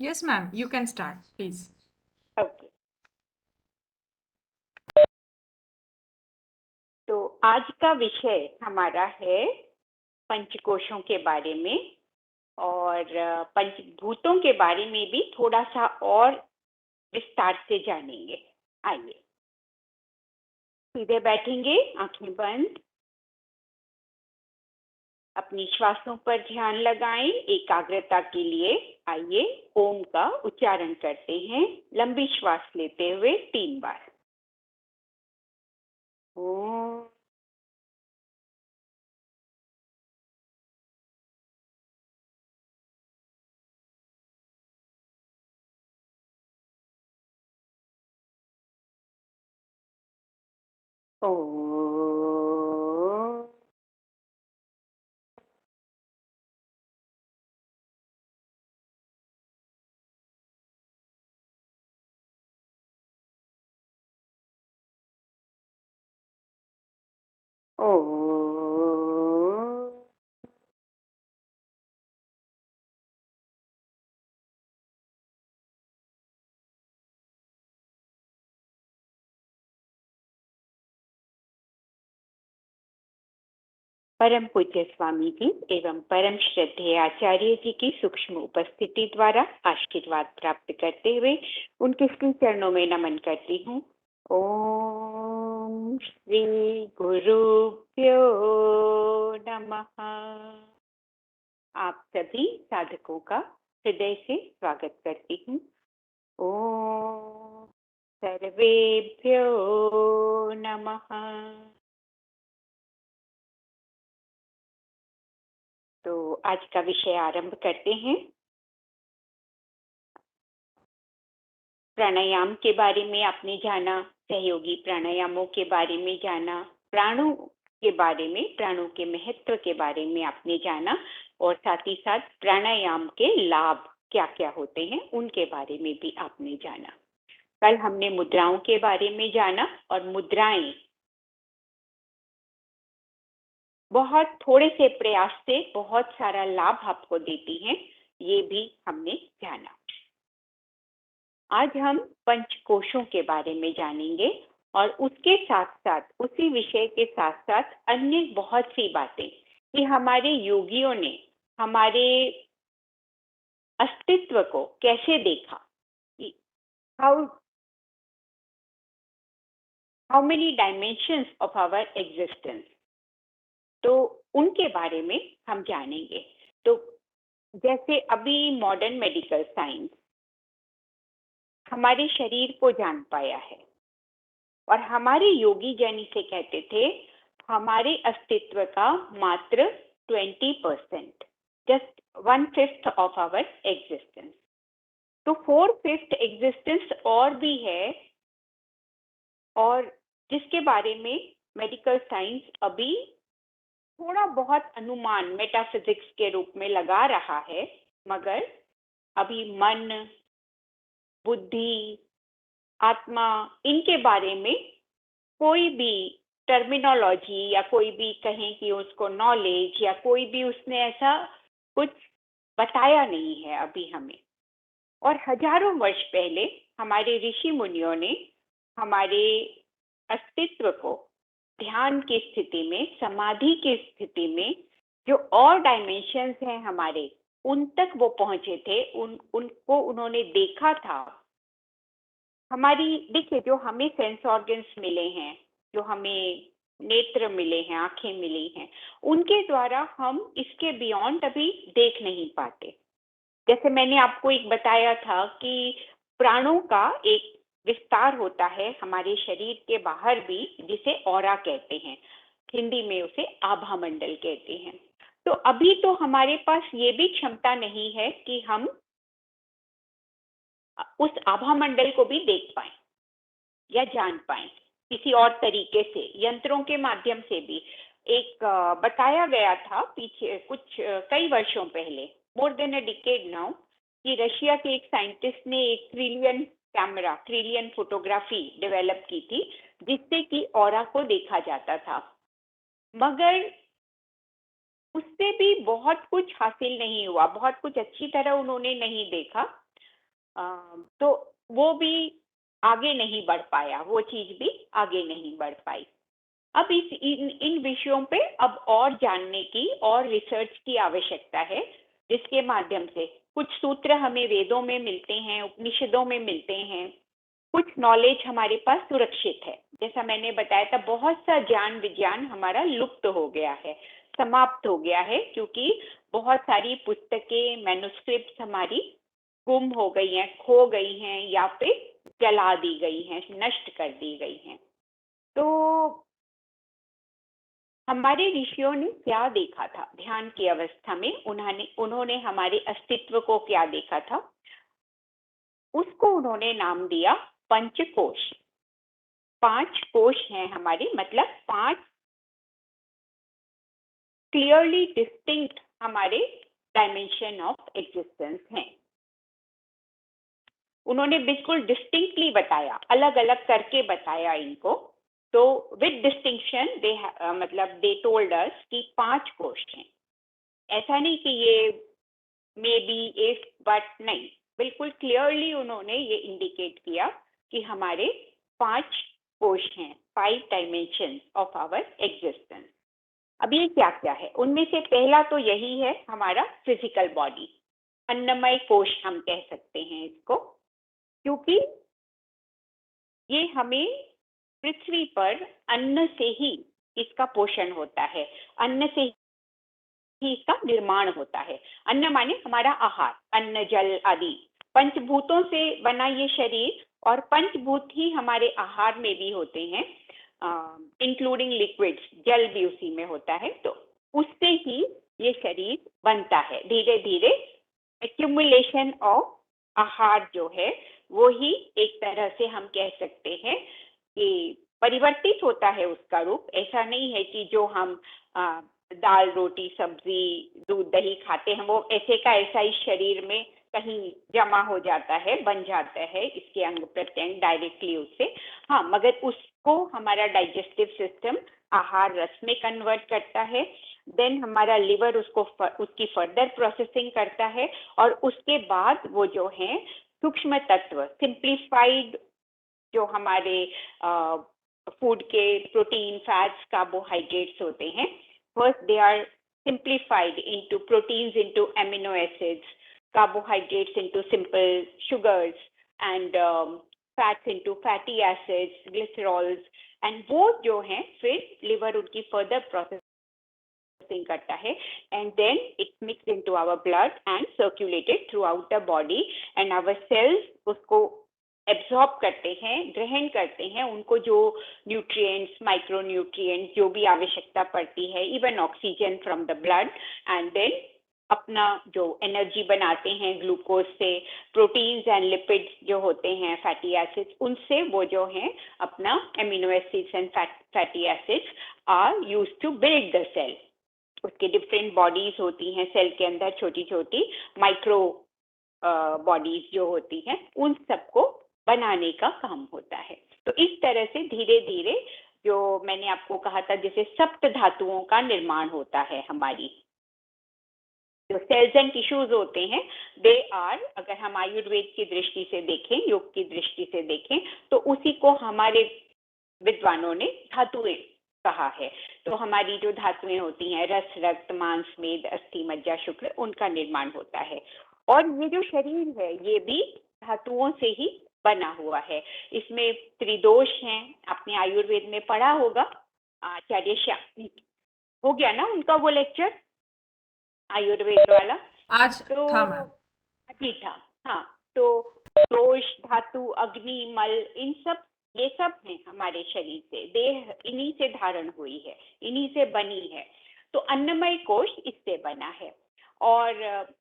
Yes, ma'am. You can start, please. Okay. तो आज का विषय हमारा है पंचकोशों के बारे में और पंचभूतों के बारे में भी थोड़ा सा और विस्तार से जानेंगे। आइए सीधे बैठेंगे, आंखें बंद, अपनी श्वासों पर ध्यान लगाएं एकाग्रता के लिए। आइए ओम का उच्चारण करते हैं लंबी श्वास लेते हुए 3 बार। ओम ओम ओम परम पूज्य स्वामी जी एवं परम श्रद्धेय आचार्य जी की सूक्ष्म उपस्थिति द्वारा आशीर्वाद प्राप्त करते हुए उनके श्री चरणों में नमन करती हूँ। ओम श्री गुरुभ्यो नमः। आप सभी साधकों का हृदय से स्वागत करती हूँ। ओम सर्वेभ्यो नमः। तो आज का विषय आरंभ करते हैं। प्राणायाम के बारे में आपने जाना, सहयोगी प्राणायामों के बारे में जाना, प्राणों के बारे में, प्राणों के महत्व के बारे में आपने जाना और साथ ही साथ प्राणायाम के लाभ क्या क्या होते हैं उनके बारे में भी आपने जाना। कल हमने मुद्राओं के बारे में जाना और मुद्राएं बहुत थोड़े से प्रयास से बहुत सारा लाभ आपको देती हैं, ये भी हमने जाना। आज हम पंचकोशों के बारे में जानेंगे और उसके साथ साथ, उसी विषय के साथ साथ अन्य बहुत सी बातें कि हमारे योगियों ने हमारे अस्तित्व को कैसे देखा, how many dimensions of our existence, तो उनके बारे में हम जानेंगे। तो जैसे अभी मॉडर्न मेडिकल साइंस हमारे शरीर को जान पाया है और हमारे योगी जन इसे कहते थे हमारे अस्तित्व का मात्र 20%, जस्ट 1/5 ऑफ आवर एग्जिस्टेंस। तो 4/5 एग्जिस्टेंस और भी है और जिसके बारे में मेडिकल साइंस अभी थोड़ा बहुत अनुमान मेटाफिजिक्स के रूप में लगा रहा है, मगर अभी मन, बुद्धि, आत्मा, इनके बारे में कोई भी टर्मिनोलॉजी या कोई भी कहें कि उसको नॉलेज या कोई भी उसने ऐसा कुछ बताया नहीं है अभी हमें। और हजारों वर्ष पहले हमारे ऋषि मुनियों ने हमारे अस्तित्व को ध्यान की स्थिति में, समाधि की स्थिति में, जो और डायमेंशंस हैं हमारे, उन तक वो पहुंचे थे, उनको उन्होंने देखा था। हमारी देखिए, जो हमें सेंस ऑर्गन्स मिले हैं, जो हमें नेत्र मिले हैं, आंखें मिली हैं, उनके द्वारा हम इसके बियॉन्ड अभी देख नहीं पाते। जैसे मैंने आपको एक बताया था कि प्राणों का एक विस्तार होता है हमारे शरीर के बाहर भी, जिसे ऑरा कहते हैं, हिंदी में उसे आभा मंडल कहते हैं। तो अभी तो हमारे पास ये भी क्षमता नहीं है कि हम उस आभा मंडल को भी देख पाए या जान पाए किसी और तरीके से, यंत्रों के माध्यम से भी। एक बताया गया था पीछे कुछ कई वर्षों पहले, मोर देन अ डिकेड नाउ, कि रशिया के एक साइंटिस्ट ने एक ट्रिलियन फोटोग्राफी डेवलप की थी, जिससे कि ऑरा को देखा जाता था। मगर उससे भी बहुत कुछ हासिल नहीं हुआ, बहुत कुछ अच्छी तरह उन्होंने नहीं देखा। तो वो भी आगे नहीं बढ़ पाया, वो चीज भी आगे नहीं बढ़ पाई। अब इन विषयों पे अब और जानने की और रिसर्च की आवश्यकता है, जिसके माध्यम से कुछ सूत्र हमें वेदों में मिलते हैं, उपनिषदों में मिलते हैं, कुछ नॉलेज हमारे पास सुरक्षित है। जैसा मैंने बताया था, बहुत सा ज्ञान विज्ञान हमारा लुप्त हो गया है, समाप्त हो गया है, क्योंकि बहुत सारी पुस्तकें, मैन्युस्क्रिप्ट्स हमारी गुम हो गई हैं, खो गई हैं, या फिर जला दी गई हैं, नष्ट कर दी गई हैं। तो हमारे ऋषियों ने क्या देखा था ध्यान की अवस्था में, उन्होंने हमारे अस्तित्व को क्या देखा था, उसको उन्होंने नाम दिया पंचकोश। 5 कोश हैं हमारे, मतलब 5 क्लियरली डिस्टिंक्ट हमारे डायमेंशन ऑफ एग्जिस्टेंस हैं। उन्होंने बिल्कुल डिस्टिंक्टली बताया, अलग अलग करके बताया इनको। तो विद डिस्टिंक्शन दे मतलब दे टोल्ड अस कि 5 कोश हैं। ऐसा नहीं कि ये मे बी इफ बट, नहीं, बिल्कुल क्लियरली उन्होंने ये इंडिकेट किया कि हमारे 5 कोश हैं, 5 डायमेंशन ऑफ आवर एग्जिस्टेंस। अब ये क्या क्या है, उनमें से पहला तो यही है हमारा फिजिकल बॉडी, अन्नमय कोश हम कह सकते हैं इसको, क्योंकि ये हमें पृथ्वी पर अन्न से ही इसका पोषण होता है, अन्न से ही इसका निर्माण होता है। अन्न माने हमारा आहार, अन्न जल आदि पंचभूतों से बना ये शरीर, और पंचभूत ही हमारे आहार में भी होते हैं, इंक्लूडिंग लिक्विड्स, जल भी उसी में होता है। तो उससे ही ये शरीर बनता है। धीरे धीरे एक्यूमुलेशन ऑफ आहार जो है वो ही एक तरह से हम कह सकते हैं कि परिवर्तित होता है उसका रूप। ऐसा नहीं है कि जो हम दाल रोटी सब्जी दूध दही खाते हैं वो ऐसे का ऐसा ही शरीर में कहीं जमा हो जाता है, बन जाता है इसके अंग प्रत्यंग डायरेक्टली उससे। हाँ, मगर उसको हमारा डाइजेस्टिव सिस्टम आहार रस में कन्वर्ट करता है, देन हमारा लिवर उसकी फर्दर प्रोसेसिंग करता है, और उसके बाद वो जो है सूक्ष्म तत्व, सिंप्लीफाइड जो हमारे फूड के प्रोटीन, फैट्स, कार्बोहाइड्रेट्स होते हैं, first they are simplified into proteins, into amino acids, carbohydrates into simple sugars, and fats into fatty acids, glycerols, and वो जो हैं फिर लिवर उनकी further processing करता है, and then it mixed into our blood and circulated throughout the body, and our cells उसको absorb करते हैं, ग्रहण करते हैं उनको, जो न्यूट्रिएंट्स, माइक्रो न्यूट्रिएंट्स जो भी आवश्यकता पड़ती है, even oxygen from the blood, and then अपना जो एनर्जी बनाते हैं ग्लूकोज से, प्रोटीन्स एंड लिपिड्स जो होते हैं, फैटी एसिड्स, उनसे वो जो हैं अपना amino acids and fatty acids are used to build the cell. उसके डिफरेंट बॉडीज होती हैं सेल के अंदर, छोटी छोटी माइक्रो बॉडीज जो होती हैं, उन सबको बनाने का काम होता है। तो इस तरह से धीरे धीरे जो मैंने आपको कहा था, जैसे सप्त धातुओं का निर्माण होता है हमारी, जो सेल्स एंड टिश्यूज होते हैं, दे आर, अगर हम आयुर्वेद की दृष्टि से देखें, योग की दृष्टि से देखें, तो उसी को हमारे विद्वानों ने धातुएं कहा है। तो हमारी जो धातुएं होती हैं, रस, रक्त, मांस, मेद, अस्थि, मज्जा, शुक्र, उनका निर्माण होता है। और ये जो शरीर है ये भी धातुओं से ही बना हुआ है। इसमें त्रिदोष हैं, आपने आयुर्वेद में पढ़ा होगा, आचार्य श्याम, हो गया ना उनका वो लेक्चर आयुर्वेद वाला, आज तो था मैम। अभी था। हाँ, तो दोष, धातु, अग्नि, मल, इन सब, ये सब हैं हमारे शरीर से, देह इन्हीं से धारण हुई है, इन्हीं से बनी है। तो अन्नमय कोश इससे बना है, और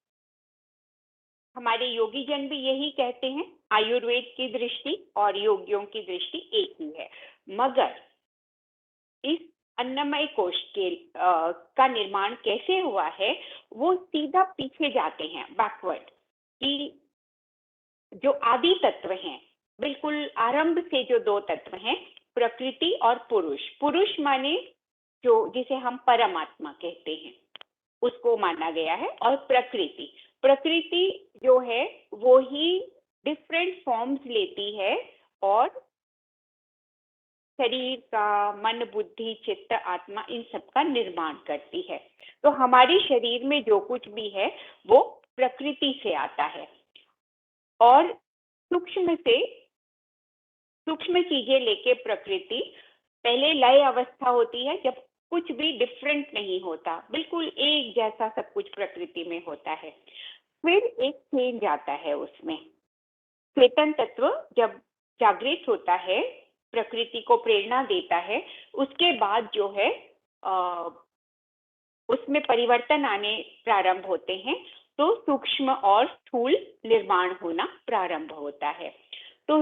हमारे योगी जन भी यही कहते हैं। आयुर्वेद की दृष्टि और योगियों की दृष्टि एक ही है, मगर इस अन्नमय कोश के का निर्माण कैसे हुआ है वो सीधा पीछे जाते हैं, बैकवर्ड, कि जो आदि तत्व हैं, बिल्कुल आरंभ से जो 2 तत्व हैं, प्रकृति और पुरुष। पुरुष माने जो जिसे हम परमात्मा कहते हैं, उसको माना गया है, और प्रकृति, प्रकृति जो है वो ही डिफरेंट फॉर्म्स लेती है और शरीर का, मन, बुद्धि, चित्त, आत्मा, इन सब का निर्माण करती है। तो हमारे शरीर में जो कुछ भी है वो प्रकृति से आता है और सूक्ष्म चीजें लेके प्रकृति पहले लय अवस्था होती है, जब कुछ भी डिफरेंट नहीं होता, बिल्कुल एक जैसा सब कुछ प्रकृति में होता है। फिर एक चेंज आता है उसमें। चेतन तत्व जब जागृत होता है, प्रकृति को प्रेरणा देता है, उसके बाद जो है उसमें परिवर्तन आने प्रारंभ होते हैं, तो सूक्ष्म और स्थूल निर्माण होना प्रारंभ होता है। तो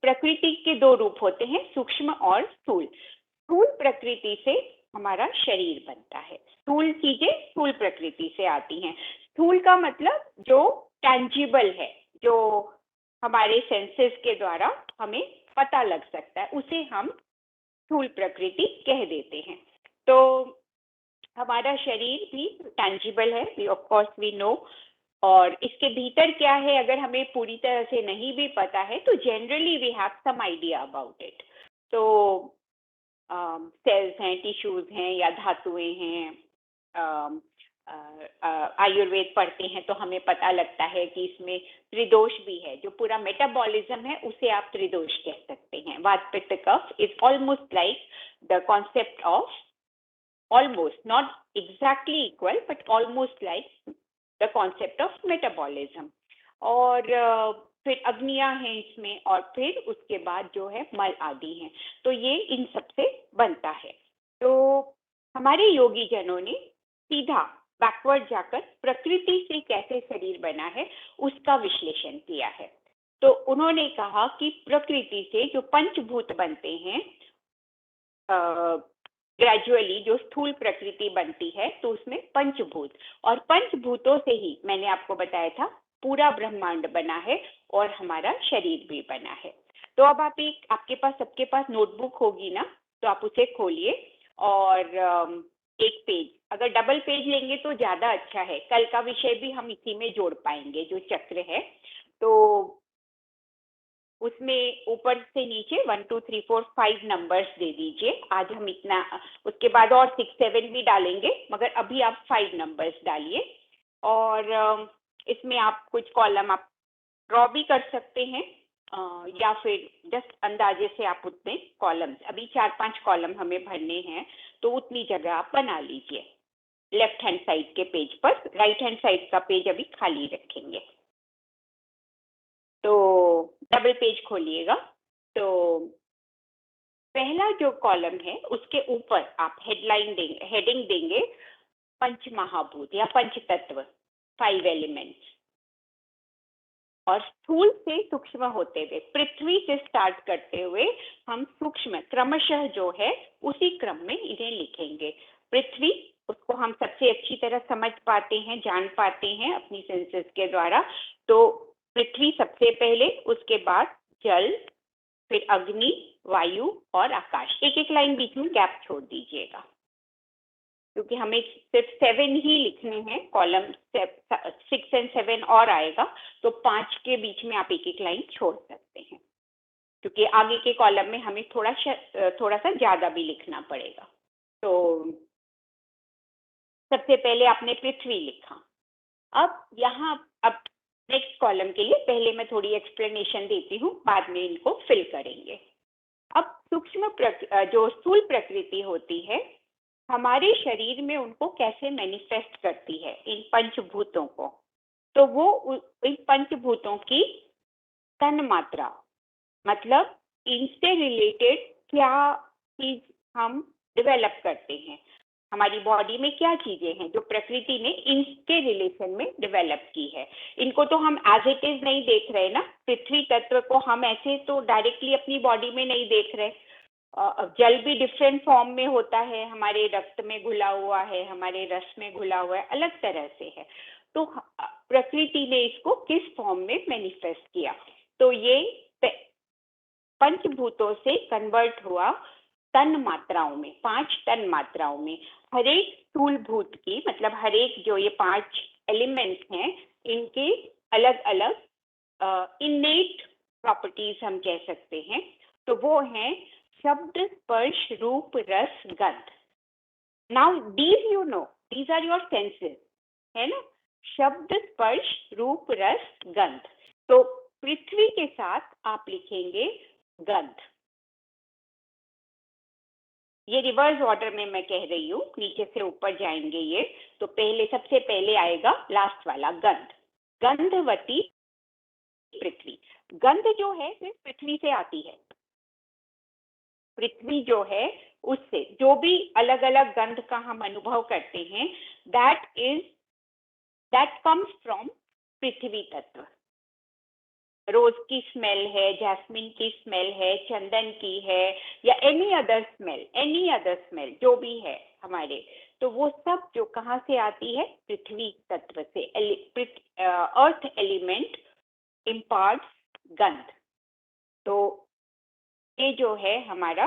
प्रकृति के दो रूप होते हैं, सूक्ष्म और स्थूल। स्थूल प्रकृति से हमारा शरीर बनता है। स्थूल चीजें स्थूल प्रकृति से आती हैं। स्थूल का मतलब जो टैंजिबल है, जो हमारे सेंसेस के द्वारा हमें पता लग सकता है, उसे हम स्थूल प्रकृति कह देते हैं। तो हमारा शरीर भी टैंजिबल है, ऑफ कोर्स वी नो, और इसके भीतर क्या है अगर हमें पूरी तरह से नहीं भी पता है तो generally we have some idea about it. तो सेल्स हैं, टिश्यूज हैं या धातुएं हैं। आयुर्वेद पढ़ते हैं तो हमें पता लगता है कि इसमें त्रिदोष भी है। जो पूरा मेटाबॉलिज्म है उसे आप त्रिदोष कह सकते हैं। Vata, pitta, kapha is almost like the concept of, almost, not exactly equal, but almost like the concept of metabolism. और फिर अग्नियां हैं इसमें, और फिर उसके बाद जो है मल आदि हैं। तो ये इन सब से बनता है। तो हमारे योगी जनों ने सीधा बैकवर्ड जाकर प्रकृति से कैसे शरीर बना है उसका विश्लेषण किया है। तो उन्होंने कहा कि प्रकृति से जो पंचभूत बनते हैं, ग्रेजुअली जो स्थूल प्रकृति बनती है, तो उसमें पंचभूत, और पंचभूतों से ही मैंने आपको बताया था पूरा ब्रह्मांड बना है और हमारा शरीर भी बना है। तो अब आपके पास सबके पास नोटबुक होगी ना, तो आप उसे खोलिए और एक पेज, अगर डबल पेज लेंगे तो ज्यादा अच्छा है, कल का विषय भी हम इसी में जोड़ पाएंगे जो चक्र है। तो उसमें ऊपर से नीचे 1 2 3 4 5 नंबर्स दे दीजिए। आज हम इतना, उसके बाद और 6 7 भी डालेंगे, मगर अभी आप 5 नंबर्स डालिए। और इसमें आप कुछ कॉलम आप ड्रॉ भी कर सकते हैं, या फिर जस्ट अंदाजे से आप उतने कॉलम्स, अभी 4-5 कॉलम हमें भरने हैं, तो उतनी जगह आप बना लीजिए लेफ्ट हैंड साइड के पेज पर। राइट हैंड साइड का पेज अभी खाली रखेंगे। तो डबल पेज खोलिएगा। तो पहला जो कॉलम है उसके ऊपर आप हेडिंग देंगे पंच महाभूत या पंच तत्व, 5 एलिमेंट्स। और स्थूल से सूक्ष्म होते हुए, पृथ्वी से स्टार्ट करते हुए हम सूक्ष्म क्रमशः जो है उसी क्रम में इन्हें लिखेंगे। पृथ्वी, उसको हम सबसे अच्छी तरह समझ पाते हैं, जान पाते हैं अपनी सेंसेस के द्वारा। तो पृथ्वी सबसे पहले, उसके बाद जल, फिर अग्नि, वायु और आकाश। एक एक लाइन बीच में गैप छोड़ दीजिएगा, क्योंकि हमें सिर्फ 7 ही लिखने हैं। कॉलम 6 और 7 और आएगा, तो 5 के बीच में आप एक एक लाइन छोड़ सकते हैं, क्योंकि आगे के कॉलम में हमें थोड़ा सा ज्यादा भी लिखना पड़ेगा। तो सबसे पहले आपने पृथ्वी लिखा। अब नेक्स्ट कॉलम के लिए पहले मैं थोड़ी एक्सप्लेनेशन देती हूँ, बाद में इनको फिल करेंगे। अब जो स्थूल प्रकृति होती है हमारे शरीर में, उनको कैसे मैनिफेस्ट करती है, इन पंचभूतों को। तो वो इन पंचभूतों की तन मात्रा, मतलब इनसे रिलेटेड क्या चीज हम डेवलप करते हैं, हमारी बॉडी में क्या चीजें हैं जो प्रकृति ने इनके रिलेशन में डेवलप की है। इनको तो हम एज इट इज नहीं देख रहे ना, पृथ्वी तत्व को हम ऐसे तो डायरेक्टली अपनी बॉडी में नहीं देख रहे। जल भी डिफरेंट फॉर्म में होता है, हमारे रक्त में घुला हुआ है, हमारे रस में घुला हुआ है, अलग तरह से है। तो प्रकृति ने इसको किस फॉर्म में मैनिफेस्ट किया, तो ये पंचभूतों से कन्वर्ट हुआ तन मात्राओं में, 5 तन मात्राओं में। हर एक स्थूल भूत की, मतलब हर एक जो ये 5 एलिमेंट्स हैं, इनके अलग अलग इनेट प्रॉपर्टीज हम कह सकते हैं, तो वो हैं शब्द, स्पर्श, रूप, रस, गंध। Now these you know, these are your senses, है ना? शब्द, स्पर्श, रूप, रस, गंध। तो पृथ्वी के साथ आप लिखेंगे गंध। ये रिवर्स ऑर्डर में मैं कह रही हूँ, नीचे से ऊपर जाएंगे ये। तो पहले, सबसे पहले आएगा लास्ट वाला गंध, गंधवती पृथ्वी। गंध जो है सिर्फ पृथ्वी से आती है। पृथ्वी जो है उससे जो भी अलग अलग गंध का हम अनुभव करते हैं, दैट कम्स फ्रॉम पृथ्वी तत्व। रोज की स्मेल है, जैस्मिन की स्मेल है, चंदन की है, या एनी अदर स्मेल जो भी है हमारे, तो वो सब जो कहाँ से आती है? पृथ्वी तत्व से। अर्थ एलिमेंट इम्पार्ट्स गंध। तो ये जो है हमारा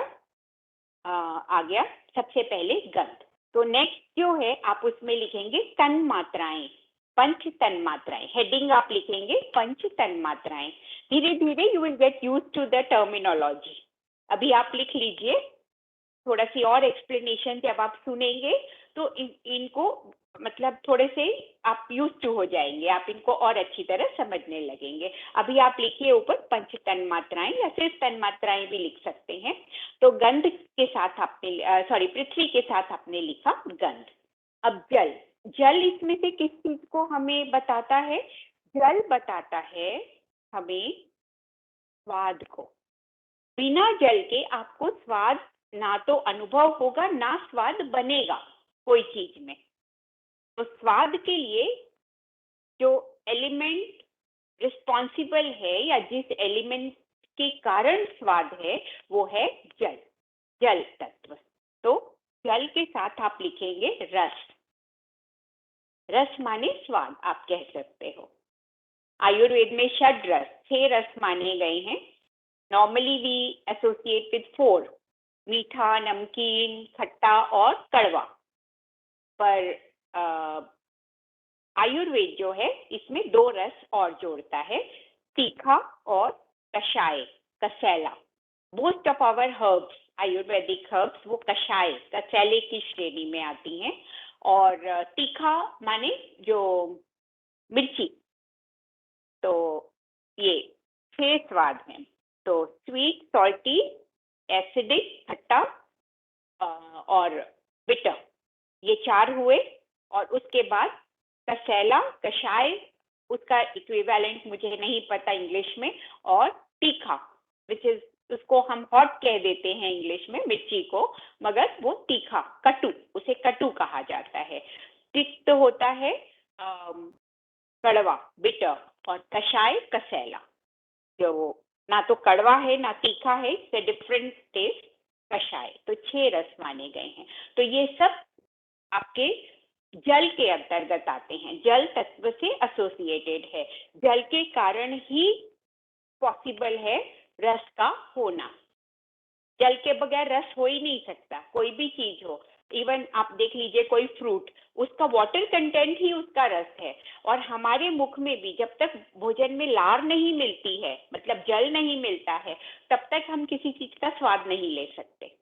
आ गया सबसे पहले गंध। तो नेक्स्ट जो है आप उसमें लिखेंगे तन मात्राएं, पंच तन मात्राएं। हेडिंग आप लिखेंगे पंच तन मात्राएं। धीरे धीरे you will get use to the terminology. अभी आप लिख लीजिए, थोड़ा सी और एक्सप्लेनेशन जब आप सुनेंगे तो इनको मतलब थोड़े से आप यूज टू हो जाएंगे, आप इनको और अच्छी तरह समझने लगेंगे। अभी आप लिखिए ऊपर पंच तन मात्राएं, या सिर्फ तन मात्राएं भी लिख सकते हैं। तो गंध के साथ आपने पृथ्वी के साथ आपने लिखा गंध। अब जल, जल इसमें से किस चीज को हमें बताता है? जल बताता है हमें स्वाद को। बिना जल के आपको स्वाद ना तो अनुभव होगा, ना स्वाद बनेगा कोई चीज में। तो स्वाद के लिए जो एलिमेंट रिस्पॉन्सिबल है, या जिस एलिमेंट के कारण स्वाद है, वो है जल, जल तत्व। तो जल के साथ आप लिखेंगे रस। रस माने स्वाद आप कह सकते हो। आयुर्वेद में षड रस, 6 रस माने गए हैं। नॉर्मली वी एसोसिएट विद 4, मीठा, नमकीन, खट्टा और कड़वा। पर आयुर्वेद जो है इसमें 2 रस और जोड़ता है, तीखा और कषाय, कसैला। Most of our herbs, Ayurvedic herbs, वो कषाय, कसैले की श्रेणी में आती हैं। और तीखा माने जो मिर्ची। तो ये 6 स्वाद हैं। तो स्वीट, सॉल्टी, एसिडिक, खट्टा और बिटर, ये 4 हुए। और उसके बाद कसैला, कषाय, उसका इक्विवेलेंट मुझे नहीं पता इंग्लिश में, और तीखा, विच इज, उसको हम हॉट कह देते हैं इंग्लिश में, मिर्ची को, मगर वो तीखा, कटु, उसे कटु कहा जाता है। तिक्त होता है कड़वा, बिटर, और कषाय, कसैला, जो ना तो कड़वा है ना तीखा है, इट्स डिफरेंट टेस्ट, कषाय। तो 6 रस माने गए हैं। तो ये सब आपके जल के अंतर्गत आते हैं, जल तत्व से एसोसिएटेड है। जल के कारण ही पॉसिबल है रस का होना। जल के बगैर रस हो ही नहीं सकता, कोई भी चीज हो। इवन आप देख लीजिए कोई फ्रूट, उसका वाटर कंटेंट ही उसका रस है। और हमारे मुख में भी जब तक भोजन में लार नहीं मिलती है, मतलब जल नहीं मिलता है, तब तक हम किसी चीज का स्वाद नहीं ले सकते।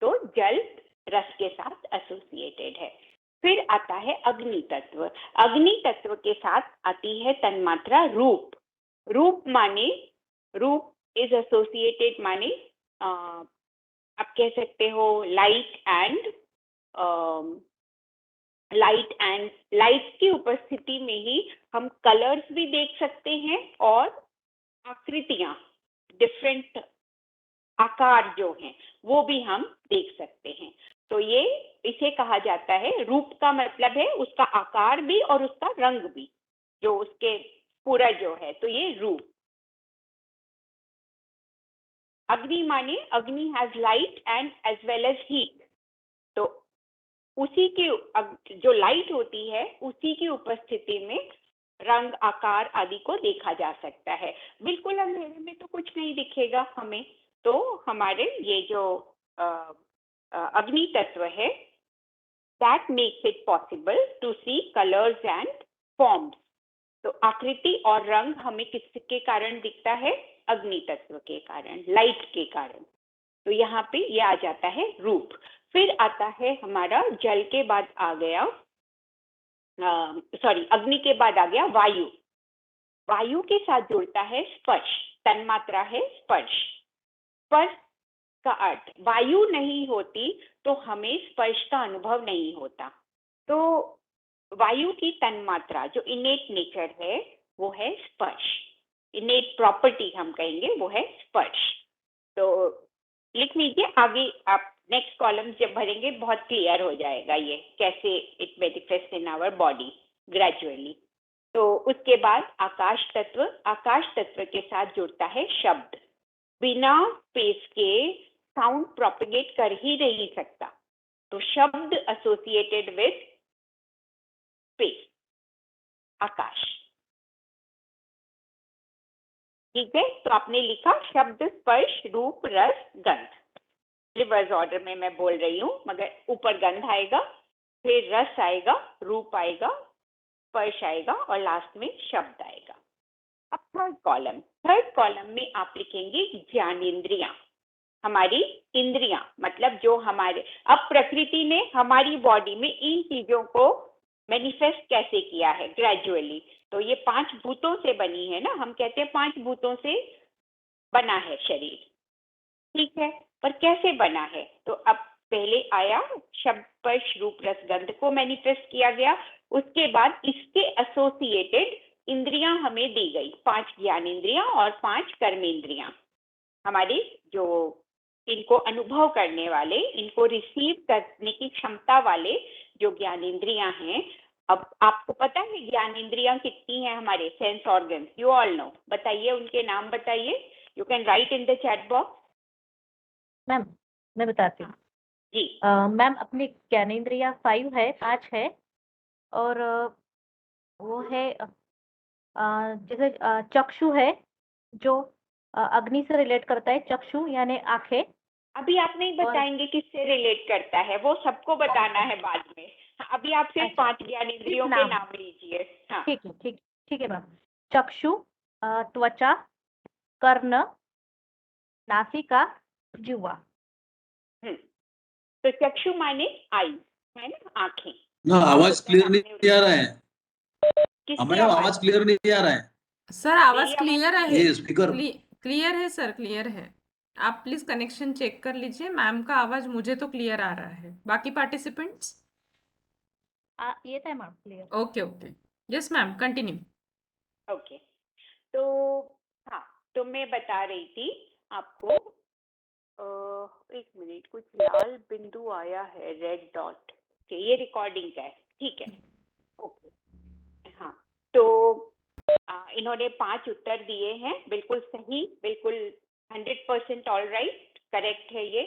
तो जल रस के साथ एसोसिएटेड है। फिर आता है अग्नि तत्व। अग्नि तत्व के साथ आती है तन्मात्रा रूप। रूप माने, रूप इज एसोसिएटेड माने आप कह सकते हो लाइट की उपस्थिति में ही हम कलर्स भी देख सकते हैं, और आकृतियां, डिफरेंट आकार जो हैं वो भी हम देख सकते हैं। तो ये इसे कहा जाता है, रूप का मतलब है उसका आकार भी और उसका रंग भी, जो उसके पूरा जो है, तो ये रूप। अग्नि माने अग्नि has light and as well as heat. तो उसी की जो लाइट होती है, उसी की उपस्थिति में रंग, आकार आदि को देखा जा सकता है। बिल्कुल अंधेरे में तो कुछ नहीं दिखेगा हमें। तो हमारे ये जो अग्नि तत्व है, that makes it possible to see colours and forms. तो आकृति और रंग हमें किसके कारण दिखता है? अग्नि तत्व के कारण, लाइट के कारण। तो यहाँ पे ये आ जाता है रूप। फिर आता है हमारा जल के बाद आ गया, अग्नि के बाद आ गया वायु। वायु के साथ जुड़ता है स्पर्श, तन्मात्रा है स्पर्श। स्पर्श का अर्थ, वायु नहीं होती तो हमें स्पर्श का अनुभव नहीं होता। तो वायु की तन्मात्रा जो इनेट नेचर है वो है स्पर्श, इनेट प्रॉपर्टी हम कहेंगे वो है स्पर्श। तो लिख लीजिए, आगे आप नेक्स्ट कॉलम जब भरेंगे बहुत क्लियर हो जाएगा ये कैसे it manifest in our body gradually. तो उसके बाद आकाश तत्व। आकाश तत्व के साथ जुड़ता है शब्द। बिना स्पेस के साउंड प्रोपेगेट कर ही नहीं सकता, तो शब्द एसोसिएटेड विथ स्पेस, आकाश। ठीक है, तो आपने लिखा शब्द, स्पर्श, रूप, रस, गंध। रिवर्स ऑर्डर में मैं बोल रही हूँ, मगर ऊपर गंध आएगा, फिर रस आएगा, रूप आएगा, स्पर्श आएगा और लास्ट में शब्द आएगा। अब थर्ड कॉलम में आप लिखेंगे ज्ञानेंद्रियां, हमारी इंद्रियां, मतलब जो हमारे, अब प्रकृति ने हमारी बॉडी में इन चीजों को मैनिफेस्ट कैसे किया है ग्रेजुअली। तो ये 5 भूतों से बनी है ना, हम कहते हैं 5 भूतों से बना है शरीर, ठीक है, पर कैसे बना है? तो अब पहले आया शब्द, स्पर्श, रूप, रस, गंध को मैनिफेस्ट किया गया। उसके बाद इसके एसोसिएटेड इंद्रियां हमें दी गई, 5 ज्ञानेंद्रियां और 5 कर्मेंद्रियां, हमारी जो इनको अनुभव करने वाले, इनको रिसीव करने की क्षमता वाले जो ज्ञानेंद्रियां हैं। अब आपको पता है ज्ञानेंद्रियां कितनी हैं हमारे sense organs? You all know, बताइए उनके नाम बताइए, you can write in the chat box. Ma'am मैं बताती हूँ जी मैम, अपनी ज्ञानेंद्रिया 5 है, 5 है, और वो है जैसे चक्षु है जो अग्नि से रिलेट करता है, चक्षु यानी आंखें। अभी आप नहीं बताएंगे किससे रिलेट करता है, वो सबको बताना है बाद में। अभी आप सिर्फ अच्छा, 5 ज्ञानेंद्रियों के नाम। नाम लीजिए। हाँ ठीक है, ठीक है मैम। चक्षु, त्वचा, कर्ण, नासिका, जिह्वा। तो चक्षु माने आई, है ना, आंखें। ना आवाज क्लियर नहीं आ रहा है, किसकी हमारा आवाज क्लियर नहीं आ रहा है। सर आवाज मेरी आवाज क्लियर है, ये स्पीकर क्लियर है सर, क्लियर है। आप प्लीज कनेक्शन चेक कर लीजिए, मैम का आवाज मुझे तो क्लियर आ रहा है, बाकी पार्टिसिपेंट्स? ये था ma'am clear. Okay okay, yes ma'am, continue. Okay, तो हाँ, तो मैं बता रही थी आपको, एक मिनट, कुछ लाल बिंदु आया है, रेड डॉट। ये रिकॉर्डिंग का है, ठीक है, ओके। हाँ, तो इन्होंने 5 उत्तर दिए हैं, बिल्कुल सही, बिल्कुल 100% ऑल राइट, करेक्ट है ये।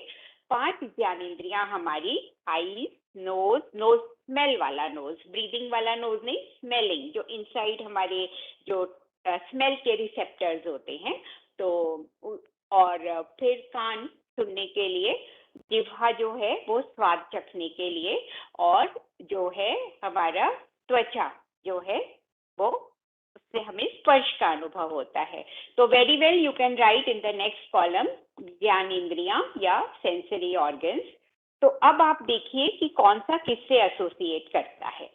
5 ज्ञानेंद्रियां हमारी, आईज, नोज, नोज स्मेल वाला नोज, ब्रीदिंग वाला नोज नहीं, स्मेलिंग, जो इनसाइड हमारे जो स्मेल के रिसेप्टर्स होते हैं, तो और फिर कान सुनने के लिए, जिह्वा जो है वो स्वाद चखने के लिए, और जो है हमारा त्वचा जो है वो, उससे हमें स्पर्श का अनुभव होता है। तो very well, you can write in the next column ज्ञानेंद्रियां या सेंसरी ऑर्गन्स। तो अब आप देखिए कि कौन सा किससे एसोसिएट करता है,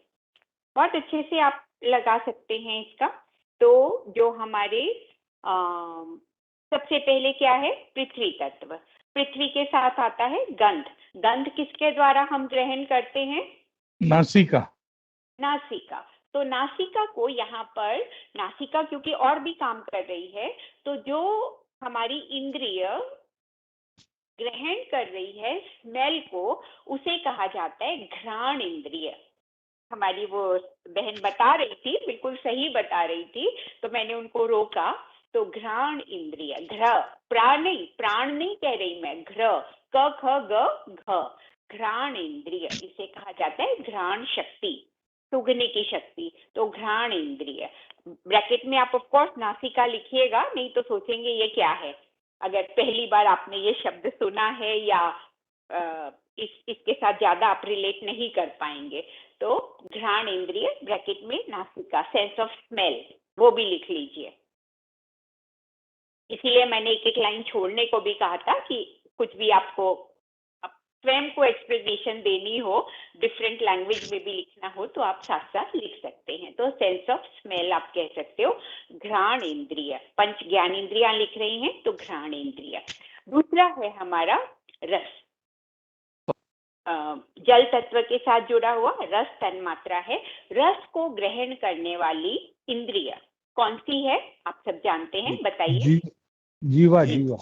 बहुत अच्छे से आप लगा सकते हैं इसका। तो जो हमारे सबसे पहले क्या है, पृथ्वी तत्व। पृथ्वी के साथ आता है गंध। गंध किसके द्वारा हम ग्रहण करते हैं? नासिका। नासिका। तो नासिका को यहाँ पर, नासिका क्योंकि और भी काम कर रही है, तो जो हमारी इंद्रिय ग्रहण कर रही है स्मेल को, उसे कहा जाता है घ्राण इंद्रिय। हमारी वो बहन बता रही थी, बिल्कुल सही बता रही थी, तो मैंने उनको रोका। तो घ्राण इंद्रिय, प्राण नहीं कह रही मैं, क ख ग घ, घ्राण इंद्रिय, इसे कहा जाता है घ्राण शक्ति, सूंघने की शक्ति। तो घ्राण इंद्रिय, ब्रैकेट में आप ऑफ कोर्स नासिका लिखिएगा, नहीं तो सोचेंगे ये क्या है, अगर पहली बार आपने ये शब्द सुना है या इसके साथ ज्यादा आप रिलेट नहीं कर पाएंगे। तो घ्राण इंद्रिय ब्रैकेट में नासिका, सेंस ऑफ स्मेल, वो भी लिख लीजिए। इसीलिए मैंने एक एक लाइन छोड़ने को भी कहा था कि कुछ भी आपको स्वयं को एक्सप्लेनेशन देनी हो, डिफरेंट लैंग्वेज में भी लिखना हो, तो आप साथ साथ लिख सकते हैं। तो सेंस ऑफ स्मेल आप कह सकते हो। घ्राण इंद्रिय, पंच ज्ञान इंद्रियां लिख रही हैं तो घ्राण इंद्रिय। दूसरा है हमारा रस, जल तत्व के साथ जुड़ा हुआ रस तन्मात्रा है। रस को ग्रहण करने वाली इंद्रिय कौन सी है, आप सब जानते हैं, बताइए। जीवा जीवा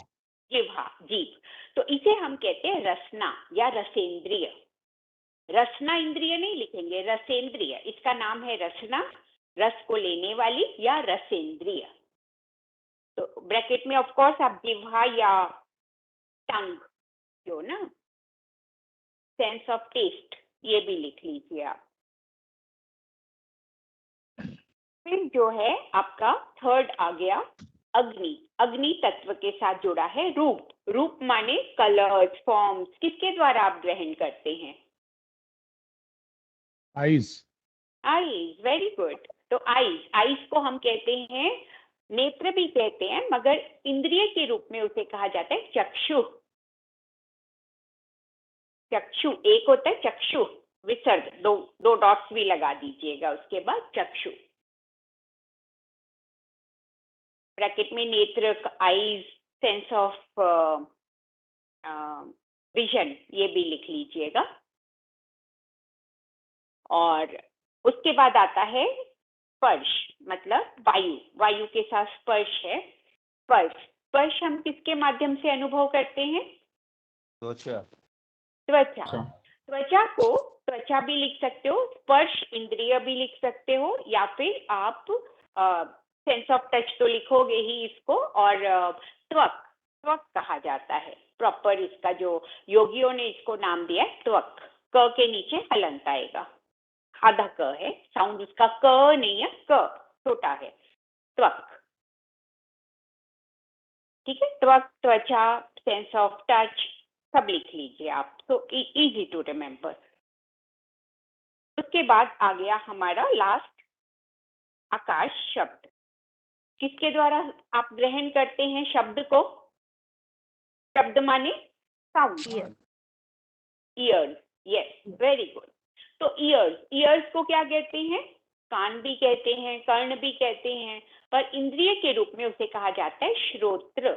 जिह्वा, जीभ। तो इसे हम कहते हैं रसना या रसेंद्रिय। रसना इंद्रिय नहीं लिखेंगे, रसेंद्रिय, इसका नाम है रसना, रस को लेने वाली या रसेंद्रिय। तो ब्रैकेट में ऑफ कोर्स आप जिह्वा या टंग जो ना, सेंस ऑफ टेस्ट, ये भी लिख लीजिए आप। फिर जो है आपका थर्ड आ गया अग्नि। अग्नि तत्व के साथ जुड़ा है रूप। रूप माने कलर्स, फॉर्म्स, किसके द्वारा आप ग्रहण करते हैं? Eyes eyes, very good. तो आईज, आईज को हम कहते हैं, नेत्र भी कहते हैं, मगर इंद्रिय के रूप में उसे कहा जाता है चक्षु। चक्षु एक होता है चक्षु, विसर्ग, दो डॉट्स भी लगा दीजिएगा उसके बाद, चक्षु। ब्रैकेट में नेत्र, आईज, सेंस ऑफ विजन, ये भी लिख लीजिएगा। और उसके बाद आता है स्पर्श, मतलब वायु। वायु के साथ स्पर्श है। स्पर्श, स्पर्श हम किसके माध्यम से अनुभव करते हैं? त्वचा। त्वचा को त्वचा भी लिख सकते हो, स्पर्श इंद्रिय भी लिख सकते हो, या फिर आप सेंस ऑफ टच तो लिखोगे ही इसको। और त्वक, त्वक कहा जाता है प्रॉपर, इसका जो योगियों ने इसको नाम दिया है त्वक। क के नीचे हलंत आएगा, आधा क है, साउंड उसका क नहीं है, क छोटा है, त्वक। ठीक है, त्वक, त्वचा, सेंस ऑफ टच, सब लिख लीजिए आप, तो इजी टू रिमेम्बर। उसके बाद आ गया हमारा लास्ट आकाश शब्द। किसके द्वारा आप ग्रहण करते हैं शब्द को? शब्द माने sound, years, yes, very good. तो ईयर्स, ईयर्स को क्या कहते हैं? कान भी कहते हैं, कर्ण भी कहते हैं, पर इंद्रिय के रूप में उसे कहा जाता है श्रोत्र।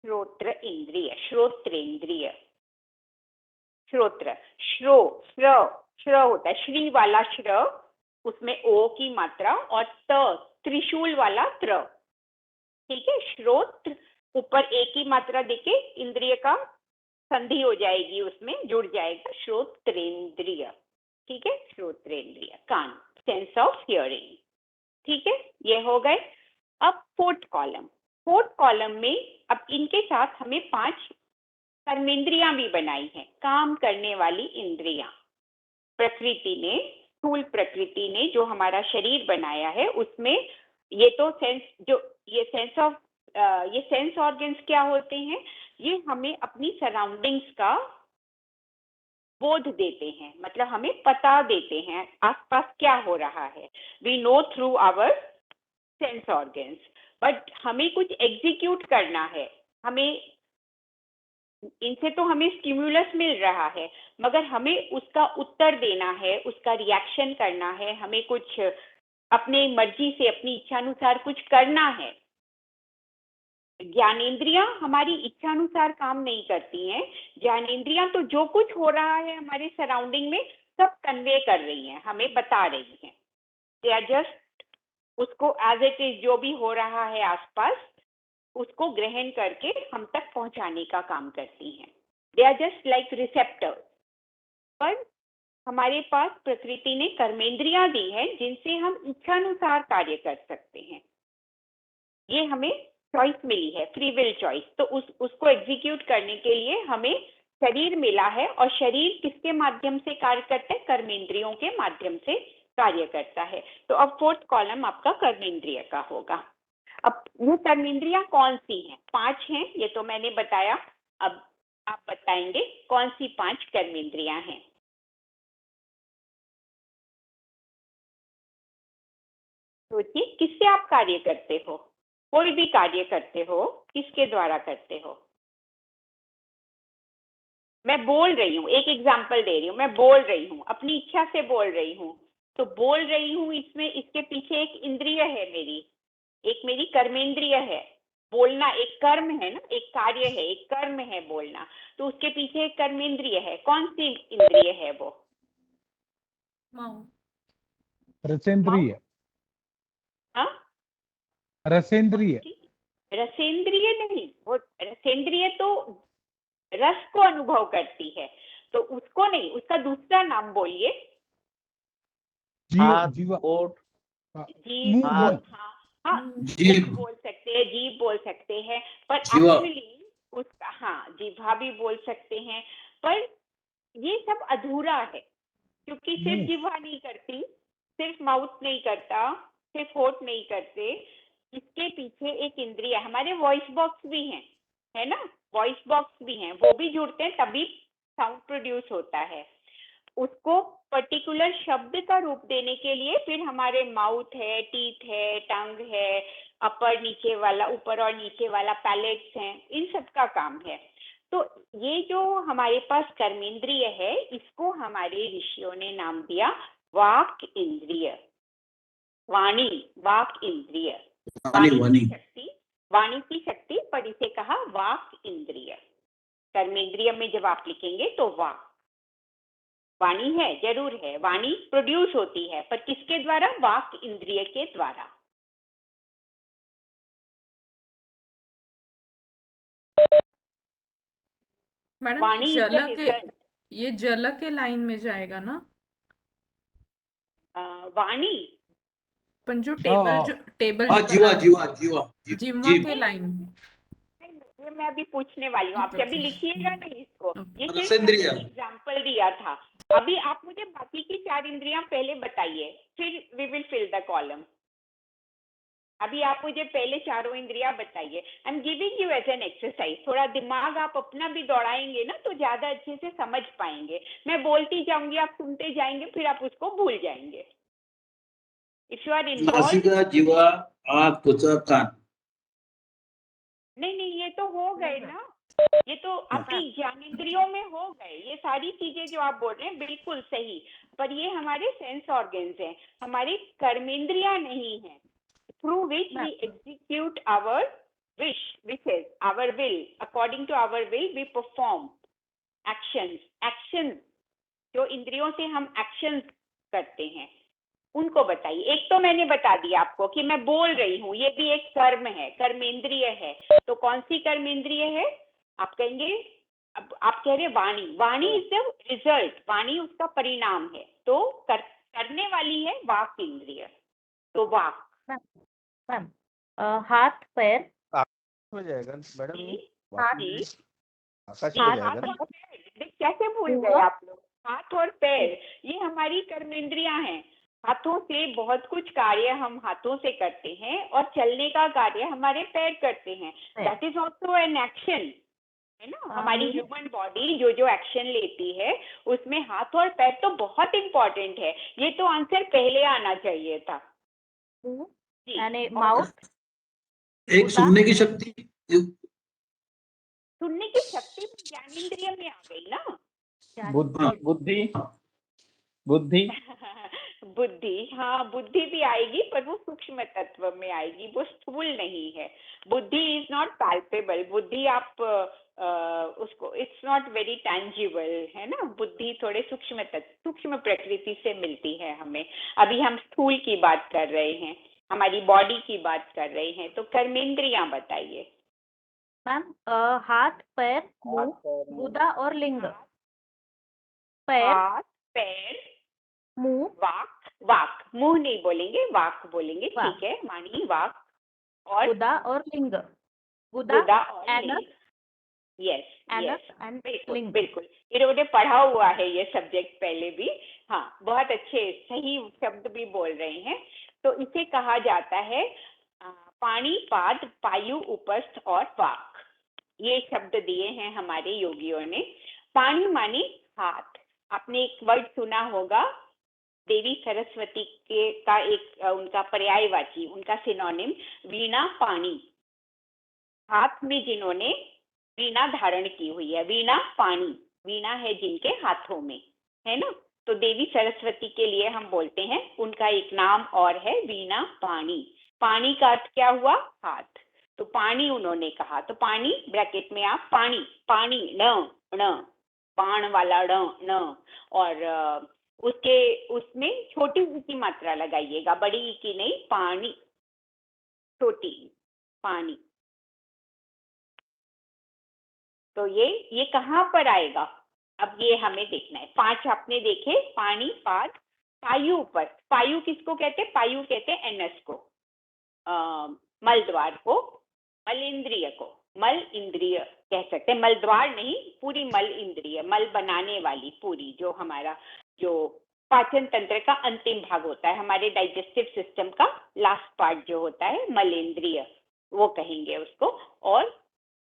श्रोत्र इंद्रिय, श्रोत्रेंद्रिय, श्रोत्र। श्रो, श्र, श्र होता है, श्री वाला श्र, उसमें ओ की मात्रा, और त, त्रिशूल वाला त्र। ठीक है, श्रोत्र, ऊपर ए की मात्रा देके इंद्रिय का संधि हो जाएगी, उसमें जुड़ जाएगा श्रोत्रेंद्रिय। ठीक है, श्रोत्रेंद्रिय, कान, सेंस ऑफ हियरिंग। ठीक है, ये हो गए। अब फोर्थ कॉलम, फोर्थ कॉलम में अब इनके साथ हमें 5 कर्मेंद्रियां भी बनाई हैं, काम करने वाली इंद्रियां। प्रकृति ने, स्थूल प्रकृति ने जो हमारा शरीर बनाया है, उसमें ये तो सेंस, जो ये सेंस ऑर्गन्स क्या होते हैं? ये हमें अपनी सराउंडिंग्स का बोध देते हैं, मतलब हमें पता देते हैं आसपास क्या हो रहा है। We know through our sense organs, but हमें कुछ एग्जीक्यूट करना है। हमें इनसे तो हमें स्टिम्युलस मिल रहा है, मगर हमें उसका उत्तर देना है, उसका रिएक्शन करना है, हमें कुछ अपने मर्जी से, अपनी इच्छानुसार कुछ करना है। ज्ञानेंद्रियां हमारी इच्छानुसार काम नहीं करती हैं। ज्ञानेंद्रियां तो जो कुछ हो रहा है हमारे सराउंडिंग में सब कन्वे कर रही हैं, हमें बता रही हैं। दे आर जस्ट, उसको एज इट इज, जो भी हो रहा है आसपास, उसको ग्रहण करके हम तक पहुंचाने का काम करती हैं। They are just like receptor. पर हमारे पास प्रकृति ने कर्मेंद्रियां दी है जिनसे हम इच्छानुसार कार्य कर सकते हैं। ये हमें चॉइस मिली है, फ्री विल चॉइस। तो उसको एग्जीक्यूट करने के लिए हमें शरीर मिला है, और शरीर किसके माध्यम से कार्य करता है? कर्मेंद्रियों के माध्यम से कार्य करता है। तो अब फोर्थ कॉलम आपका कर्मेंद्रिय का होगा। अब ये कर्मेंद्रियां कौन सी हैं? 5 हैं, ये तो मैंने बताया। अब आप बताएंगे कौन सी 5 कर्मेंद्रियां हैं? सोचिए, किससे आप कार्य करते हो? कोई भी कार्य करते हो, किसके द्वारा करते हो? मैं बोल रही हूँ, एक एग्जाम्पल दे रही हूँ, मैं बोल रही हूँ, अपनी इच्छा से बोल रही हूँ, तो बोल रही हूँ, इसमें इसके पीछे एक इंद्रिय है मेरी, एक मेरी कर्मेंद्रिय है। बोलना एक कर्म है ना, एक कार्य है, एक कर्म है बोलना, तो उसके पीछे एक कर्मेंद्रिय है। कौन सी इंद्रिय है वो? रसेंद्रिय। हाँ, रसेंद्रिय। रसेंद्रिय नहीं, वो रसेंद्रिय तो रस को अनुभव करती है, तो उसको नहीं, उसका दूसरा नाम बोलिए। जीव जीव जीभ, मुंह हाँ मुंह हाँ, जीभ। मुख बोल सकते हैं, जीभ बोल सकते हैं, पर जीवा। एक्चुअली उसका, हाँ, जीभा भी बोल सकते हैं, पर ये सब अधूरा है, क्योंकि सिर्फ जीभा नहीं करती, सिर्फ माउथ नहीं करता, सिर्फ होठ नहीं करते, इसके पीछे एक इंद्रिय, हमारे वॉइस बॉक्स भी हैं, है ना, वॉइस बॉक्स भी हैं, वो भी जुड़ते हैं तभी साउंड प्रोड्यूस होता है। उसको पर्टिकुलर शब्द का रूप देने के लिए फिर हमारे माउथ है, टीथ है, टंग है, अपर नीचे वाला, ऊपर और नीचे वाला पैलेट्स हैं, इन सब का काम है। तो ये जो हमारे पास कर्मेंद्रिय है, इसको हमारे ऋषियों ने नाम दिया वाक इंद्रिय, वाणी, वाक इंद्रिय, वाणी वाणी। वाणी की शक्ति, पर इसे कहा वाक इंद्रिय। कर्मेंद्रिय में जब आप लिखेंगे तो वाक, वाणी है, जरूर है, वाणी प्रोड्यूस होती है, पर किसके द्वारा? वाक इंद्रिय के द्वारा। मैडम वाणी इज द रिजल्ट। ये जल के लाइन में जाएगा ना? वाणी, पण जो हाँ। टेबल हाँ, जो जीवा बना जीवा जीवा जिम्मा जीभ। के लाइन। ये मैं अभी पूछने वाली हूँ आपसे, अभी लिखिएगा नहीं इसको, ये सिर्फ रसेंद्रिय। एग्जाम्पल दिया था। अभी आप मुझे बाकी की 4 इंद्रियां पहले बताइए, फिर we will fill the column. अभी आप मुझे पहले चारों इंद्रियां बताइए। I am giving you as an exercise, थोड़ा दिमाग आप अपना भी दौड़ाएंगे ना तो ज्यादा अच्छे से समझ पाएंगे। मैं बोलती जाऊंगी, आप सुनते जाएंगे, फिर आप उसको भूल जाएंगे। इफ यू आर इन्वॉल्व, नासिका, जीवा, आँख, त्वचा, कान। नहीं, ये तो हो गए ना, ये तो आपकी ज्ञानेंद्रियों में हो गए, ये सारी चीजें जो आप बोल रहे हैं बिल्कुल सही, पर ये हमारे सेंस ऑर्गन्स हैं, हमारी कर्मेंद्रियां नहीं है, through which we execute our wishes, our will, according to our will we perform actions, जो इंद्रियों से हम एक्शंस करते हैं, उनको बताइए। एक तो मैंने बता दिया आपको कि मैं बोल रही हूँ, ये भी एक कर्म है, कर्मेंद्रिय है, तो कौन सी कर्मेंद्रिय है? आप कहेंगे, अब आप कह रहे वाणी, वाणी इज द रिजल्ट, वाणी उसका परिणाम है, तो करने वाली है वाक इंद्रिय, तो वाक। मैम हाथ पैर हो जाएगा मैडम, जी, हाथ जी, आकाश जी, हो हाथ जाएगा ना। और पैर, कैसे भूल गए आप लोग? हाथ और पैर, ये हमारी कर्मेंद्रियां हैं, हाथों से बहुत कुछ कार्य हम हाथों से करते हैं, और चलने का कार्य हमारे पैर करते हैं, that is also an action, है ना। हमारी ह्यूमन बॉडी जो जो एक्शन लेती है उसमें हाथ और पैर तो बहुत इंपॉर्टेंट है, ये तो आंसर पहले आना चाहिए था। यानी माउथ, एक सुनने की शक्ति। सुनने की शक्ति ज्ञानेंद्रिय में आ गई ना। बुद्धि बुद्धि बुद्धि, हाँ, बुद्धि भी आएगी, पर वो सूक्ष्म तत्व में आएगी, वो स्थूल नहीं है। बुद्धि इज नॉट पैल्पेबल, बुद्धि आप उसको, इट्स नॉट वेरी टैंजिबल, है ना। बुद्धि थोड़े सूक्ष्म तत्व, सूक्ष्म प्रकृति से मिलती है हमें। अभी हम स्थूल की बात कर रहे हैं, हमारी बॉडी की बात कर रहे हैं, तो कर्मेंद्रियां बताइए। मैम हाथ पैर मुंह गुदा और लिंग। पैर, हाथ, पैर, मुंह, वाक, वाक, मुंह नहीं बोलेंगे, वाक बोलेंगे, ठीक है, वाणी, वाक, और गुदा और लिंग। गुदा और लिंग। यस, एनस एंड बिल्कुल लिंग। बिल्कुल, इन्होंने पढ़ा हुआ है ये सब्जेक्ट पहले भी। हाँ, बहुत अच्छे सही शब्द भी बोल रहे हैं। तो इसे कहा जाता है पाणी, पाद, पायु, उपस्थ और वाक। ये शब्द दिए हैं हमारे योगियों ने। पाणी माने हाथ। आपने एक वर्ड सुना होगा, देवी सरस्वती के का एक उनका पर्यायवाची, उनका सिनोनिम वीणा पाणी। हाथ में जिन्होंने वीणा धारण की हुई है, वीणा पाणी, वीणा है जिनके हाथों में, है ना। तो देवी सरस्वती के लिए हम बोलते हैं, उनका एक नाम और है वीणा पाणी। पाणी का अर्थ क्या हुआ? हाथ। तो पाणी उन्होंने कहा, तो पाणी ब्रैकेट में आप पाणी, पाणी न, न बाण वाला न, और उसके उसमें छोटी ई की मात्रा लगाइएगा, बड़ी ई की नहीं, पानी, छोटी ई, पानी। तो ये कहाँ पर आएगा? अब ये हमें देखना है। 5 आपने देखे, पानी, पाद, पायु पर। पायु किसको कहते हैं? पायु कहते हैं एनस को, मल द्वार को, मल इंद्रिय को, मल इंद्रिय कह सकते हैं, मल द्वार नहीं, पूरी मल इंद्रिय, मल बनाने वाली पूरी, जो हमारा जो पाचन तंत्र का अंतिम भाग होता है, हमारे डाइजेस्टिव सिस्टम का लास्ट पार्ट जो होता है, मल इंद्रिय वो कहेंगे उसको। और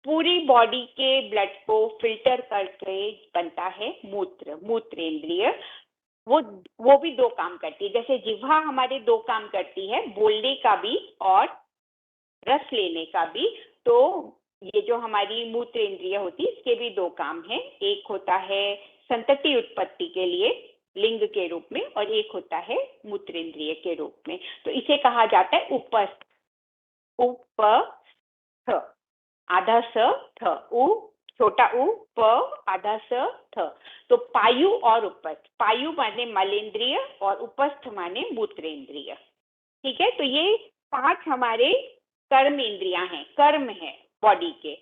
पूरी बॉडी के ब्लड को फिल्टर करके बनता है मूत्र, मूत्रेंद्रिय। वो भी 2 काम करती है। जैसे जिह्वा हमारे 2 काम करती है, बोलने का भी और रस लेने का भी। तो ये जो हमारी मूत्रेंद्रिय होती है, इसके भी 2 काम हैं। एक होता है संतति उत्पत्ति के लिए लिंग के रूप में, और एक होता है मूत्रेंद्रिय के रूप में। तो इसे कहा जाता है उपस्थ, उपस्थ, आधा स थ, उ छोटा उ, प आधा स थ। तो पायु और उपस्थ, पायु माने मलेंद्रिय और उपस्थ माने मूत्रेंद्रिय। ठीक है, तो ये 5 हमारे कर्म इंद्रियां हैं, कर्म है बॉडी के।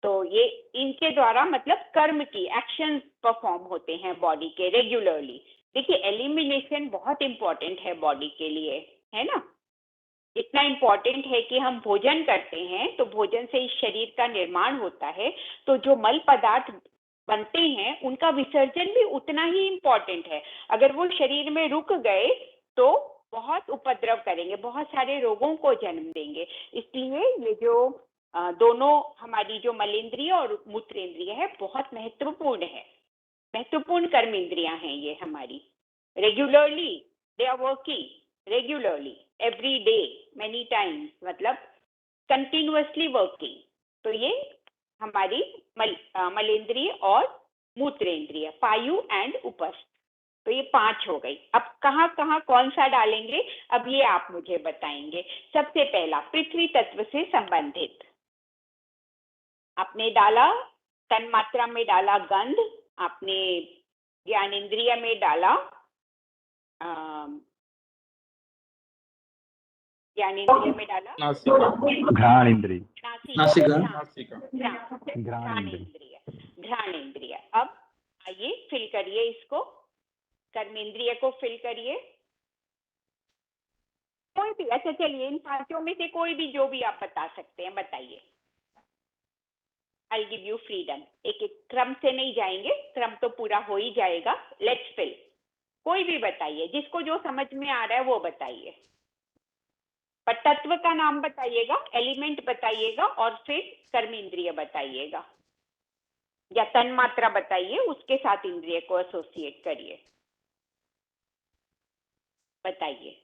तो ये इनके द्वारा मतलब कर्म की एक्शन परफॉर्म होते हैं बॉडी के रेगुलरली। देखिए, एलिमिनेशन बहुत इंपॉर्टेंट है बॉडी के लिए, है ना। इतना इम्पोर्टेंट है कि हम भोजन करते हैं तो भोजन से इस शरीर का निर्माण होता है। तो जो मल पदार्थ बनते हैं उनका विसर्जन भी उतना ही इम्पोर्टेंट है। अगर वो शरीर में रुक गए तो बहुत उपद्रव करेंगे, बहुत सारे रोगों को जन्म देंगे। इसलिए ये जो दोनों हमारी जो मलेंद्रिय और मूत्रेंद्रिय है बहुत महत्वपूर्ण है, महत्वपूर्ण कर्म इंद्रियां हैं ये हमारी। Regularly they are working, regularly every day many times, मतलब कंटिन्यूअसली वर्किंग। तो ये हमारी मलेंद्रिय और मूत्रेंद्रिय, पायु एंड उपस्थ। तो ये 5 हो गई। अब कहाँ कहाँ कौन सा डालेंगे, अब ये आप मुझे बताएंगे। सबसे पहला पृथ्वी तत्व से संबंधित आपने डाला, तन्मात्रा में डाला गंध, आपने ज्ञानेंद्रिय में डाला ज्ञानेंद्रिय में डाला घ्राण इंद्रिय, नासिका, घ्राणेंद्रिय। अब आइए फिल करिए इसको, कर्मेंद्रिय को फिल करिए। कोई भी, अच्छा चलिए इन 5 में से कोई भी जो भी आप बता सकते हैं बताइए। I give you freedom. एक एक क्रम से नहीं जाएंगे, क्रम तो पूरा हो ही जाएगा। लेट्स फिल, कोई भी बताइए, जिसको जो समझ में आ रहा है वो बताइए। पर तत्व का नाम बताइएगा, एलिमेंट बताइएगा, और फिर कर्मेंद्रिय बताइएगा या तन्मात्रा बताइए, उसके साथ इंद्रिय को एसोसिएट करिए। बताइए,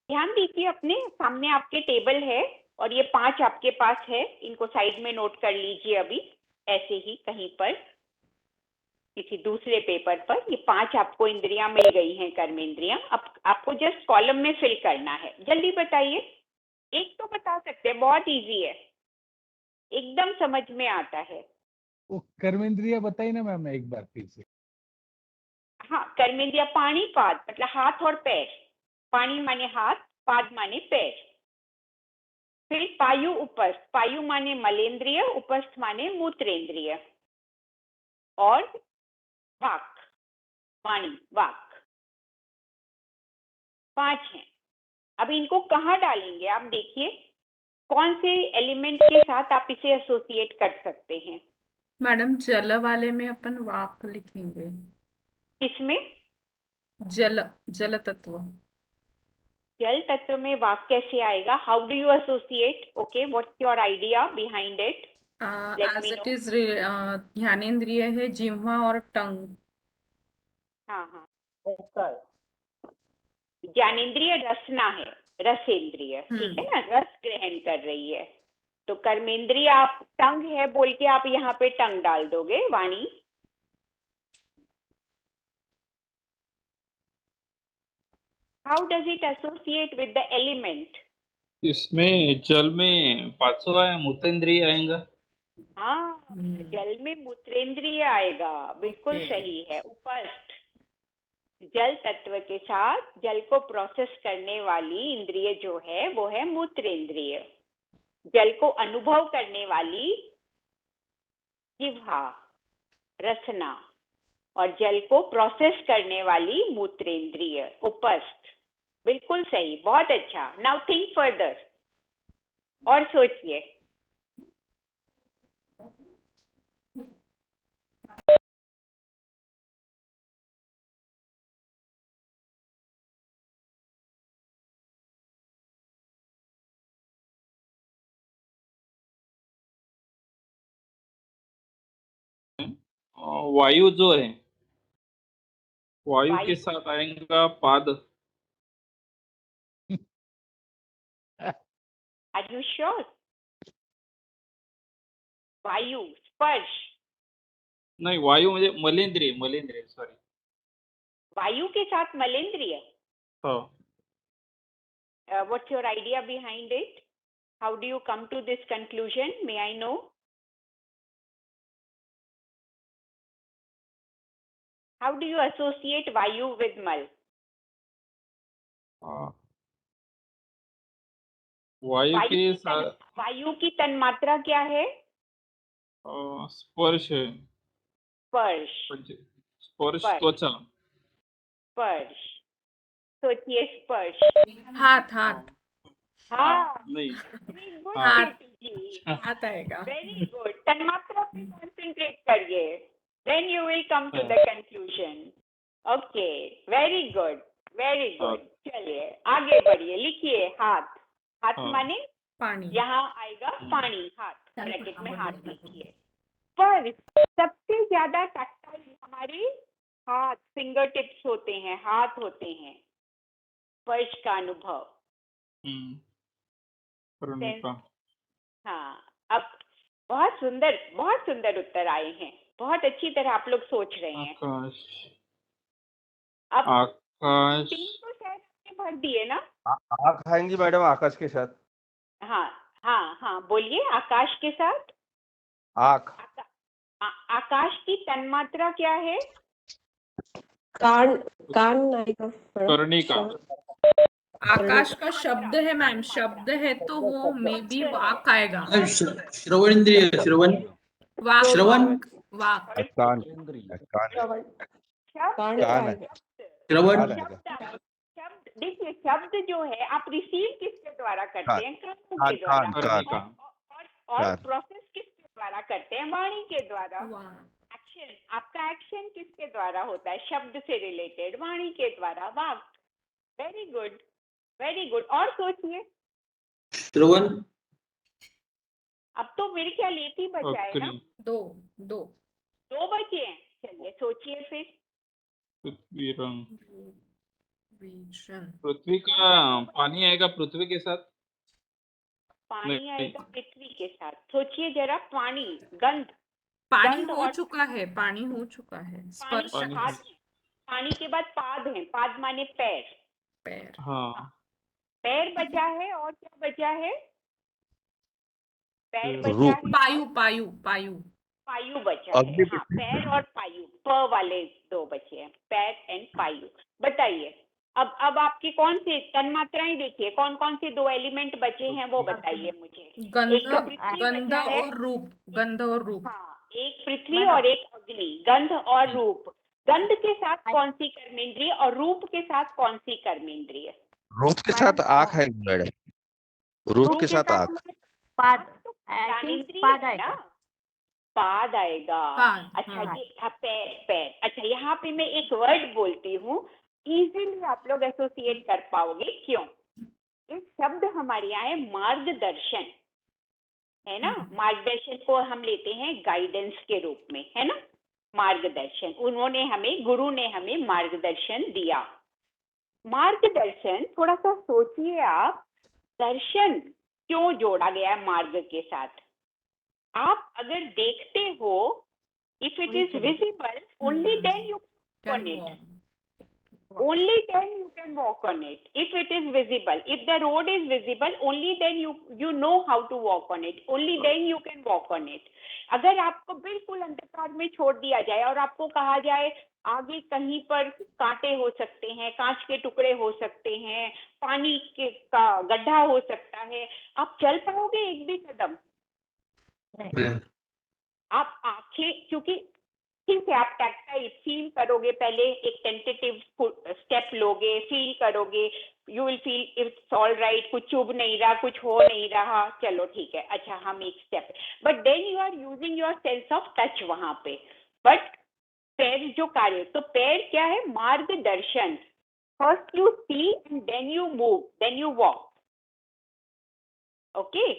ध्यान दीजिए, अपने सामने आपके टेबल है और ये 5 आपके पास है। इनको साइड में नोट कर लीजिए अभी, ऐसे ही कहीं पर किसी दूसरे पेपर पर। ये 5 आपको इंद्रियां मिल गई हैं, कर्मेंद्रियां। अब आपको जस्ट कॉलम में फिल करना है। जल्दी बताइए, एक तो बता सकते हैं, बहुत इजी है, एकदम समझ में आता है। वो कर्मेंद्रिय बताई ना मैम एक बार फिर से। हाँ, कर्मेंद्रिय पाणी, पाद मतलब हाथ और पैर। पाणी माने हाथ, पाद माने पैर। फिर पायु उपस्थ, पायु माने मलेंद्रिय, उपस्थ माने मूत्रेंद्रिय। और वाक, वाणी, वाक। 5 हैं। अब इनको कहाँ डालेंगे आप देखिए, कौन से एलिमेंट के साथ आप इसे एसोसिएट कर सकते हैं। मैडम जल वाले में अपन वाक लिखेंगे। इसमें जल, जल तत्व। जल तत्व में वाक कैसे आएगा? How do you associate? Okay, what's your idea behind it? Let एज me इट know. इज ज्ञानेंद्रिय है जिह्वा और टंग। हाँ हाँ, ज्ञानेंद्रिय रसना है, रसेंद्रिय, ठीक है ना, रस ग्रहण कर रही है। तो कर्मेंद्रिय आप टंग है बोल के आप यहाँ पे टंग डाल दोगे, वाणी। How does it associate with the element? इसमें जल में पांचवा है मूत्रेंद्रिय आएगा। हाँ, जल में मूत्रेंद्रिय आएगा, बिल्कुल Okay. सही है। उपस्थ, जल तत्व के साथ जल को प्रोसेस करने वाली इंद्रिय जो है वो है मूत्रेंद्रिय। जल को अनुभव करने वाली जिह्वा, रसना, और जल को प्रोसेस करने वाली मूत्रेंद्रिय, उपस्थ। बिल्कुल सही, बहुत अच्छा। नाउ थिंक फर्दर, और सोचिए। वायु जो है, वायु वायु के साथ आएगा पाद। Are you sure? वायु, स्पर्श। नहीं, वायु म्हणजे मलेंद्रिय, मलेंद्रिय सॉरी। वायु के साथ मलेंद्रिय। हाँ, What's your idea behind it? How do you come to this conclusion? May I know? How do you associate Vayu with Mal? वायु के साथ वायु की तन्मात्रा क्या है? स्पर्श है। स्पर्श। स्पर्श स्पर्श। त्वचा। स्पर्श, सोचिए स्पर्श। हाथ हाथ हाँ, नहीं, गुड हाथ। जी, हाथ आएगा। Very good. तन्मात्रा पे कॉन्सेंट्रेट करिए, then you will come to the conclusion. Okay, very good, very good. चलिए आगे बढ़िए, लिखिए हाथ। हाथ हाँ। माने पानी। यहाँ आएगा पानी, हाथ, ब्रैकेट में हाथ लिखिए। पर सबसे ज्यादा टैक्टाइल हमारे हाथ, फिंगर टिप्स होते हैं, हाथ होते हैं, स्पर्श का अनुभव। करने का। हाँ, अब बहुत सुंदर उत्तर आए हैं, बहुत अच्छी तरह आप लोग सोच रहे हैं। आकाश। अब आकाश। 3 तो शायद आपने भर दिए ना? आँख आएंगी मैडम आकाश के साथ। हाँ हाँ हाँ, बोलिए। आकाश के साथ आँख। आकाश की तन्मात्रा क्या है? कान आएगा करने का। आकाश का शब्द है मैम, शब्द है तो वो मे बी वाक आएगा। श्रवणेंद्रिय, श्रवण, वाक श्रवण। वाक। कान। कान है। श्रवण। शब्द, देखिए शब्द जो है आप रिसीव किसके द्वारा करते हैं? कर्म के कान, द्वारा। कान। और प्रोसेस किसके द्वारा करते हैं? वाणी के द्वारा। वाक। एक्शन, आपका एक्शन किसके द्वारा होता है? शब्द से रिलेटेड, वाणी के द्वारा, वाक। Very good, very good. और सोचिए। श्रवण। अब तो मेरे ख्याल एक ही बचा है ना? दो बचे हैं। चलिए सोचिए फिर। पृथ्वी रंग। विजन। पृथ्वी का पानी आएगा पृथ्वी के साथ। पानी नहीं। आएगा पृथ्वी के साथ। सोचिए जरा। पानी, गंध। पानी गंध हो और चुका है, पानी हो चुका है। पानी, स्पर्श। हाथ। पानी के बाद पाद है, पाद माने पैर। पैर। हाँ। पैर बचा है, और क्या बचा है? पैर बचा रूप। है, पायु पायु पायु। पायु बचा है। हाँ, पैर और पायु, प वाले 2 बचे हैं, पैर एंड पायु। बताइए अब आपकी कौन सी तन्मात्राएं, देखिए कौन कौन से 2 एलिमेंट बचे हैं वो बताइए मुझे। गंध, एक तो पृथ्वी गंध बचा है। और रूप, गंध और रूप। हाँ, एक पृथ्वी और एक अग्नि। गंध और रूप। गंध के साथ कौन सी कर्मेंद्रिय और रूप के साथ कौन सी कर्मेंद्रिय? रूप के साथ आँख है मैडम। रूप के साथ आँख। पाद। ज्ञानेंद्रिय पाद है आएगा। ना? पाद आएगा। पाद, अच्छा, हाँ। ये था पैर। अच्छा, यहाँ पे मैं एक वर्ड बोलती हूँ, इजीली आप लोग एसोसिएट कर पाओगे। क्यों? हमारे यहाँ है मार्गदर्शन, है ना। मार्गदर्शन को हम लेते हैं गाइडेंस के रूप में, है ना। मार्गदर्शन, उन्होंने हमें, गुरु ने हमें मार्गदर्शन दिया। मार्गदर्शन, थोड़ा सा सोचिए आप, दर्शन क्यों जोड़ा गया है मार्ग के साथ? आप अगर देखते हो, if it is visible, only then you on it, only then you can walk on it. If it is visible, if the road is visible, only then you know how to walk on it, only then you can walk on it. अगर आपको बिल्कुल अंधकार में छोड़ दिया जाए और आपको कहा जाए आगे कहीं पर कांटे हो सकते हैं, कांच के टुकड़े हो सकते हैं, पानी का गड्ढा हो सकता है, आप चल पाओगे एक भी कदम? आप आंखें, क्योंकि ठीक है, आप टैक्टाइल फील करोगे, पहले एक टेंटेटिव स्टेप लोगे, फील करोगे, you will feel it's all right, कुछ चुभ नहीं रहा, कुछ हो नहीं रहा, चलो ठीक है, अच्छा हम एक step, but then you are using your sense of touch वहां पे। बट पैर जो कार्य, तो पैर क्या है? मार्गदर्शन। First you see and then you move, then you walk. Okay,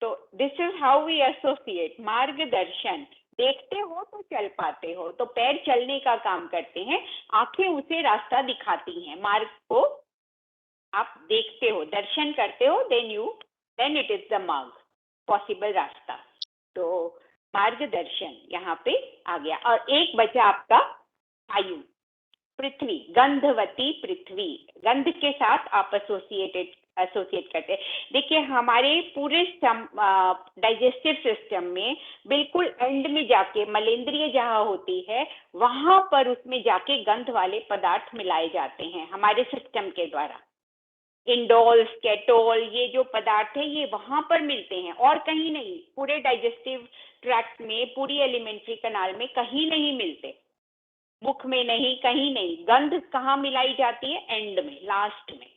तो this is how we associate मार्गदर्शन। देखते हो तो चल पाते हो, तो पैर चलने का काम करते हैं, आंखें उसे रास्ता दिखाती हैं, मार्ग को आप देखते हो, दर्शन करते हो, देन इट इज द मार्ग, पॉसिबल रास्ता। तो मार्गदर्शन यहाँ पे आ गया। और एक बचा आपका आयु, पृथ्वी, गंधवती पृथ्वी, गंध के साथ आप एसोसिएट करते हैं। देखिए हमारे पूरे डाइजेस्टिव सिस्टम में बिल्कुल एंड में जाके मलेंद्रिय जहाँ होती है, वहां पर उसमें जाके गंध वाले पदार्थ मिलाए जाते हैं हमारे सिस्टम के द्वारा। इंडोल, स्केटोल, ये जो पदार्थ है ये वहां पर मिलते हैं और कहीं नहीं। पूरे डाइजेस्टिव ट्रैक्ट में, पूरी एलिमेंट्री कनाल में कहीं नहीं मिलते, मुख में नहीं, कहीं नहीं। गंध कहाँ मिलाई जाती है? एंड में, लास्ट में,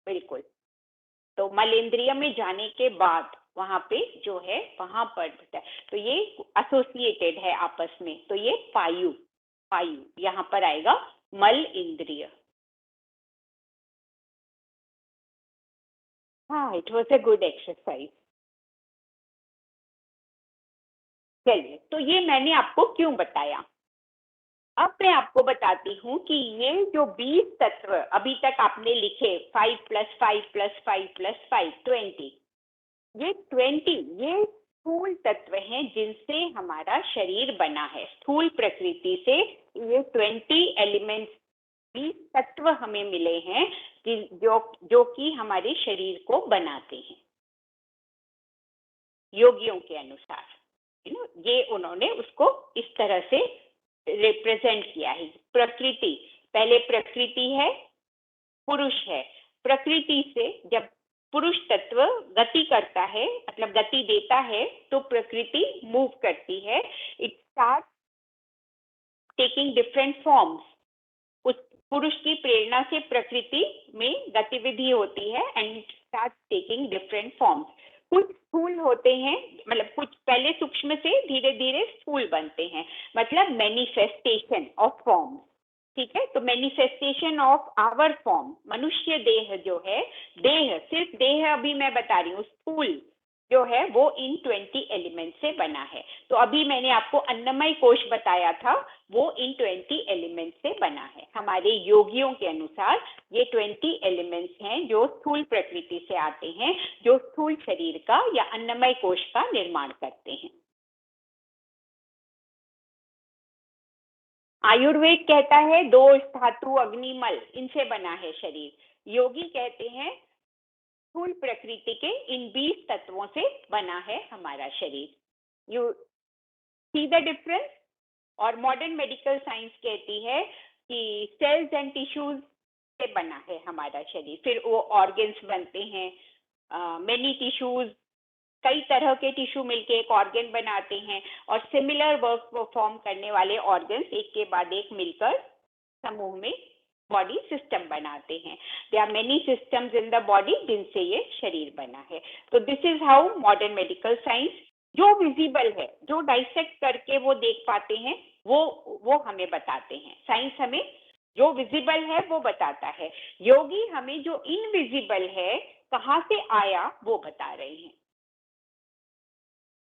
बिल्कुल। तो मलेंद्रिय में जाने के बाद वहां पे जो है वहां पर होता है, तो ये एसोसिएटेड है आपस में। तो ये पायु यहाँ पर आएगा, मल इंद्रिय। हाँ, it was a good exercise. चलिए, तो ये मैंने आपको क्यों बताया। अब मैं आपको बताती हूँ कि ये जो 20 तत्व अभी तक आपने लिखे, 5 + 5 + 5 + 5 20, ये 20 ये स्थूल तत्व हैं जिनसे हमारा शरीर बना है। स्थूल प्रकृति से ये 20 एलिमेंट्स, 20 तत्व हमें मिले हैं जो कि हमारे शरीर को बनाते हैं योगियों के अनुसार। ये उन्होंने उसको इस तरह से रिप्रेजेंट किया है। प्रकृति, पहले प्रकृति है, पुरुष है। प्रकृति से जब पुरुष तत्व गति करता है, मतलब गति देता है, तो प्रकृति मूव करती है। It start taking different forms. उस पुरुष की प्रेरणा से प्रकृति में गतिविधि होती है and it start taking different forms. कुछ स्थूल होते हैं, मतलब कुछ पहले सूक्ष्म से धीरे धीरे स्थूल बनते हैं, मतलब मैनिफेस्टेशन ऑफ फॉर्म। ठीक है, तो मैनिफेस्टेशन ऑफ आवर फॉर्म, मनुष्य देह जो है, देह, सिर्फ देह अभी मैं बता रही हूँ, स्थूल जो है वो इन 20 एलिमेंट से बना है। तो अभी मैंने आपको अन्नमय कोश बताया था, वो इन 20 एलिमेंट से बना है। हमारे योगियों के अनुसार ये 20 एलिमेंट्स हैं जो स्थूल प्रकृति से आते हैं, जो स्थूल शरीर का या अन्नमय कोश का निर्माण करते हैं। आयुर्वेद कहता है दोष, धातु, अग्निमल, इनसे बना है शरीर। योगी कहते हैं स्थूल प्रकृति के इन 20 तत्वों से बना है हमारा शरीर। You see the difference. और मॉडर्न मेडिकल साइंस कहती है कि सेल्स एंड टिश्यूज से बना है हमारा शरीर। फिर वो ऑर्गन्स बनते हैं, मेनी टिश्यूज, कई तरह के टिश्यू मिलके एक ऑर्गन बनाते हैं, और सिमिलर वर्क परफॉर्म करने वाले ऑर्गन्स एक के बाद एक मिलकर समूह में बॉडी सिस्टम बनाते हैं। There are many systems in the body जिनसे ये शरीर बना है। तो this is how modern medical science, जो विजिबल है, जो डाइसेक्ट करके वो देख पाते हैं, वो हमें बताते हैं। साइंस हमें जो विजिबल है वो बताता है, योगी हमें जो इनविजिबल है कहाँ से आया वो बता रहे हैं,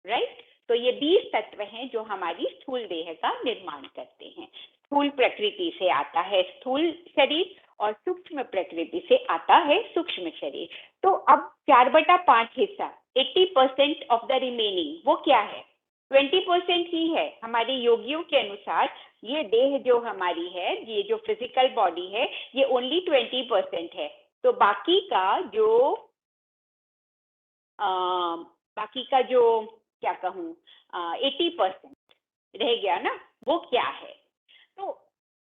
राइट। तो ये 20 तत्व हैं जो हमारी स्थूल देह का निर्माण करते हैं। स्थूल प्रकृति से आता है स्थूल शरीर और सूक्ष्म प्रकृति से आता है सूक्ष्म शरीर। तो अब 4/5 हिस्सा 80% ऑफ द रिमेनिंग वो क्या है? 20% ही है। हमारे योगियों के अनुसार ये देह जो हमारी है, ये जो फिजिकल बॉडी है, ये ओनली 20% है। तो बाकी का जो क्या कहूँ 80% रह गया ना, वो क्या है? तो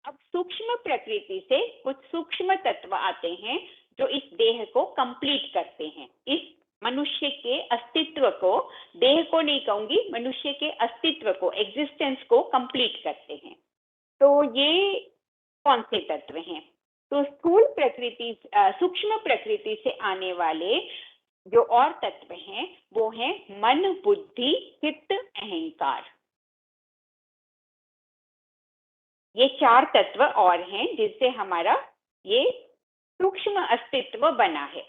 अब सूक्ष्म प्रकृति से कुछ सूक्ष्म तत्व आते हैं जो इस देह को कंप्लीट करते हैं, इस मनुष्य के अस्तित्व को, देह को नहीं कहूंगी, मनुष्य के अस्तित्व को, एग्जिस्टेंस को कंप्लीट करते हैं। तो ये कौन से तत्व हैं? तो स्थूल प्रकृति, सूक्ष्म प्रकृति से आने वाले जो और तत्व हैं वो हैं मन, बुद्धि, चित्त, अहंकार। ये 4 तत्व और हैं जिससे हमारा ये सूक्ष्म अस्तित्व बना है।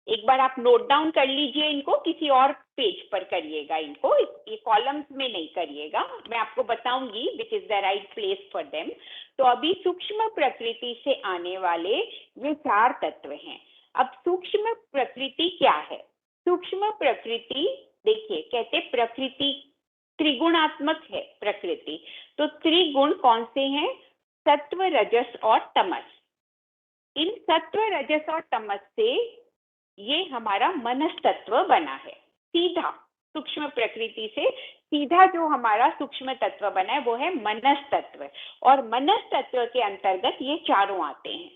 एक बार आप नोट डाउन कर लीजिए इनको, किसी और पेज पर करिएगा इनको, ये कॉलम्स में नहीं करिएगा, मैं आपको बताऊंगी which is the right place for them. तो अभी सूक्ष्म प्रकृति से आने वाले ये 4 तत्व हैं। अब सूक्ष्म प्रकृति क्या है? सूक्ष्म प्रकृति, देखिए कहते प्रकृति त्रिगुणात्मक है प्रकृति। तो त्रिगुण कौन से हैं? सत्व, रजस और तमस। इन सत्व, रजस और तमस से ये हमारा मनस्तत्व बना है। सीधा सूक्ष्म प्रकृति से सीधा जो हमारा सूक्ष्म तत्व बना है वो है मनस्तत्व। और मनस्तत्व के अंतर्गत ये चारों आते हैं,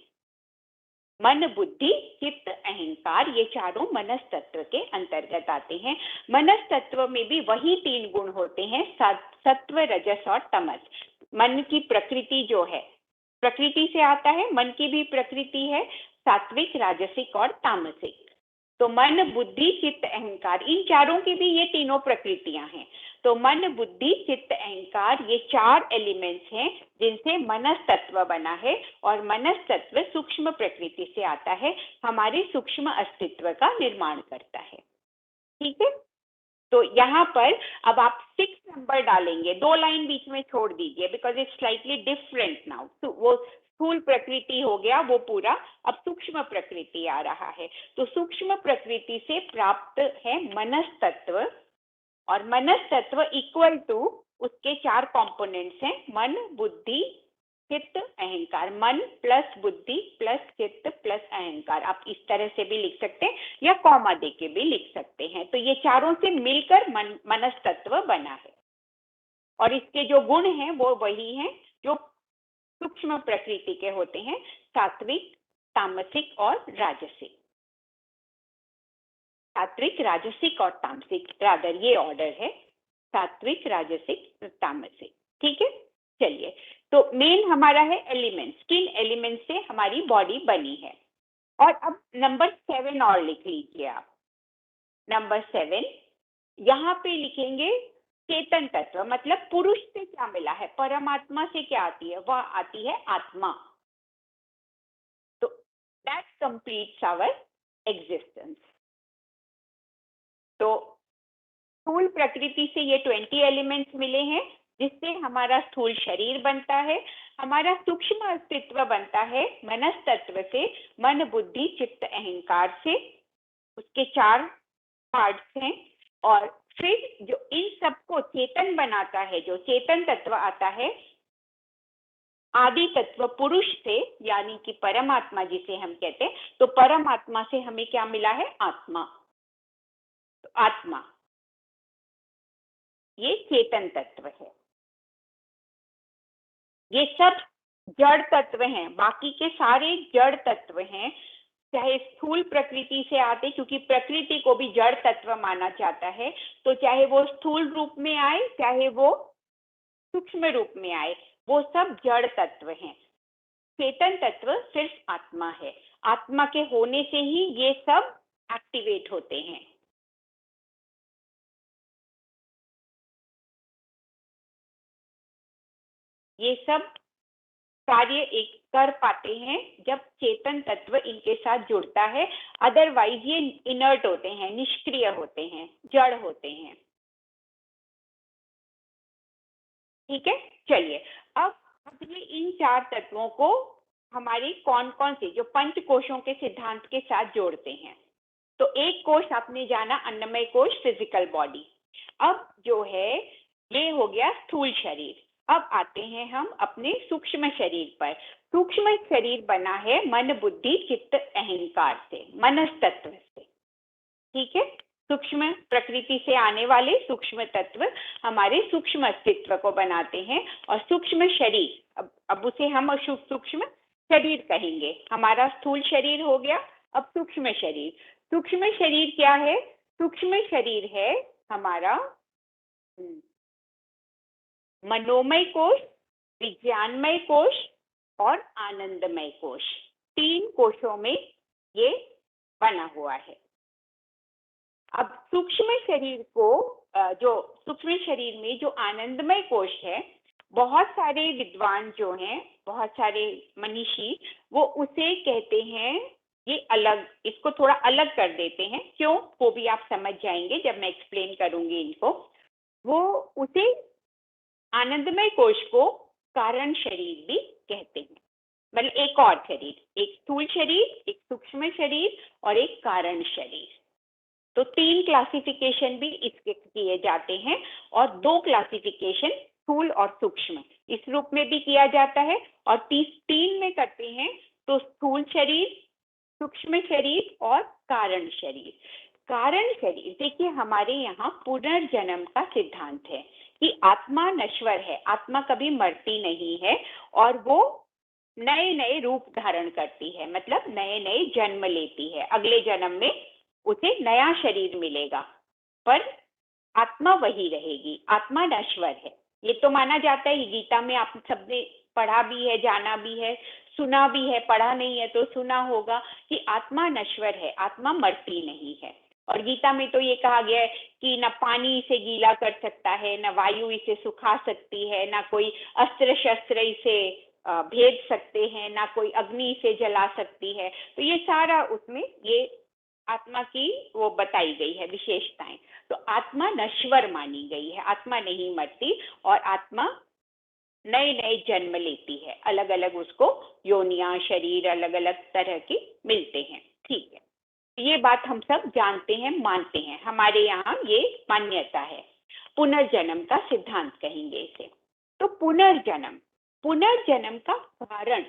मन, बुद्धि, चित्त, अहंकार, ये चारों मनस्तत्व के अंतर्गत आते हैं। मनस्तत्व में भी वही 3 गुण होते हैं, सत्व, रजस और तमस। मन की प्रकृति जो है, प्रकृति से आता है, मन की भी प्रकृति है सात्विक, राजसिक और तामसिक। तो मन, बुद्धि, चित्त, अहंकार, इन चारों की भी ये तीनों प्रकृतियां हैं। तो मन, बुद्धि, चित्त, अहंकार, ये 4 एलिमेंट्स हैं जिनसे मनस्तत्व बना है। और मनस्तत्व सूक्ष्म प्रकृति से आता है, हमारे सूक्ष्म अस्तित्व का निर्माण करता है। ठीक है, तो यहाँ पर अब आप 6 नंबर डालेंगे, 2 लाइन बीच में छोड़ दीजिए because it's slightly different now. तो वो स्थूल प्रकृति हो गया वो पूरा, अब सूक्ष्म प्रकृति आ रहा है। तो सूक्ष्म प्रकृति से प्राप्त है मनस्तत्व, और मनस्तत्व इक्वल टू उसके 4 कंपोनेंट्स हैं, मन, बुद्धि, चित्त, अहंकार। मन प्लस बुद्धि प्लस चित्त प्लस अहंकार, आप इस तरह से भी लिख सकते हैं या कॉमा देके भी लिख सकते हैं। तो ये चारों से मिलकर मनस्तत्व बना है। और इसके जो गुण हैं वो वही हैं जो सूक्ष्म प्रकृति के होते हैं, सात्विक, तामसिक और राजसिक। सात्विक, राजसिक और तामसिक, रादर ये ऑर्डर है, सात्विक, राजसिक, तामसिक। ठीक है, चलिए, तो मेन हमारा है एलिमेंट्स, किन एलिमेंट्स से हमारी बॉडी बनी है। और अब नंबर 7 और लिख लीजिए आप। नंबर 7 यहाँ पे लिखेंगे चेतन तत्व, मतलब पुरुष से क्या मिला है, परमात्मा से क्या आती है, वह आती है आत्मा। तो दैट कंप्लीट्स आवर एग्जिस्टेंस। तो स्थूल प्रकृति से ये 20 एलिमेंट्स मिले हैं जिससे हमारा स्थूल शरीर बनता है। हमारा सूक्ष्म अस्तित्व बनता है मनस्तत्व से, मन, बुद्धि, चित्त, अहंकार से, उसके 4 पार्ट्स हैं। और फिर जो इन सबको चेतन बनाता है, जो चेतन तत्व आता है आदि तत्व पुरुष से, यानी कि परमात्मा जिसे हम कहते हैं। तो परमात्मा से हमें क्या मिला है, आत्मा। तो आत्मा ये चेतन तत्व है। ये सब जड़ तत्व हैं, बाकी के सारे जड़ तत्व हैं, चाहे स्थूल प्रकृति से आते, क्योंकि प्रकृति को भी जड़ तत्व माना जाता है। तो चाहे वो स्थूल रूप में आए, चाहे वो सूक्ष्म रूप में आए, वो सब जड़ तत्व हैं। चेतन तत्व सिर्फ आत्मा है। आत्मा के होने से ही ये सब एक्टिवेट होते हैं। ये सब कार्य एक कर पाते हैं जब चेतन तत्व इनके साथ जुड़ता है, अदरवाइज ये इनर्ट होते हैं, निष्क्रिय होते हैं, जड़ होते हैं। ठीक है, चलिए अब ये इन 4 तत्वों को हमारे कौन कौन से जो पंच कोशों के सिद्धांत के साथ जोड़ते हैं। तो एक कोश आपने जाना, अन्नमय कोश, फिजिकल बॉडी। अब जो है ये हो गया स्थूल शरीर। अब आते हैं हम अपने सूक्ष्म शरीर पर। सूक्ष्म शरीर बना है मन, बुद्धि, चित्त, अहंकार से, मनस तत्व से। ठीक है, सूक्ष्म प्रकृति से आने वाले सूक्ष्म तत्व हमारे सूक्ष्म अस्तित्व को बनाते हैं। और सूक्ष्म शरीर, अब उसे हम सूक्ष्म शरीर कहेंगे। हमारा स्थूल शरीर हो गया, अब सूक्ष्म शरीर। सूक्ष्म शरीर क्या है? सूक्ष्म शरीर है हमारा मनोमय कोश, विज्ञानमय कोश और आनंदमय कोश। 3 कोशों में ये बना हुआ है। अब सूक्ष्म शरीर को जो सूक्ष्म शरीर में जो आनंदमय कोश है, बहुत सारे विद्वान जो हैं, बहुत सारे मनीषी, वो उसे कहते हैं, ये अलग, इसको थोड़ा अलग कर देते हैं। क्यों, वो भी आप समझ जाएंगे जब मैं एक्सप्लेन करूंगी इनको। वो उसे आनंदमय कोश को कारण शरीर भी कहते हैं। मतलब एक और शरीर, एक स्थूल शरीर, एक सूक्ष्म शरीर और एक कारण शरीर। तो 3 क्लासिफिकेशन भी इसके किए जाते हैं और 2 क्लासिफिकेशन स्थूल और सूक्ष्म इस रूप में भी किया जाता है। और 3 में करते हैं तो स्थूल शरीर, सूक्ष्म शरीर और कारण शरीर। कारण शरीर, देखिए हमारे यहाँ पुनर्जन्म का सिद्धांत है कि आत्मा नश्वर है, आत्मा कभी मरती नहीं है और वो नए नए रूप धारण करती है, मतलब नए नए जन्म लेती है। अगले जन्म में उसे नया शरीर मिलेगा, पर आत्मा वही रहेगी, आत्मा नश्वर है। ये तो माना जाता है, गीता में आप सबने पढ़ा भी है, जाना भी है, सुना भी है, पढ़ा नहीं है तो सुना होगा कि आत्मा नश्वर है, आत्मा मरती नहीं है। और गीता में तो ये कहा गया है कि न पानी इसे गीला कर सकता है, न वायु इसे सुखा सकती है, न कोई अस्त्र शस्त्र इसे भेद सकते हैं, ना कोई अग्नि इसे जला सकती है। तो ये सारा उसमें ये आत्मा की वो बताई गई है विशेषताएं। तो आत्मा नश्वर मानी गई है, आत्मा नहीं मरती और आत्मा नए नए जन्म लेती है, अलग अलग उसको योनियां, शरीर अलग अलग तरह के मिलते हैं। ठीक है, ये बात हम सब जानते हैं, मानते हैं, हमारे यहाँ ये मान्यता है। पुनर्जन्म का सिद्धांत कहेंगे इसे। तो पुनर्जन्म, पुनर्जन्म का कारण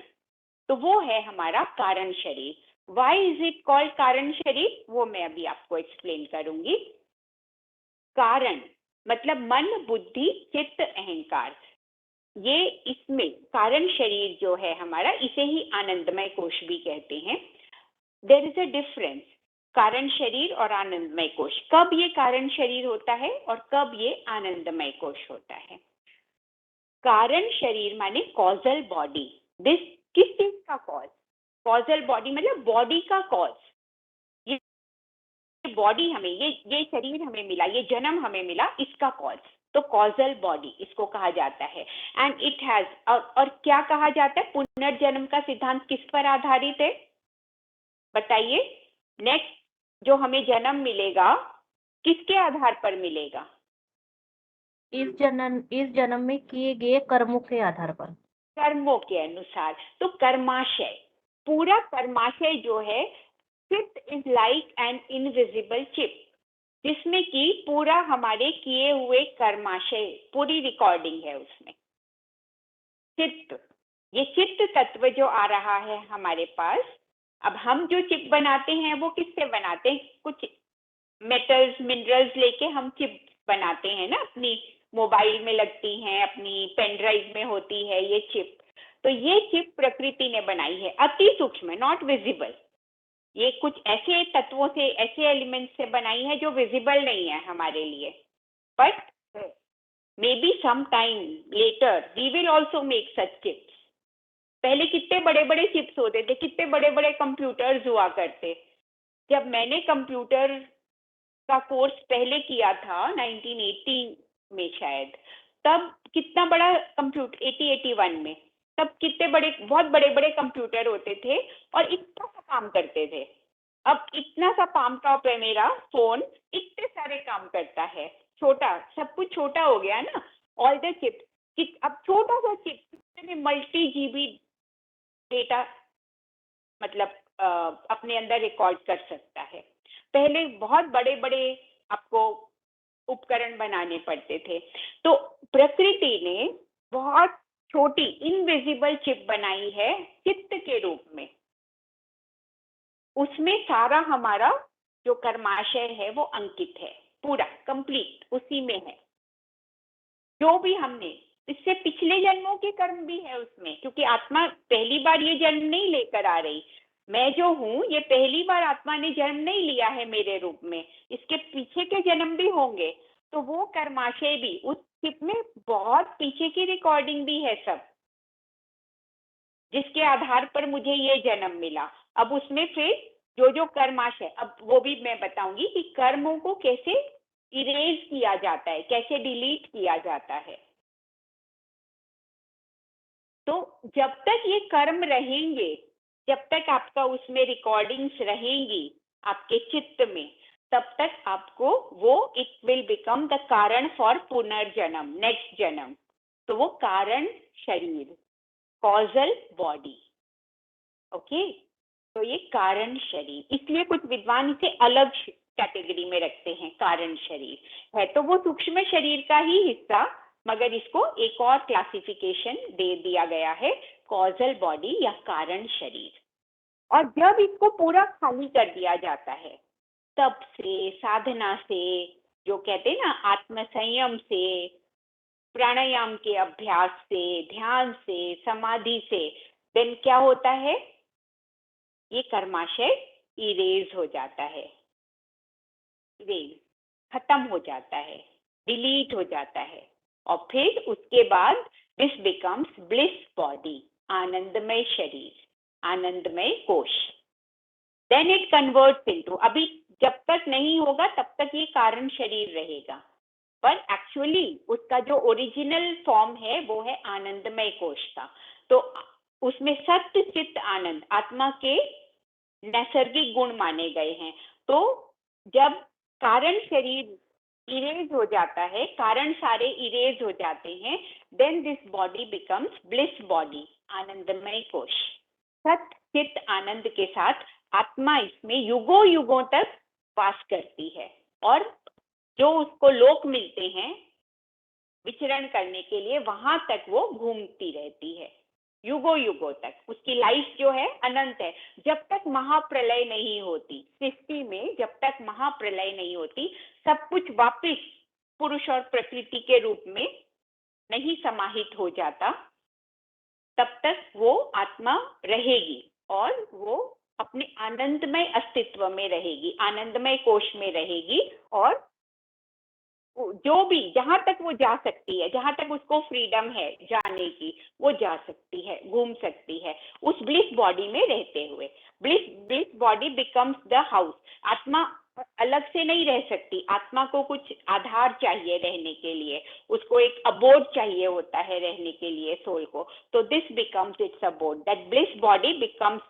तो वो है हमारा कारण शरीर। Why is it called कारण शरीर, वो मैं अभी आपको एक्सप्लेन करूंगी। कारण मतलब मन, बुद्धि, चित्त, अहंकार, ये इसमें कारण शरीर जो है हमारा, इसे ही आनंदमय कोश भी कहते हैं। देयर इज अ डिफरेंस कारण शरीर और आनंदमय कोश। कब ये कारण शरीर होता है और कब ये आनंदमय कोश होता है। कारण शरीर माने कॉजल बॉडी। दिस किस चीज का कॉज? कॉजल बॉडी मतलब बॉडी का कॉज। ये बॉडी हमें, ये शरीर हमें मिला, ये जन्म हमें मिला, इसका कॉज, तो कॉजल बॉडी इसको कहा जाता है। एंड इट हैज, और क्या कहा जाता है, पुनर्जन्म का सिद्धांत किस पर आधारित है बताइए। नेक्स्ट जो हमें जन्म मिलेगा किसके आधार पर मिलेगा? इस जन्म में किए गए कर्मों के आधार पर, कर्मों के अनुसार। तो कर्माशय, पूरा कर्माशय जो है, चित्त is like an invisible chip, जिसमें कि पूरा हमारे किए हुए कर्माशय, पूरी रिकॉर्डिंग है उसमें। चित्त, ये चित्त तत्व जो आ रहा है हमारे पास, अब हम जो चिप बनाते हैं वो किससे बनाते हैं? कुछ मेटल्स, मिनरल्स लेके हम चिप बनाते हैं ना, अपनी मोबाइल में लगती हैं, अपनी पेन ड्राइव में होती है ये चिप। तो ये चिप प्रकृति ने बनाई है, अति सूक्ष्म, नॉट विजिबल। ये कुछ ऐसे तत्वों से, ऐसे एलिमेंट्स से बनाई है जो विजिबल नहीं है हमारे लिए, but may be some time later we will also make such chips. पहले कितने बड़े बड़े चिप्स होते थे, कितने बड़े बड़े कंप्यूटर्स हुआ करते। जब मैंने कंप्यूटर का कोर्स पहले किया था 1980 में शायद, तब कितना बड़ा कंप्यूटर, 80-81 में, तब कितने बड़े, बहुत बड़े बड़े कंप्यूटर होते थे और इतना सा काम करते थे। अब इतना सा पाम टॉप है मेरा फोन, इतने सारे काम करता है। छोटा, सब कुछ छोटा हो गया ना, ऑल द चिप्स। अब छोटा सा चिप में मल्टी जीबी डेटा मतलब अपने अंदर रिकॉर्ड कर सकता है। पहले बहुत बड़े बड़े आपको उपकरण बनाने पड़ते थे, तो प्रकृति ने बहुत छोटी इनविजिबल चिप बनाई है चित्त के रूप में। उसमें सारा हमारा जो कर्माशय है वो अंकित है, पूरा कंप्लीट उसी में है। जो भी हमने, इससे पिछले जन्मों के कर्म भी है उसमें, क्योंकि आत्मा पहली बार ये जन्म नहीं लेकर आ रही। मैं जो हूँ ये पहली बार आत्मा ने जन्म नहीं लिया है मेरे रूप में, इसके पीछे के जन्म भी होंगे। तो वो कर्माशय भी उस चिप में बहुत पीछे की रिकॉर्डिंग भी है सब, जिसके आधार पर मुझे ये जन्म मिला। अब उसमें फिर जो जो कर्माशय, अब वो भी मैं बताऊंगी कि कर्मों को कैसे इरेज किया जाता है, कैसे डिलीट किया जाता है। तो जब तक ये कर्म रहेंगे, जब तक आपका उसमें रिकॉर्डिंग्स रहेंगी आपके चित्त में, तब तक आपको वो इट विल बिकम द कारण फॉर पुनर्जन्म, नेक्स्ट जन्म। तो वो कारण शरीर, कॉजल बॉडी, ओके। तो ये कारण शरीर, इसलिए कुछ विद्वान इसे अलग कैटेगरी में रखते हैं। कारण शरीर है तो वो सूक्ष्म शरीर का ही हिस्सा, मगर इसको एक और क्लासिफिकेशन दे दिया गया है, कॉजल बॉडी या कारण शरीर। और जब इसको पूरा खाली कर दिया जाता है, तब से, साधना से, जो कहते हैं ना आत्म संयम से, प्राणायाम के अभ्यास से, ध्यान से, समाधि से, देन क्या होता है, ये कर्माशय इरेज हो जाता है, इरेज खत्म हो जाता है, डिलीट हो जाता है। और फिर उसके बाद दिस बिकम्स ब्लिस बॉडी, आनंदमय शरीर, आनंदमय कोश। देन इट कन्वर्ट्स इनटू, अभी जब तक नहीं होगा तब तक ये कारण शरीर रहेगा, पर एक्चुअली उसका जो ओरिजिनल फॉर्म है वो है आनंदमय कोश का। तो उसमें सत्य चित्त आनंद आत्मा के नैसर्गिक गुण माने गए हैं। तो जब कारण शरीर इरेज हो जाता है, कारण सारे इरेज हो जाते हैं, then this body becomes bliss body, आनंदमय कोश। सत्य चित्त आनंद के साथ आत्मा इसमें युगों युगों तक वास करती है, और जो उसको लोक मिलते हैं विचरण करने के लिए, वहां तक वो घूमती रहती है युगों युगों तक। उसकी लाइफ जो है अनंत है, जब तक महाप्रलय नहीं होती सृष्टि में, जब तक महाप्रलय नहीं होती, सब कुछ वापस पुरुष और प्रकृति के रूप में नहीं समाहित हो जाता, तब तक वो आत्मा रहेगी और वो अपने आनंदमय अस्तित्व में रहेगी, आनंदमय कोश में रहेगी। और जो भी जहां तक वो जा सकती है, जहां तक उसको फ्रीडम है जाने की, वो जा सकती है, घूम सकती है उस ब्लिस बॉडी में रहते हुए। Bliss body becomes the house. आत्मा अलग से नहीं रह सकती, आत्मा को कुछ आधार चाहिए रहने के लिए, उसको एक अबोर्ड चाहिए होता है रहने के लिए सोल को। तो this becomes its aboard, that bliss body becomes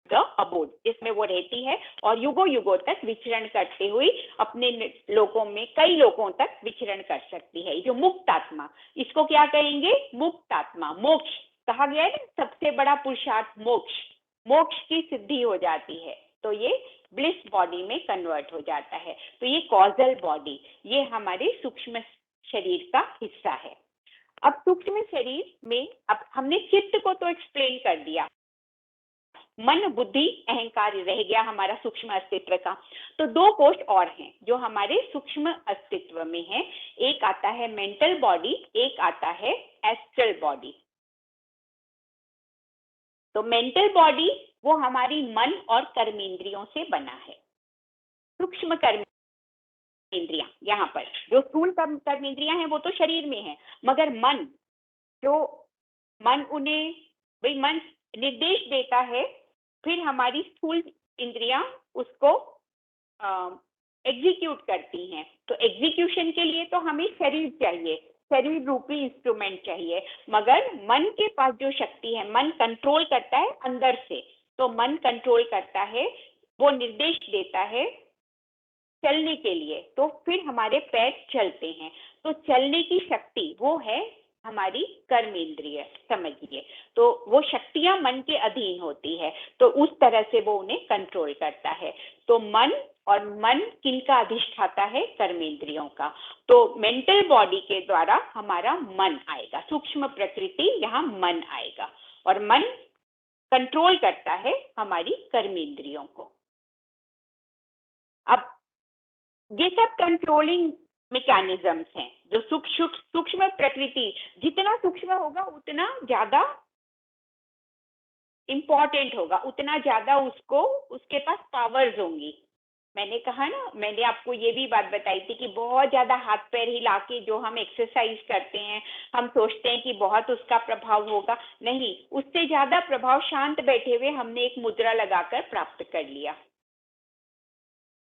the aboard, जिसमें वो रहती है और युगों युगों तक विचरण करते हुए अपने लोकों में कई लोगों तक विचरण कर सकती है। जो मुक्त आत्मा, इसको क्या कहेंगे, मुक्त आत्मा। मोक्ष कहा गया है ना, सबसे बड़ा पुरुषार्थ मोक्ष, मोक्ष की सिद्धि हो जाती है, तो ये ब्लिस बॉडी में कन्वर्ट हो जाता है। तो ये कॉजल बॉडी, ये हमारे सूक्ष्म शरीर का हिस्सा है। अब सूक्ष्म शरीर में, अब हमने चित्त को तो एक्सप्लेन कर दिया, मन बुद्धि अहंकार रह गया हमारा सूक्ष्म अस्तित्व का। तो दो कोष और हैं जो हमारे सूक्ष्म अस्तित्व में हैं, एक आता है मेंटल बॉडी, एक आता है एस्ट्रल बॉडी। तो मेंटल बॉडी वो हमारी मन और कर्मेंद्रियों से बना है। सूक्ष्म कर्मेंद्रियां, यहाँ पर जो स्थूल कर्मेंद्रियां हैं वो तो शरीर में है, मगर मन, जो मन उन्हें, भाई मन निर्देश देता है, फिर हमारी स्थूल इंद्रियां उसको एग्जीक्यूट करती हैं। तो एग्जीक्यूशन के लिए तो हमें शरीर चाहिए, शरीर रूपी इंस्ट्रूमेंट चाहिए, मगर मन के पास जो शक्ति है, मन कंट्रोल करता है अंदर से, तो मन कंट्रोल करता है, वो निर्देश देता है चलने के लिए, तो फिर हमारे पैर चलते हैं। तो चलने की शक्ति वो है हमारी कर्मेंद्रिय, समझिए। तो वो शक्तियां मन के अधीन होती है, तो उस तरह से वो उन्हें कंट्रोल करता है। तो मन, और मन किनका अधिष्ठाता है? कर्मेंद्रियों का। तो मेंटल बॉडी के द्वारा हमारा मन आएगा, सूक्ष्म प्रकृति, यहाँ मन आएगा, और मन कंट्रोल करता है हमारी कर्मेंद्रियों को। अब ये सब कंट्रोलिंग मैकेनिज्म्स हैं, जो सूक्ष्म प्रकृति जितना सूक्ष्म होगा उतना ज्यादा इंपॉर्टेंट होगा, उतना ज्यादा उसके पास पावर्स होंगी। मैंने कहा ना, मैंने आपको ये भी बात बताई थी कि बहुत ज्यादा हाथ पैर हिला के जो हम एक्सरसाइज करते हैं, हम सोचते हैं कि बहुत उसका प्रभाव होगा, नहीं, उससे ज्यादा प्रभाव शांत बैठे हुए हमने एक मुद्रा लगाकर प्राप्त कर लिया।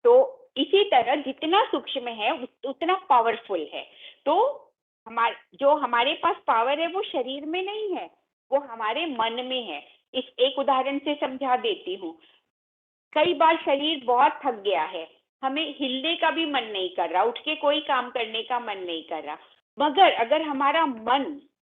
तो इसी तरह जितना सूक्ष्म है उतना पावरफुल है। तो जो हमारे पास पावर है वो शरीर में नहीं है, वो हमारे मन में है। इस एक उदाहरण से समझा देती हूँ। कई बार शरीर बहुत थक गया है, हमें हिलने का भी मन नहीं कर रहा, उठ के कोई काम करने का मन नहीं कर रहा, मगर अगर हमारा मन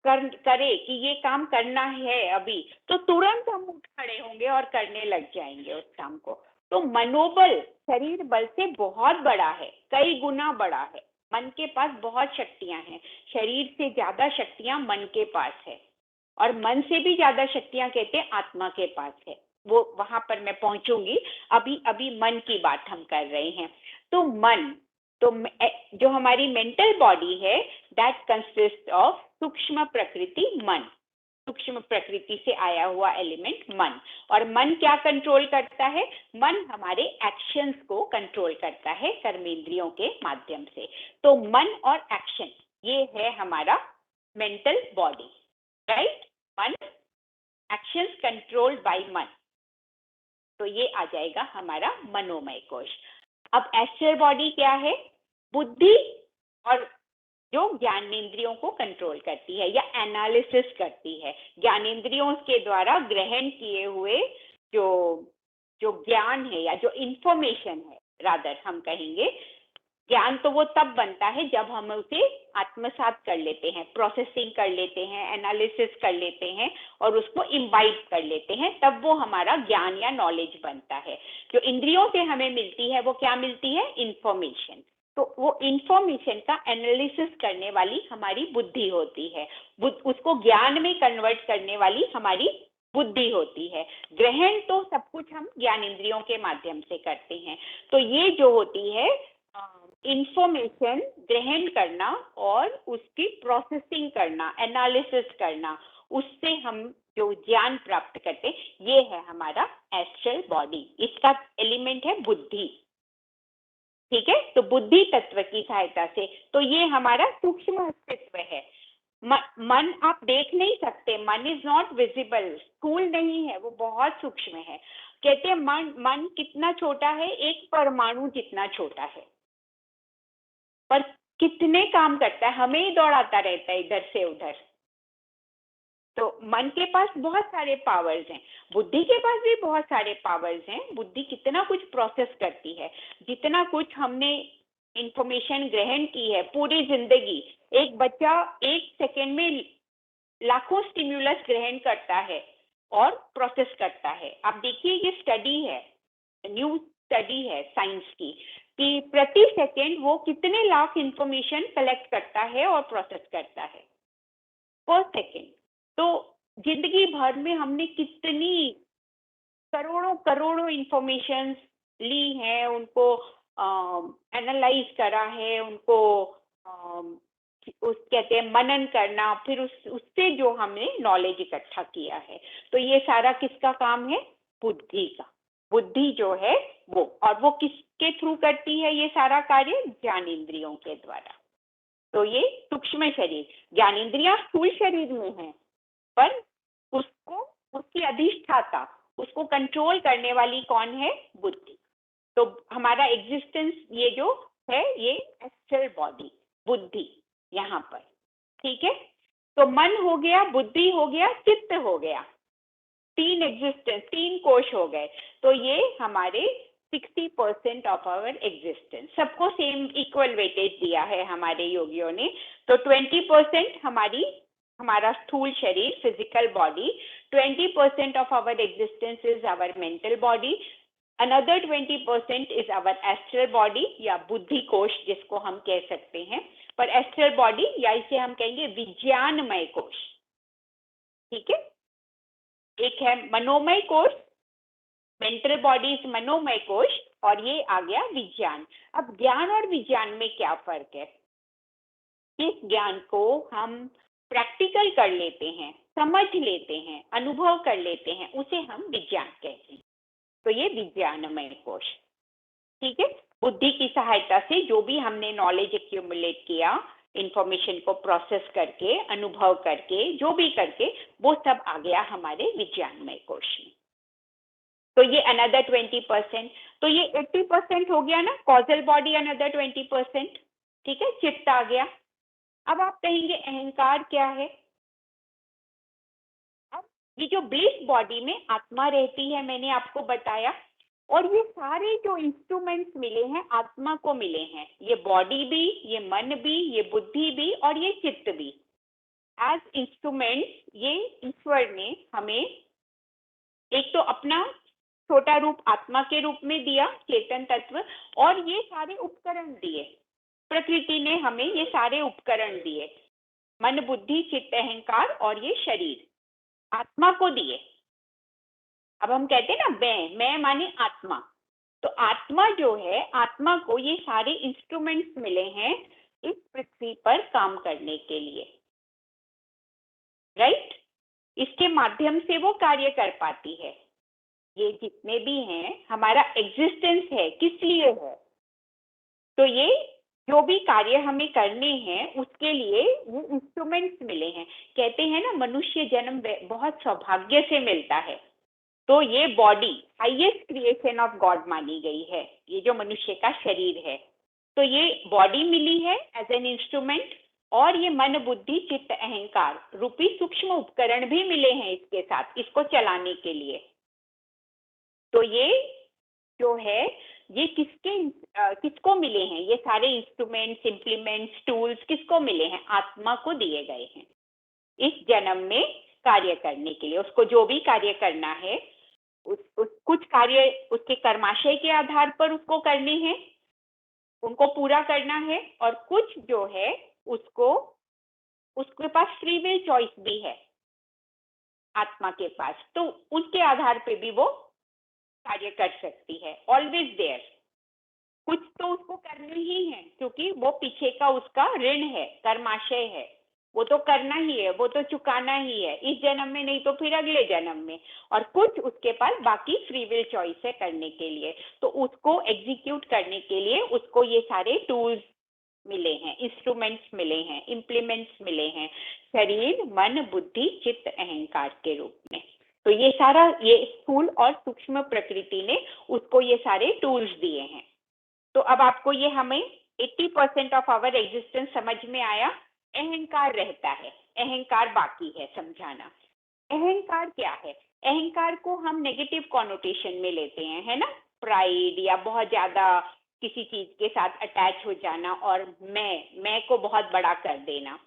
करे कि ये काम करना है अभी, तो तुरंत हम उठ खड़े होंगे और करने लग जाएंगे उस काम को। तो मनोबल शरीर बल से बहुत बड़ा है, कई गुना बड़ा है। मन के पास बहुत शक्तियां हैं, शरीर से ज्यादा शक्तियां मन के पास है, और मन से भी ज्यादा शक्तियां कहते हैं आत्मा के पास है। वो वहां पर मैं पहुंचूंगी, अभी मन की बात हम कर रहे हैं। तो मन, तो जो हमारी मेंटल बॉडी है, दैट कंसिस्ट ऑफ सूक्ष्म प्रकृति मन, सूक्ष्म प्रकृति से आया हुआ एलिमेंट मन। और मन क्या कंट्रोल करता है? मन हमारे एक्शंस को कंट्रोल करता है कर्मेंद्रियों के माध्यम से। तो मन और एक्शन, ये है हमारा मेंटल बॉडी, राइट? मन, एक्शंस कंट्रोल्ड बाय मन, तो ये आ जाएगा हमारा मनोमय कोश। अब एस्ट्रल बॉडी क्या है? बुद्धि, और जो ज्ञानेंद्रियों को कंट्रोल करती है या एनालिसिस करती है। ज्ञानेंद्रियों के द्वारा ग्रहण किए हुए जो ज्ञान है या जो इंफॉर्मेशन है, रादर हम कहेंगे, ज्ञान तो वो तब बनता है जब हम उसे आत्मसात कर लेते हैं, प्रोसेसिंग कर लेते हैं, एनालिसिस कर लेते हैं और उसको इम्बाइब कर लेते हैं, तब वो हमारा ज्ञान या नॉलेज बनता है। जो इंद्रियों से हमें मिलती है वो क्या मिलती है? इंफॉर्मेशन। तो वो इंफॉर्मेशन का एनालिसिस करने वाली हमारी बुद्धि होती है, उसको ज्ञान में कन्वर्ट करने वाली हमारी बुद्धि होती है। ग्रहण तो सब कुछ हम ज्ञानेंद्रियों के माध्यम से करते हैं। तो ये जो होती है इंफॉर्मेशन ग्रहण करना और उसकी प्रोसेसिंग करना, एनालिसिस करना, उससे हम जो ज्ञान प्राप्त करते, ये है हमारा एस्ट्रल बॉडी। इसका एलिमेंट है बुद्धि, ठीक है? तो बुद्धि तत्व की सहायता से, तो ये हमारा सूक्ष्म अस्तित्व है। मन आप देख नहीं सकते, मन इज नॉट विजिबल, स्थूल नहीं है, वो बहुत सूक्ष्म है। कहते हैं मन कितना छोटा है? एक परमाणु जितना छोटा है, पर कितने काम करता है, हमें ही दौड़ाता रहता है इधर से उधर। तो मन के पास बहुत सारे पावर्स हैं, बुद्धि के पास भी बहुत सारे पावर्स हैं। बुद्धि कितना कुछ प्रोसेस करती है, जितना कुछ हमने इंफॉर्मेशन ग्रहण की है पूरी जिंदगी। एक बच्चा 1 सेकेंड में लाखों स्टिम्युलस ग्रहण करता है और प्रोसेस करता है। आप देखिए, ये स्टडी है, न्यू स्टडी है साइंस की, कि प्रति सेकेंड वो कितने लाख इंफॉर्मेशन कलेक्ट करता है और प्रोसेस करता है पर सेकेंड। तो जिंदगी भर में हमने कितनी करोड़ों इंफॉर्मेशन ली हैं, उनको एनालाइज करा है, उनको कहते हैं मनन करना, फिर उससे जो हमने नॉलेज इकट्ठा किया है। तो ये सारा किसका काम है? बुद्धि का। बुद्धि जो है वो, और वो किसके थ्रू करती है ये सारा कार्य? ज्ञानेंद्रियों के द्वारा। तो ये सूक्ष्म शरीर, ज्ञानेंद्रियां स्थूल शरीर में है, पर उसको, उसकी अधिष्ठाता, उसको कंट्रोल करने वाली कौन है? बुद्धि। तो हमारा एग्जिस्टेंस ये जो है, ये एस्ट्रल बॉडी, बुद्धि यहाँ पर। ठीक है, तो मन हो गया, बुद्धि हो गया, चित्त हो गया, 3 एग्जिस्टेंस, 3 कोश हो गए। तो ये हमारे 60% ऑफ आवर एग्जिस्टेंस, सबको सेम इक्वल वेटेज दिया है हमारे योगियों ने। तो 20% हमारा स्थूल शरीर, physical body, 20% of our existence is our mental body, another 20% is our astral body या बुद्धि कोश जिसको हम कह सकते हैं, पर एस्ट्रल बॉडी या इसे हम कहेंगे विज्ञानमय कोश। ठीक है, एक है मनोमय कोश, मेंटल बॉडी इज मनोमय कोश, और ये आ गया विज्ञान। अब ज्ञान और विज्ञान में क्या फर्क है? इस ज्ञान को हम प्रैक्टिकल कर लेते हैं, समझ लेते हैं, अनुभव कर लेते हैं, उसे हम विज्ञान कहते हैं। तो ये विज्ञानमय कोश। ठीक है, बुद्धि की सहायता से जो भी हमने नॉलेज एक्यूमुलेट किया, इंफॉर्मेशन को प्रोसेस करके, अनुभव करके, जो भी करके, वो सब आ गया हमारे विज्ञानमय कोश में। तो ये अनदर 20%, तो ये 80% हो गया ना, कॉजल बॉडी अनदर 20%। ठीक है, चित्त आ गया। अब आप कहेंगे अहंकार क्या है? अब ये जो ब्लिस बॉडी में आत्मा रहती है, मैंने आपको बताया, और ये सारे जो इंस्ट्रूमेंट्स मिले हैं आत्मा को मिले हैं, ये बॉडी भी, ये मन भी, ये बुद्धि भी और ये चित्त भी, एज इंस्ट्रूमेंट्स ये ईश्वर ने हमें एक तो अपना छोटा रूप आत्मा के रूप में दिया, चेतन तत्व, और ये सारे उपकरण दिए, प्रकृति ने हमें ये सारे उपकरण दिए, मन बुद्धि चित्त अहंकार और ये शरीर आत्मा को दिए। अब हम कहते हैं ना मैं माने आत्मा, तो आत्मा जो है, आत्मा को ये सारे इंस्ट्रूमेंट्स मिले हैं इस पृथ्वी पर काम करने के लिए, राइट? इसके माध्यम से वो कार्य कर पाती है। ये जितने भी हैं, हमारा एग्जिस्टेंस है किस लिए है? तो ये जो भी कार्य हमें करने हैं उसके लिए ये इंस्ट्रूमेंट्स मिले हैं। कहते हैं ना मनुष्य जन्म बहुत सौभाग्य से मिलता है, तो ये body highest creation of God मानी गई है, ये जो मनुष्य का शरीर है। तो ये बॉडी मिली है एज एन इंस्ट्रूमेंट, और ये मन बुद्धि चित्त अहंकार रूपी सूक्ष्म उपकरण भी मिले हैं इसके साथ, इसको चलाने के लिए। तो ये जो है ये किसको मिले हैं? ये सारे इंस्ट्रूमेंट्स, इम्प्लीमेंट्स, टूल्स किसको मिले हैं? आत्मा को दिए गए हैं इस जन्म में कार्य करने के लिए। उसको जो भी कार्य करना है, कुछ कार्य उसके कर्माशय के आधार पर उसको करने हैं, उनको पूरा करना है, और कुछ जो है उसके पास फ्री विल चॉइस भी है आत्मा के पास, तो उसके आधार पे भी वो कार्य कर सकती है। ऑलवेज देयर, कुछ तो उसको करने ही है, क्योंकि वो पीछे का उसका ऋण है, कर्माशय है, वो तो करना ही है, वो तो चुकाना ही है, इस जन्म में नहीं तो फिर अगले जन्म में। और कुछ उसके पास बाकी फ्री विल चॉइस है करने के लिए, तो उसको एग्जीक्यूट करने के लिए उसको ये सारे टूल्स मिले हैं, इंस्ट्रूमेंट्स मिले हैं, इम्प्लीमेंट्स मिले हैं, शरीर मन बुद्धि चित्त अहंकार के रूप में। तो ये सारा, ये स्थूल और सूक्ष्म प्रकृति ने उसको ये सारे टूल्स दिए हैं। तो अब आपको ये हमें 80% ऑफ आवर एग्जिस्टेंस समझ में आया। अहंकार रहता है, अहंकार बाकी है समझाना। अहंकार क्या है? अहंकार को हम नेगेटिव कॉनोटेशन में लेते हैं, है ना, प्राइड या बहुत ज्यादा किसी चीज के साथ अटैच हो जाना और मैं को बहुत बड़ा कर देना,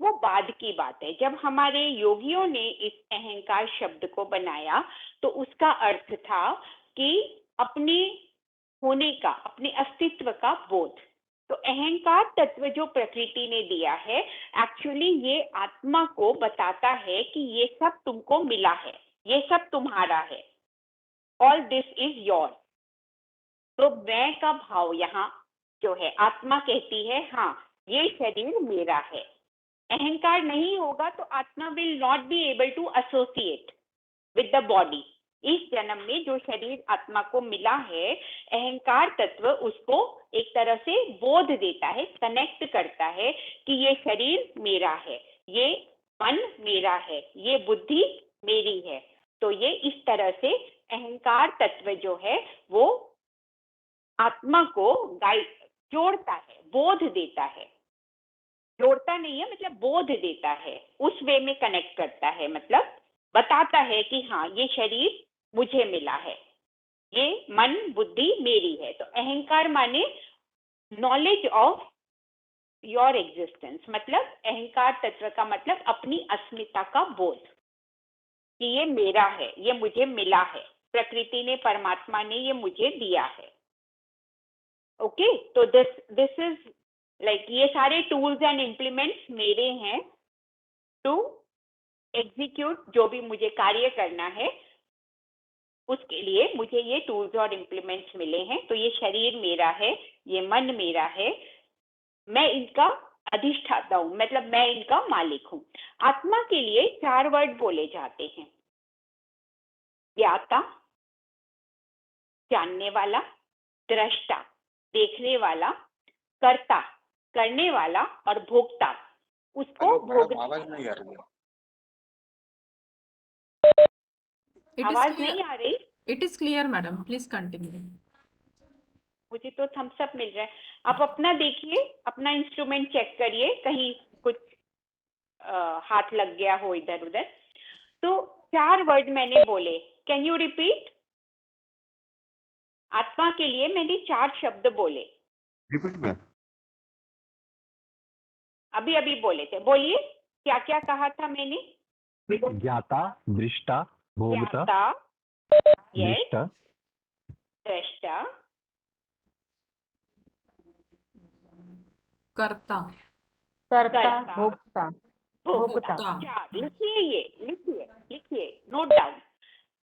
वो बाद की बात है। जब हमारे योगियों ने इस अहंकार शब्द को बनाया तो उसका अर्थ था कि अपने होने का, अपने अस्तित्व का बोध। तो अहंकार तत्व जो प्रकृति ने दिया है, एक्चुअली ये आत्मा को बताता है कि ये सब तुमको मिला है, ये सब तुम्हारा है, ऑल दिस इज योर। तो मैं का भाव यहाँ जो है, आत्मा कहती है हाँ ये शरीर मेरा है। अहंकार नहीं होगा तो आत्मा will not be able to associate with the body. इस जन्म में जो शरीर आत्मा को मिला है, अहंकार तत्व उसको एक तरह से बोध देता है, कनेक्ट करता है कि ये शरीर मेरा है, ये मन मेरा है, ये बुद्धि मेरी है। तो ये इस तरह से अहंकार तत्व जो है वो आत्मा को जोड़ता है, बोध देता है। जोड़ता नहीं है, मतलब बोध देता है, उस वे में कनेक्ट करता है, मतलब बताता है कि हाँ ये शरीर मुझे मिला है, ये मन बुद्धि मेरी है। तो अहंकार माने नॉलेज ऑफ योर एग्जिस्टेंस, मतलब अहंकार तत्व का मतलब अपनी अस्मिता का बोध कि ये मेरा है, ये मुझे मिला है, प्रकृति ने, परमात्मा ने ये मुझे दिया है। ओके, तो दिस इज लाइक ये सारे टूल्स एंड इम्प्लीमेंट्स मेरे हैं टू एग्जीक्यूट जो भी मुझे कार्य करना है, उसके लिए मुझे ये टूल्स और इम्प्लीमेंट्स मिले हैं। तो ये शरीर मेरा है, ये मन मेरा है, मैं इनका अधिष्ठाता हूं, मतलब मैं इनका मालिक हूं। आत्मा के लिए 4 वर्ड बोले जाते हैं, ज्ञाता, जानने वाला, दृष्टा, देखने वाला, कर्ता, करने वाला, और भोक्ता, उसको भोगने वाला। आवाज नहीं आ रही? It is clear madam, please continue. मुझे तो थम्स अप मिल रहा है। आप अपना देखिए, अपना इंस्ट्रूमेंट चेक करिए, कहीं कुछ हाथ लग गया हो इधर उधर। तो 4 वर्ड मैंने बोले, कैन यू रिपीट? आत्मा के लिए मैंने 4 शब्द बोले, रिपीट में अभी अभी बोले थे। बोलिए, क्या क्या कहा था मैंने? ज्ञाता, दृष्टा, भोक्ता, ज्ञाता, यस, दृष्टा, दृष्टा, कर्ता, कर्ता, कर्ता, भोक्ता, भोक्ता। भोक्ता। 4 लिखिए, ये लिखिए, नोट डाउन।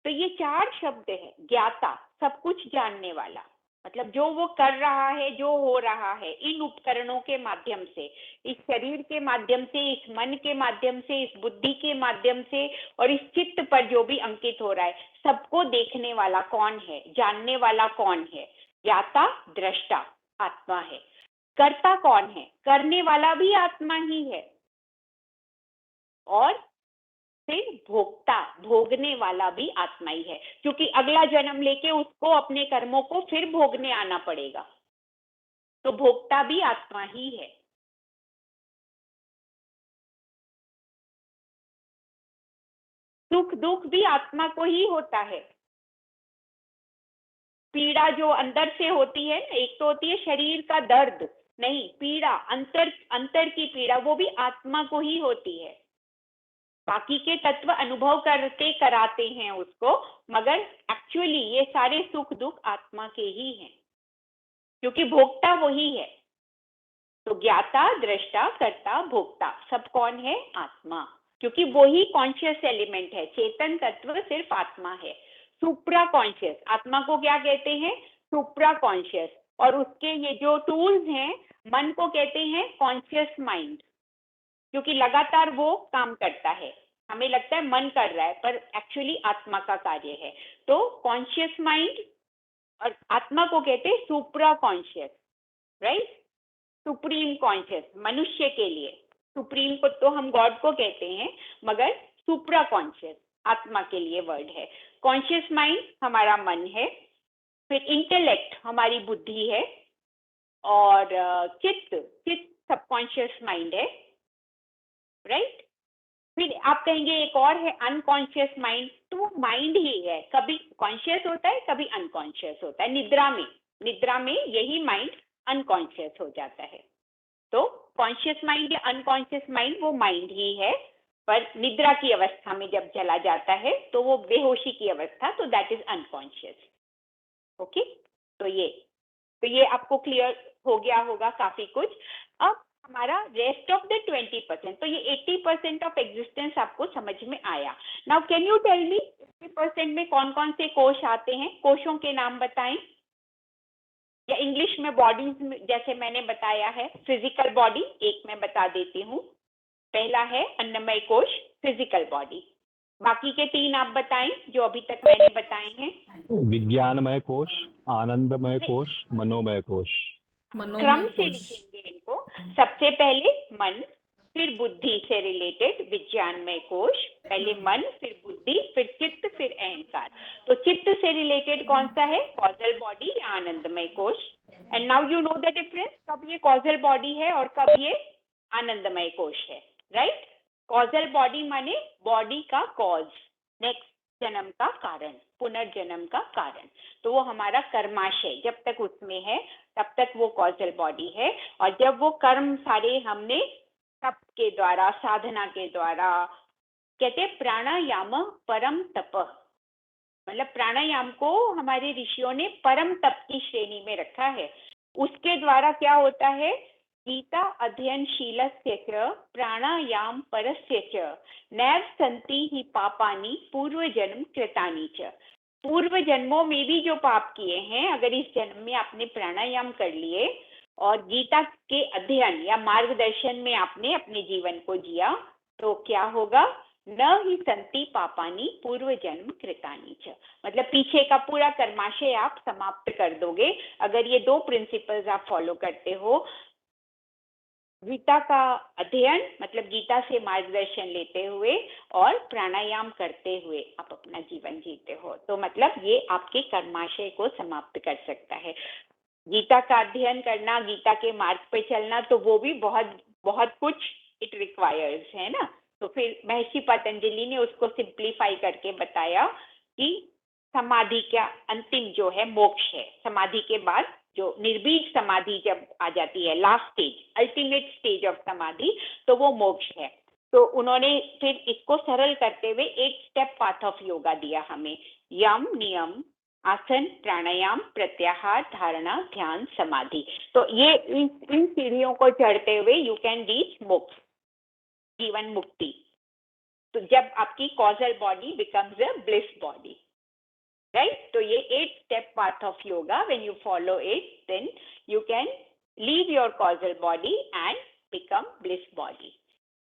तो ये 4 शब्द है। ज्ञाता, सब कुछ जानने वाला, मतलब जो वो कर रहा है, जो हो रहा है, इन उपकरणों के माध्यम से, इस शरीर के माध्यम से, इस मन के माध्यम से, इस बुद्धि के माध्यम से, और इस चित्त पर जो भी अंकित हो रहा है, सबको देखने वाला कौन है, जानने वाला कौन है? ज्ञाता, दृष्टा आत्मा है। कर्ता कौन है? करने वाला भी आत्मा ही है। और फिर भोक्ता, भोगने वाला भी आत्मा ही है, क्योंकि अगला जन्म लेके उसको अपने कर्मों को फिर भोगने आना पड़ेगा। तो भोक्ता भी आत्मा ही है। सुख दुख भी आत्मा को ही होता है। पीड़ा जो अंदर से होती है, एक तो होती है शरीर का दर्द, नहीं, पीड़ा अंतर की पीड़ा, वो भी आत्मा को ही होती है। बाकी के तत्व अनुभव करके कराते हैं उसको, मगर एक्चुअली ये सारे सुख दुख आत्मा के ही हैं, क्योंकि भोक्ता वही है। तो ज्ञाता, दृष्टा, कर्ता, भोक्ता सब कौन है? आत्मा, क्योंकि वही कॉन्शियस एलिमेंट है। चेतन तत्व सिर्फ आत्मा है। सुप्रा कॉन्शियस, आत्मा को क्या कहते हैं? सुप्रा कॉन्शियस। और उसके ये जो टूल्स हैं, मन को कहते हैं कॉन्शियस माइंड, क्योंकि लगातार वो काम करता है। हमें लगता है मन कर रहा है, पर एक्चुअली आत्मा का कार्य है। तो कॉन्शियस माइंड, और आत्मा को कहते हैं सुप्रा कॉन्शियस, राइट? सुप्रीम कॉन्शियस मनुष्य के लिए, सुप्रीम को तो हम गॉड को कहते हैं, मगर सुप्रा कॉन्शियस आत्मा के लिए वर्ड है। कॉन्शियस माइंड हमारा मन है, फिर इंटेलेक्ट हमारी बुद्धि है, और चित्त सबकॉन्शियस माइंड है, राइट? फिर आप कहेंगे एक और है अनकॉन्शियस माइंड, तो वो माइंड ही है, कभी कॉन्शियस होता है, कभी अनकॉन्शियस होता है। निद्रा में यही माइंड अनकॉन्शियस हो जाता है। तो कॉन्शियस माइंड या अनकॉन्शियस माइंड वो माइंड ही है, पर निद्रा की अवस्था में जब चला जाता है तो वो बेहोशी की अवस्था, तो दैट इज अनकॉन्शियस। ओके, तो ये आपको क्लियर हो गया होगा काफी कुछ। अब हमारा रेस्ट ऑफ द 20%, तो ये 80% ऑफ एग्जिस्टेंस आपको समझ में आया। Now can you tell me 80% में कौन कौन से कोश आते हैं? कोशों के नाम बताएं, या इंग्लिश में बॉडीज, जैसे मैंने बताया है। फिजिकल बॉडी एक मैं बता देती हूँ, पहला है अन्नमय कोश, फिजिकल बॉडी। बाकी के 3 आप बताएं जो अभी तक मैंने बताए हैं। विज्ञानमय कोश, आनंदमय कोश, मनोमय कोश। क्रम से लिखेंगे इनको। सबसे पहले मन, फिर बुद्धि से रिलेटेड विज्ञानमय कोश, पहले मन, फिर बुद्धि, फिर चित्त, फिर अहंकार। तो चित्त से रिलेटेड कौन सा है? कॉजल बॉडी या आनंदमय कोश। And now you know the difference, कब ये कॉजल बॉडी है और कब ये आनंदमय कोश है, राइट। कॉजल बॉडी माने बॉडी का कॉज, नेक्स्ट जन्म का कारण, पुनर्जन्म का कारण। तो वो हमारा कर्माशय जब तक उसमें है तब तक वो कॉजल बॉडी है। और जब वो कर्म सारे हमने तप के द्वारा, साधना के द्वारा, कहते हैं प्राणायाम परम तप, मतलब प्राणायाम को हमारे ऋषियों ने परम तप की श्रेणी में रखा है। उसके द्वारा क्या होता है, गीता अध्ययनशीलस्य च प्राणायाम परस्य च नैव सन्ति हि पापानि पूर्व जन्म कृतानि च। पूर्व जन्मों में भी जो पाप किए हैं, अगर इस जन्म में आपने प्राणायाम कर लिए और गीता के अध्ययन या मार्गदर्शन में आपने अपने जीवन को जिया, तो क्या होगा, न ही संति पापानी पूर्व जन्म कृतानी च, मतलब पीछे का पूरा कर्माशय आप समाप्त कर दोगे अगर ये दो प्रिंसिपल्स आप फॉलो करते हो। गीता का अध्ययन मतलब गीता से मार्गदर्शन लेते हुए और प्राणायाम करते हुए आप अपना जीवन जीते हो, तो मतलब ये आपके कर्माशय को समाप्त कर सकता है। गीता का अध्ययन करना, गीता के मार्ग पे चलना, तो वो भी बहुत बहुत कुछ इट रिक्वायर्स है ना। तो फिर महर्षि पतंजलि ने उसको सिंप्लीफाई करके बताया कि समाधि का अंतिम जो है मोक्ष है। समाधि के बाद जो निर्बीज समाधि जब आ जाती है, last stage, ultimate stage of समाधि, तो वो मोक्ष है। तो उन्होंने फिर इसको सरल करते हुए 8 स्टेप पाथ ऑफ योगा दिया हमें, यम, नियम, आसन, प्राणायाम, प्रत्याहार, धारणा, ध्यान, समाधि। तो ये इन सीढ़ियों को चढ़ते हुए यू कैन रीच मोक्ष, जीवन मुक्ति। तो जब आपकी causal body becomes a bliss body, right. तो ये 8 step path of yoga, when you follow it then you can leave your causal body and become bliss body.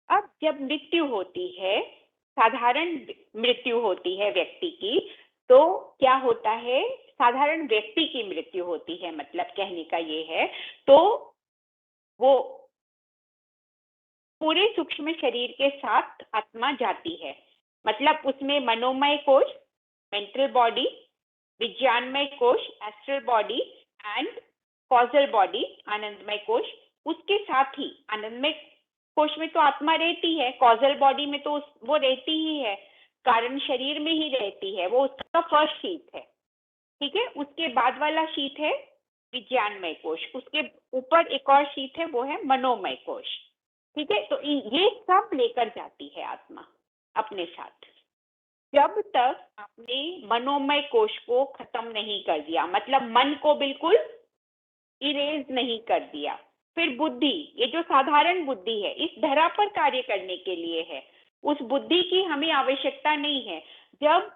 अब जब मृत्यु होती है, साधारण मृत्यु होती है व्यक्ति की, तो क्या होता है, साधारण व्यक्ति की मृत्यु होती है, मतलब कहने का ये है, तो वो पूरे सूक्ष्म शरीर के साथ आत्मा जाती है, मतलब उसमें मनोमय कोश, मेंटल बॉडी, विज्ञानमय कोश, astral body and causal body, आनंदमय कोश, उसके साथ ही आनंदमय कोश में तो आत्मा रहती है, कॉजल बॉडी में तो वो रहती ही है, कारण शरीर में ही रहती है, वो उसका फर्स्ट शीट है, ठीक है। उसके बाद वाला शीट है विज्ञानमय कोश, उसके ऊपर एक और शीट है, वो है मनोमय कोश, ठीक है। तो ये सब लेकर जाती है आत्मा अपने साथ, जब तक आपने मनोमय कोश को खत्म नहीं कर दिया, मतलब मन को बिल्कुल इरेज नहीं कर दिया। फिर बुद्धि, ये जो साधारण बुद्धि है, इस धरा पर कार्य करने के लिए है, उस बुद्धि की हमें आवश्यकता नहीं है। जब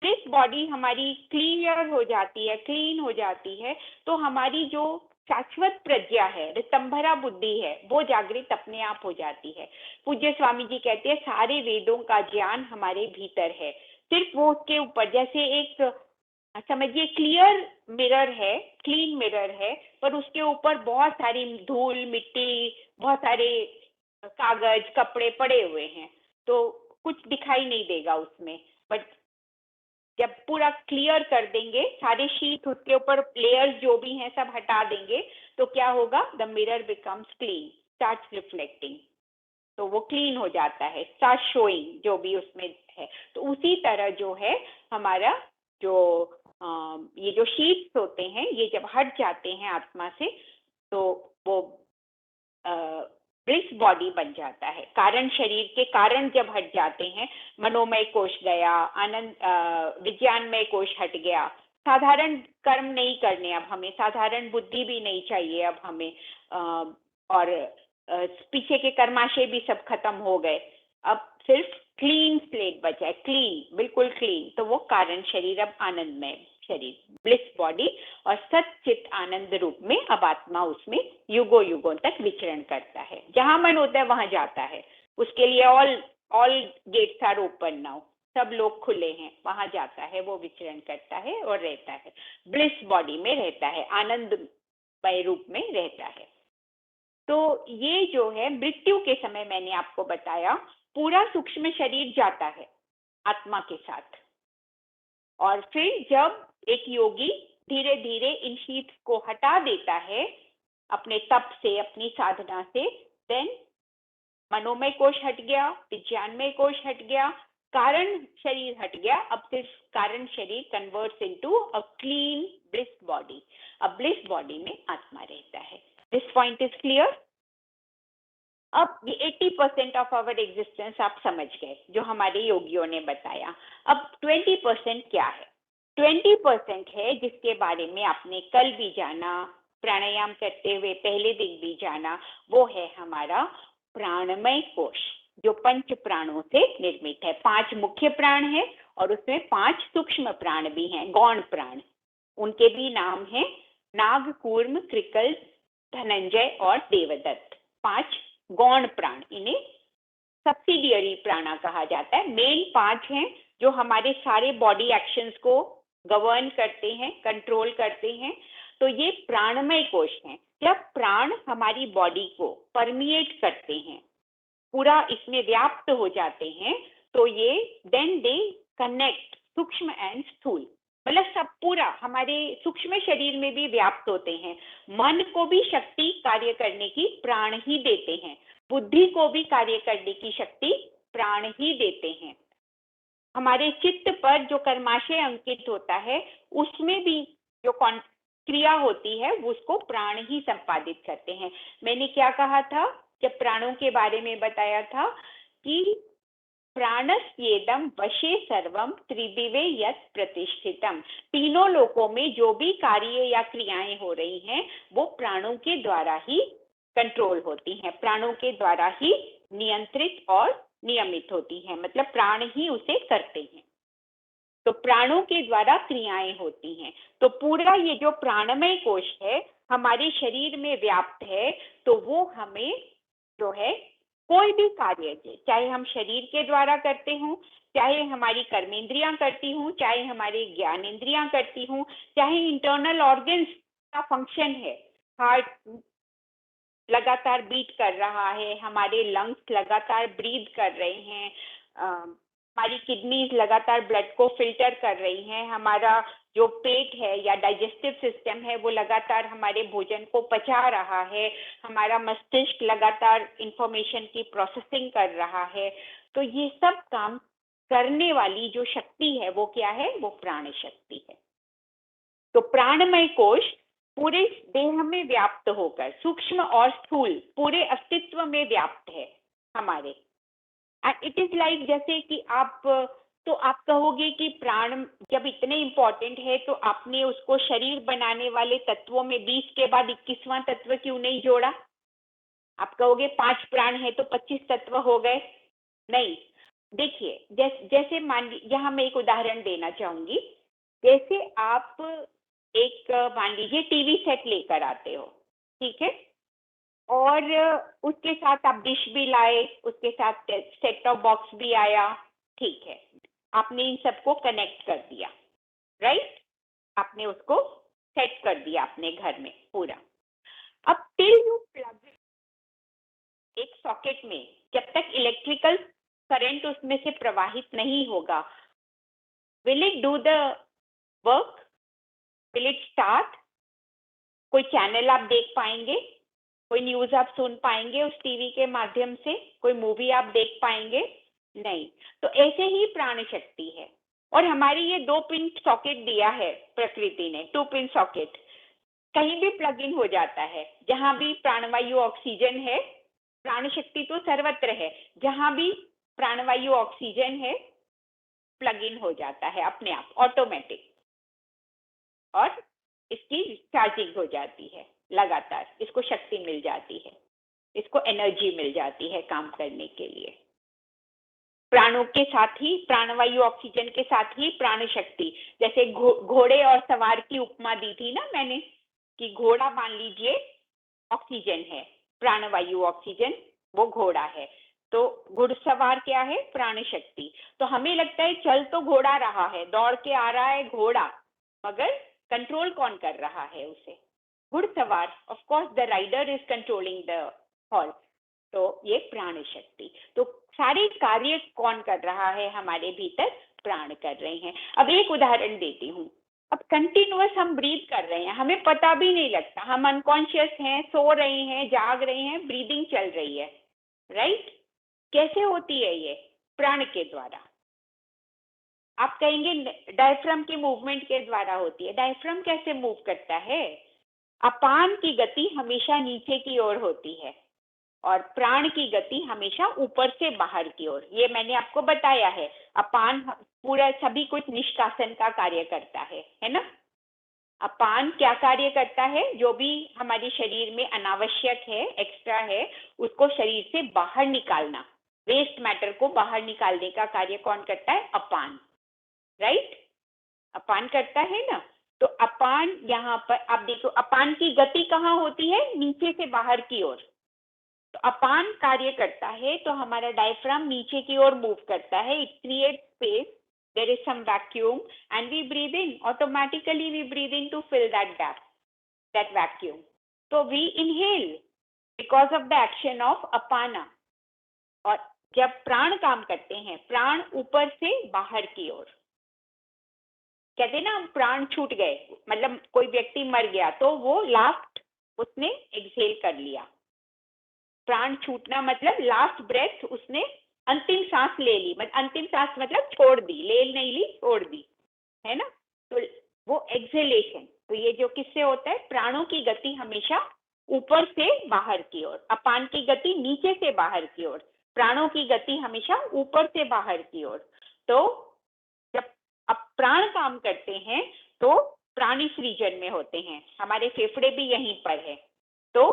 इस बॉडी हमारी क्लियर हो जाती है, क्लीन हो जाती है, तो हमारी जो शाश्वत प्रज्ञा है, रितंभरा बुद्धि है, वो जागृत अपने आप हो जाती है। पूज्य स्वामी जी कहते हैं सारे वेदों का ज्ञान हमारे भीतर है, सिर्फ वो उसके ऊपर, जैसे एक समझिए क्लियर मिरर है, क्लीन मिरर है, पर उसके ऊपर बहुत सारी धूल, मिट्टी, बहुत सारे कागज, कपड़े पड़े हुए हैं, तो कुछ दिखाई नहीं देगा उसमें। बट जब पूरा क्लियर कर देंगे, सारे शीट उसके ऊपर लेयर्स जो भी हैं सब हटा देंगे, तो क्या होगा, the mirror becomes clean, starts reflecting, तो वो क्लीन हो जाता है, स्टार्ट शोइंग जो भी उसमें है। तो उसी तरह जो है हमारा जो ये जो शीट्स होते हैं, ये जब हट जाते हैं आत्मा से, तो वो ब्लिस बॉडी बन जाता है। कारण शरीर के कारण जब हट जाते हैं, मनोमय कोश गया, आनंद विज्ञानमय कोश हट गया, साधारण कर्म नहीं करने अब हमें, साधारण बुद्धि भी नहीं चाहिए अब हमें, और पीछे के कर्माशय भी सब खत्म हो गए, अब सिर्फ क्लीन स्लेट बचा है, क्लीन, बिल्कुल क्लीन। तो वो कारण शरीर अब आनंदमय शरीर, ब्लिस बॉडी, और सच्चित आनंद रूप में अब आत्मा उसमें युगों युगों तक विचरण करता है। जहां मन होता है वहां जाता है, उसके लिए all gates are open now, सब लोग खुले हैं, वहां जाता है, वो विचरण करता है और रहता है, ब्लिस बॉडी में रहता है, आनंदमय रूप में रहता है। तो ये जो है मृत्यु के समय मैंने आपको बताया, पूरा सूक्ष्म शरीर जाता है आत्मा के साथ, और फिर जब एक योगी धीरे धीरे इन शीट्स को हटा देता है अपने तप से, अपनी साधना से, देन मनोमय कोश हट गया, विज्ञानमय कोश हट गया, कारण शरीर हट गया। अब सिर्फ कारण शरीर converts into a clean bliss body. अब ब्लिस बॉडी में आत्मा रहता है। This point is clear. अब ये 80% ऑफ आवर एग्जिस्टेंस आप समझ गए जो हमारे योगियों ने बताया। अब 20% क्या है? 20% है जिसके बारे में आपने कल भी जाना, प्राणायाम करते हुए पहले दिन भी जाना, वो है हमारा प्राणमय कोश, जो पंच प्राणों से निर्मित है। 5 मुख्य प्राण है और उसमें 5 सूक्ष्म प्राण भी हैं, गौण प्राण। उनके भी नाम है नाग, कूर्म, कृकल, धनंजय और देवदत्त। 5 गौण प्राण, इन्हें सब्सिडियरी प्राणा कहा जाता है। मेन 5 हैं जो हमारे सारे बॉडी एक्शंस को गवर्न करते हैं, कंट्रोल करते हैं। तो ये प्राणमय कोश हैं। जब प्राण हमारी बॉडी को परमिएट करते हैं, पूरा इसमें व्याप्त हो जाते हैं, तो ये देन दे कनेक्ट सूक्ष्म एंड स्थूल, मतलब सब पूरा हमारे सूक्ष्म शरीर में भी व्याप्त होते हैं। मन को भी शक्ति कार्य करने की प्राण ही देते हैं, बुद्धि को भी कार्य करने की शक्ति प्राण ही देते हैं। हमारे चित्त पर जो कर्माशय अंकित होता है, उसमें भी जो क्रिया होती है उसको प्राण ही संपादित करते हैं। मैंने क्या कहा था जब प्राणों के बारे में बताया था कि प्राणस्येदम वशे सर्वम त्रिदिवे यत् प्रतिष्ठितम। तीनों लोकों में जो भी कार्य या क्रियाएं हो रही हैं वो प्राणों के द्वारा ही कंट्रोल होती हैं, प्राणों के द्वारा ही नियंत्रित और नियमित होती हैं, मतलब प्राण ही उसे करते हैं। तो प्राणों के द्वारा क्रियाएं होती हैं। तो पूरा ये जो प्राणमय कोश है हमारे शरीर में व्याप्त है, तो वो हमें जो है कोई भी कार्य से, चाहे हम शरीर के द्वारा करते हों, चाहे हमारी कर्मेंद्रियां करती हूँ, चाहे हमारे ज्ञानेंद्रियां करती हूँ, चाहे इंटरनल ऑर्गन्स का फंक्शन है, हार्ट लगातार बीट कर रहा है, हमारे लंग्स लगातार ब्रीथ कर रहे हैं, हमारी किडनीज लगातार ब्लड को फिल्टर कर रही हैं, हमारा जो पेट है या डाइजेस्टिव सिस्टम है वो लगातार हमारे भोजन को पचा रहा है, हमारा मस्तिष्क लगातार इंफॉर्मेशन की प्रोसेसिंग कर रहा है। तो ये सब काम करने वाली जो शक्ति है वो क्या है? वो प्राण शक्ति है। तो प्राणमय कोश पूरे देह में व्याप्त होकर सूक्ष्म और स्थूल पूरे अस्तित्व में व्याप्त है हमारे। एंड इट इज लाइक जैसे कि आप कहोगे कि प्राण जब इतने इंपॉर्टेंट है तो आपने उसको शरीर बनाने वाले तत्वों में 20 के बाद 21वां तत्व क्यों नहीं जोड़ा? आप कहोगे 5 प्राण है तो 25 तत्व हो गए। नहीं, देखिए जैसे मान लीजिए, यहाँ मैं एक उदाहरण देना चाहूंगी। जैसे आप एक मान लीजिए टीवी सेट लेकर आते हो, ठीक है, और उसके साथ आप डिश भी लाए, उसके साथ सेट टॉप बॉक्स भी आया, ठीक है, आपने इन सबको कनेक्ट कर दिया, राइट? आपने उसको सेट कर दिया अपने घर में पूरा। अब टिल यू प्लग एक सॉकेट में, जब तक इलेक्ट्रिकल करंट उसमें से प्रवाहित नहीं होगा, will it do the work? Will it start? कोई चैनल आप देख पाएंगे? कोई न्यूज आप सुन पाएंगे उस टीवी के माध्यम से? कोई मूवी आप देख पाएंगे? नहीं। तो ऐसे ही प्राण शक्ति है। और हमारी ये 2 पिन सॉकेट दिया है प्रकृति ने, 2 पिन सॉकेट, कहीं भी प्लग इन हो जाता है। जहां भी प्राणवायु ऑक्सीजन है, प्राण शक्ति तो सर्वत्र है, जहां भी प्राणवायु ऑक्सीजन है प्लग इन हो जाता है अपने आप, ऑटोमेटिक, और इसकी चार्जिंग हो जाती है लगातार, इसको शक्ति मिल जाती है, इसको एनर्जी मिल जाती है काम करने के लिए। प्राणों के साथ ही, प्राणवायु ऑक्सीजन के साथ ही प्राण शक्ति, जैसे घोड़े और सवार की उपमा दी थी ना मैंने, कि घोड़ा मान लीजिए ऑक्सीजन है, प्राणवायु ऑक्सीजन, वो घोड़ा है, तो घुड़सवार क्या है? प्राण शक्ति। तो हमें लगता है चल तो घोड़ा रहा है, दौड़ के आ रहा है घोड़ा, मगर कंट्रोल कौन कर रहा है उसे? घुड़सवार। Of course the rider is controlling the horse. तो ये प्राण शक्ति। तो सारे कार्य कौन कर रहा है हमारे भीतर? प्राण कर रहे हैं। अब एक उदाहरण देती हूँ। अब कंटिन्यूअस हम ब्रीथ कर रहे हैं, हमें पता भी नहीं लगता, हम अनकॉन्शियस हैं, सो रहे हैं, जाग रहे हैं, ब्रीदिंग चल रही है, राइट? कैसे होती है ये? प्राण के द्वारा। आप कहेंगे डायफ्राम की मूवमेंट के द्वारा होती है। डायफ्राम कैसे मूव करता है? अपान की गति हमेशा नीचे की ओर होती है और प्राण की गति हमेशा ऊपर से बाहर की ओर। ये मैंने आपको बताया है। अपान पूरा सभी कुछ निष्कासन का कार्य करता है ना? अपान क्या कार्य करता है? जो भी हमारे शरीर में अनावश्यक है, एक्स्ट्रा है, उसको शरीर से बाहर निकालना, वेस्ट मैटर को बाहर निकालने का कार्य कौन करता है? अपान, राइट? अपान करता है ना। तो अपान यहाँ पर आप देखो, अपान की गति कहाँ होती है? नीचे से बाहर की ओर। तो अपान कार्य करता है तो हमारा डायफ्राम नीचे की ओर मूव करता है। It create space, there is some vacuum and we breathe in. Automatically we breathe in to fill that gap, that vacuum. So we inhale because of the action of apana. और जब प्राण काम करते हैं, प्राण ऊपर से बाहर की ओर, कहते हैं ना हम प्राण छूट गए, मतलब कोई व्यक्ति मर गया तो वो लास्ट उसने एक्सहेल कर लिया। प्राण छूटना मतलब लास्ट ब्रेथ उसने अंतिम सांस ले ली, मतलब अंतिम सांस मतलब छोड़ दी, ले नहीं ली, छोड़ दी, है ना? तो वो एक्सहेलेशन। तो ये जो किससे होता है? प्राणों की गति हमेशा ऊपर से बाहर की ओर, अपान की गति नीचे से बाहर की ओर, प्राणों की गति हमेशा ऊपर से बाहर की ओर। तो जब अब प्राण काम करते हैं तो प्राण इस रीजन में होते हैं, हमारे फेफड़े भी यहीं पर है। तो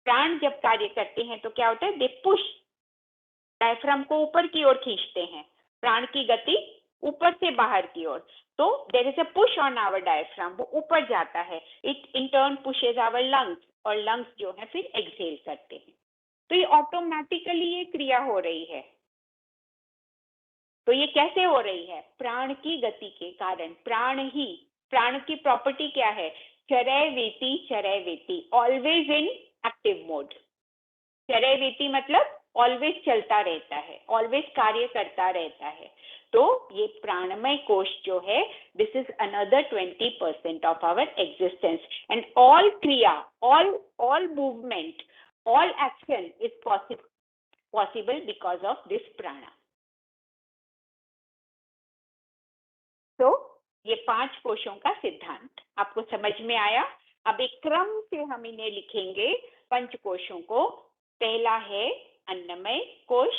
प्राण जब कार्य करते हैं तो क्या होता है? दे पुश, डायफ्राम को ऊपर की ओर खींचते हैं, प्राण की गति ऊपर से बाहर की ओर। तो there is a push on our diaphragm, वो ऊपर जाता है। It in turn pushes our lungs और लंग्स जो है फिर एक्सहेल करते हैं। तो ये ऑटोमेटिकली ये क्रिया हो रही है। तो ये कैसे हो रही है? प्राण की गति के कारण। प्राण की प्रॉपर्टी क्या है? चरैवेति, चरैवेति, ऑलवेज इन एक्टिव मोड। चरैवेति मतलब ऑलवेज चलता रहता है, ऑलवेज कार्य करता रहता है। तो ये प्राणमय कोश जो है, this is another 20% of our existence and all kriya, all movement, all action is possible because of this prana. तो ये 5 कोशों का सिद्धांत आपको समझ में आया। अब एक क्रम से हम इन्हें लिखेंगे, पंच कोशों को। पहला है अन्नमय कोश।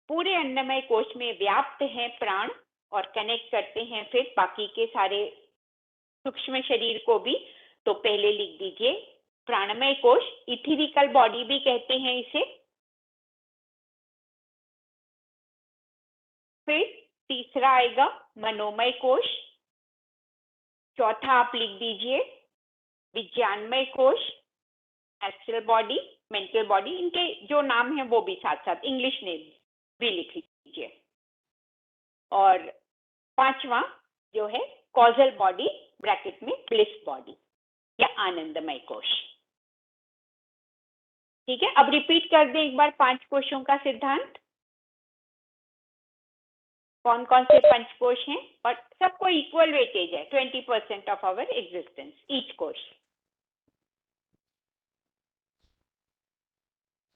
पूरे अन्नमय कोश में व्याप्त है प्राण और कनेक्ट करते हैं फिर बाकी के सारे सूक्ष्म शरीर को भी। तो पहले लिख दीजिए प्राणमय कोश, इथेरिकल बॉडी भी कहते हैं इसे। फिर तीसरा आएगा मनोमय कोश। चौथा आप लिख दीजिए विज्ञानमय कोश, एस्ट्रल बॉडी, मेंटल बॉडी, इनके जो नाम है वो भी साथ साथ इंग्लिश नेम भी लिख लीजिए। और पांचवा जो है कॉजल बॉडी, ब्रैकेट में ब्लिस बॉडी या आनंदमय कोश। ठीक है, अब रिपीट कर दें एक बार 5 कोशों का सिद्धांत। कौन कौन से पंचकोश हैं और सबको इक्वल वेटेज है, 20% ऑफ आवर एग्जिस्टेंस ईच कोश।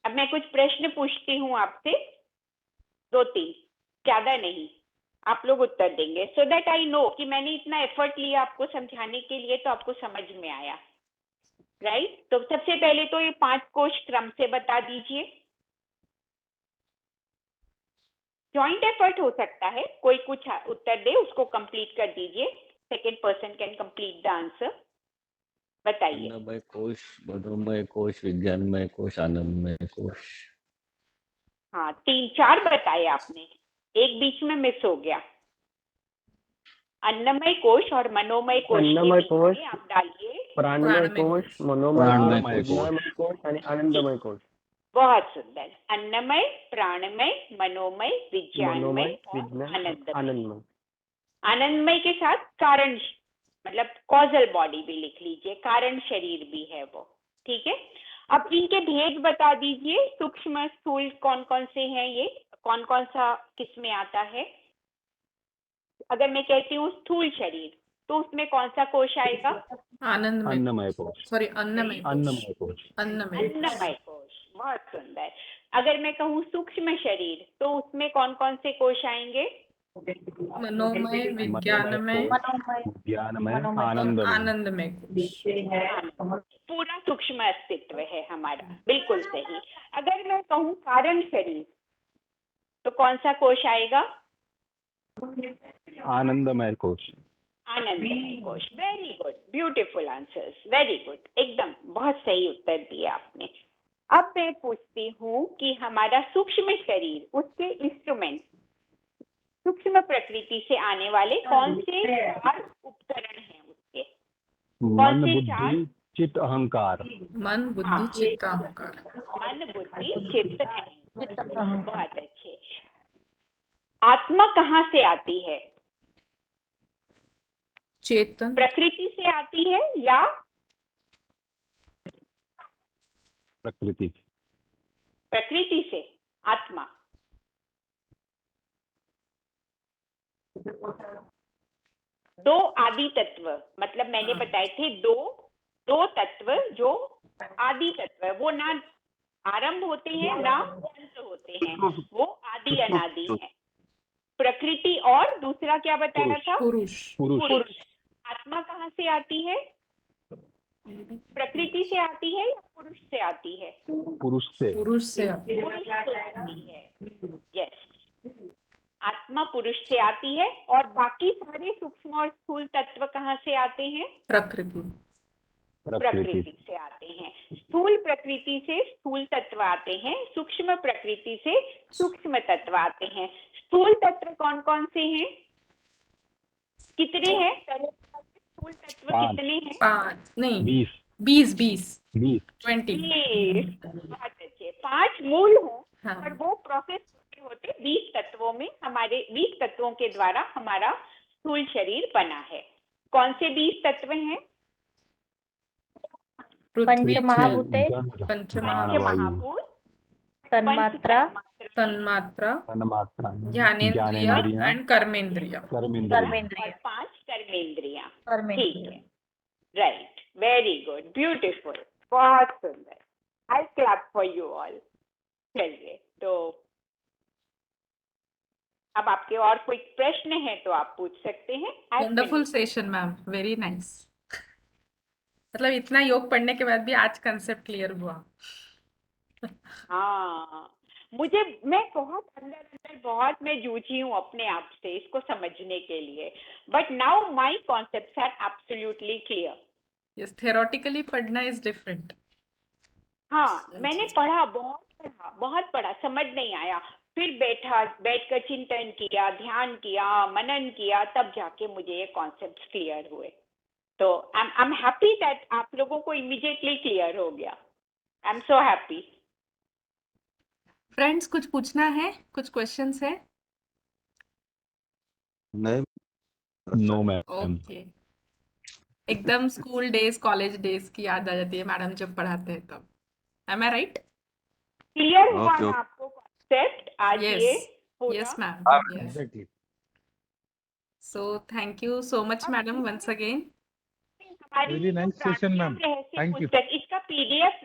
अब मैं कुछ प्रश्न पूछती हूँ आपसे, 2-3, ज्यादा नहीं, आप लोग उत्तर देंगे सो दैट आई नो कि मैंने इतना एफर्ट लिया आपको समझाने के लिए, तो आपको समझ में आया, राइट? तो सबसे पहले तो ये 5 कोश क्रम से बता दीजिए। जॉइंट एफर्ट हो सकता है, कोई कुछ उत्तर दे उसको कंप्लीट कर दीजिए। Second person can complete the answer. बताइए। अन्नमय कोश, मनोमय कोश, विज्ञानमय कोश, आनंदमय कोश। हाँ, 3-4 बताए आपने, एक बीच में मिस हो गया। अन्नमय कोश और मनोमय कोश के अन्नमय बीच कोश, में आप डालिए प्राणमय कोश, मनोमय प्राणमय कोश, कोश। विज्ञानमय कोश आणि आनंदमय कोश। बहुत सुंदर। अन्नमय, प्राणमय, मनोमय, विज्ञानमय मनोमय, और विज्ञान, आनंदमय। आनंदमय। आनंदमय के साथ कारण, मतलब कॉजल बॉडी भी लिख लीजिए, कारण शरीर भी है वो। ठीक है, अब इनके भेद बता दीजिए, सूक्ष्म स्थूल कौन कौन से हैं, ये कौन कौन सा किस में आता है? अगर मैं कहती हूँ स्थूल शरीर तो उसमें कौन सा कोश आएगा? अन्नमय कोश। सॉरी, अन्नमय अन्नमय कोश। अन्नमय अन्नमय कोश। बहुत सुंदर। अगर मैं कहूँ सूक्ष्म शरीर तो उसमें कौन कौन से कोश आएंगे? मनोमय, विज्ञानमय मनोमय, ज्ञानमय, मनोमय, और आनंदमय। आनंदमय कोश। पूरा सूक्ष्म अस्तित्व है हमारा, बिल्कुल सही। अगर मैं कहूँ कारण शरीर तो कौन सा कोश आएगा? आनंदमय कोश। आनंदमय कोश। Very good, beautiful answers, very good, एकदम बहुत सही उत्तर दिया आपने। अब मैं पूछती हूँ कि हमारा सूक्ष्म शरीर, उसके इंस्ट्रूमेंट, सूक्ष्म प्रकृति से आने वाले कौन से 4 उपकरण हैं उसके? कौन मन, से बुद्धि, 4? चित्त, अहंकार। मन, बुद्धि, चित्त, अहंकार। मन, बुद्धि, चित्त, अहंकार। बहुत अच्छे। आत्मा कहाँ से आती है? चेतन, प्रकृति से आती है या प्रकृति। प्रकृति से आत्मा? दो आदि तत्व, मतलब मैंने बताए थे दो तत्व जो आदि तत्व है, वो ना आरंभ होते हैं ना अंत होते हैं, वो आदि अनादि है। प्रकृति और दूसरा क्या बताया था? पुरुष। पुरुष। आत्मा कहाँ से आती है? प्रकृति से आती है या पुरुष से आती है? पुरुष से। पुरुष से। पुरुष से आती है। यस, आत्मा पुरुष से आती है। और बाकी सारे सूक्ष्म और स्थूल तत्व कहाँ से आते हैं? प्रकृति। प्रकृति से आते हैं। स्थूल प्रकृति से स्थूल तत्व आते हैं, सूक्ष्म प्रकृति से सूक्ष्म तत्व आते हैं। स्थूल तत्व कौन कौन से हैं? कितने हैं? स्थूल तत्व कितने हैं? 5 नहीं 20 20 20 20। बहुत अच्छे। 5 मूल हो हाँ। और वो प्रोसेस होते 20 तत्वों में, हमारे 20 तत्वों के द्वारा हमारा स्थूल शरीर बना है। कौन से 20 तत्व हैं? पृथ्वी, पंचमहाभूते, पंचमहाभूत, तन्मात्रा, तन्मात्रा, तन्मात्रा, ज्ञानेंद्रिय एंड कर्मेंद्रिय। कर्मेंद्रिय, और 5 कर्मेंद्रियां। ठीक कर्मेंद्रिय। है, राइट, वेरी गुड, ब्यूटीफुल, बहुत सुंदर। आई क्लैप फॉर यू ऑल। चलिए, तो अब आपके और कोई प्रश्न है तो आप पूछ सकते हैं। Wonderful session ma'am, very nice. मतलब इतना योग पढ़ने के बाद भी आज कंसेप्ट क्लियर हुआ। हाँ, मैं बहुत अंदर बहुत मैं जूझी हूँ अपने आप से इसको समझने के लिए, but now my concepts are absolutely clear. Yes, theoretically पढ़ना इज डिफरेंट। हाँ, मैंने पढ़ा, बहुत पढ़ा, समझ नहीं आया, फिर बैठकर चिंतन किया, ध्यान किया, मनन किया, तब जाके मुझे ये कॉन्सेप्ट्स क्लियर हुए। तो आई एम हैप्पी दैट आप लोगों को इमीडिएटली क्लियर हो गया। I am so happy. Friends, कुछ पूछना है? कुछ क्वेश्चंस है? नहीं। No ma'am. ओके। एकदम स्कूल डेज, कॉलेज डेज की याद आ जाती है मैडम जब पढ़ाते हैं तब। Am I right? क्लियर हुआ Okay, ना okay. आपको कॉन्सेप्ट आज ये यस पूरा? Yes ma'am, yes. Exactly. So thank you so much madam once again. हमारी Very nice session, ma'am. Thank you. पुस्तक, इसका पीडीएफ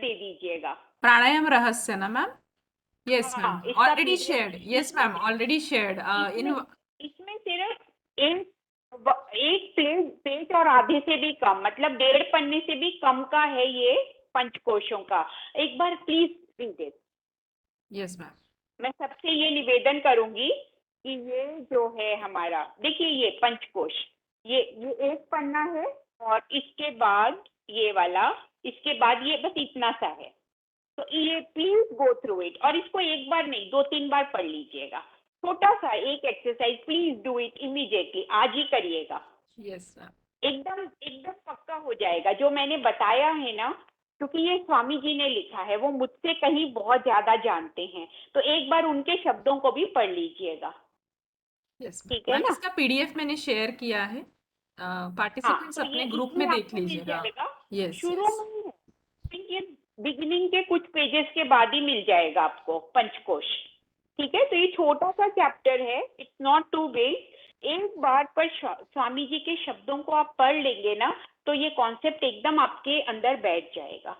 दे दीजिएगा, प्राणायाम रहस्य ना मैम? यस हाँ, मैम, इसका already PDF shared. Yes ma'am, already shared in. इसमें सिर्फ एक पेज और आधे से भी कम, मतलब 1.5 पन्ने से भी कम का है ये पंचकोशों का। एक बार please read it. Yes ma'am. मैं सबसे ये निवेदन करूंगी कि ये जो है हमारा, देखिए ये पंचकोश, ये 1 पन्ना है, और इसके बाद ये वाला, इसके बाद ये बस इतना सा है। तो ये प्लीज गो थ्रू इट, और इसको एक बार नहीं 2-3 बार पढ़ लीजिएगा। छोटा सा एक exercise, please do it immediately, आज ही करिएगा। Yes ma'am. एकदम पक्का हो जाएगा जो मैंने बताया है ना, क्योंकि ये स्वामी जी ने लिखा है, वो मुझसे कहीं बहुत ज्यादा जानते हैं, तो एक बार उनके शब्दों को भी पढ़ लीजिएगा। यस ठीक है मैम, ना? इसका पीडीएफ मैंने शेयर किया है, पार्टिसिपेंट्स तो अपने ये ग्रुप इसमें में देख आपको मिल लीजिएगा। जाएगा। यस शुरू यस। में ये बिगिनिंग के कुछ पेजेस के बाद ही मिल जाएगा आपको पंचकोश। ठीक है, तो ये छोटा सा चैप्टर है, इट्स नॉट टू बिग। एक बार पर स्वामी जी के शब्दों को आप पढ़ लेंगे ना, तो ये कॉन्सेप्ट एकदम आपके अंदर बैठ जाएगा।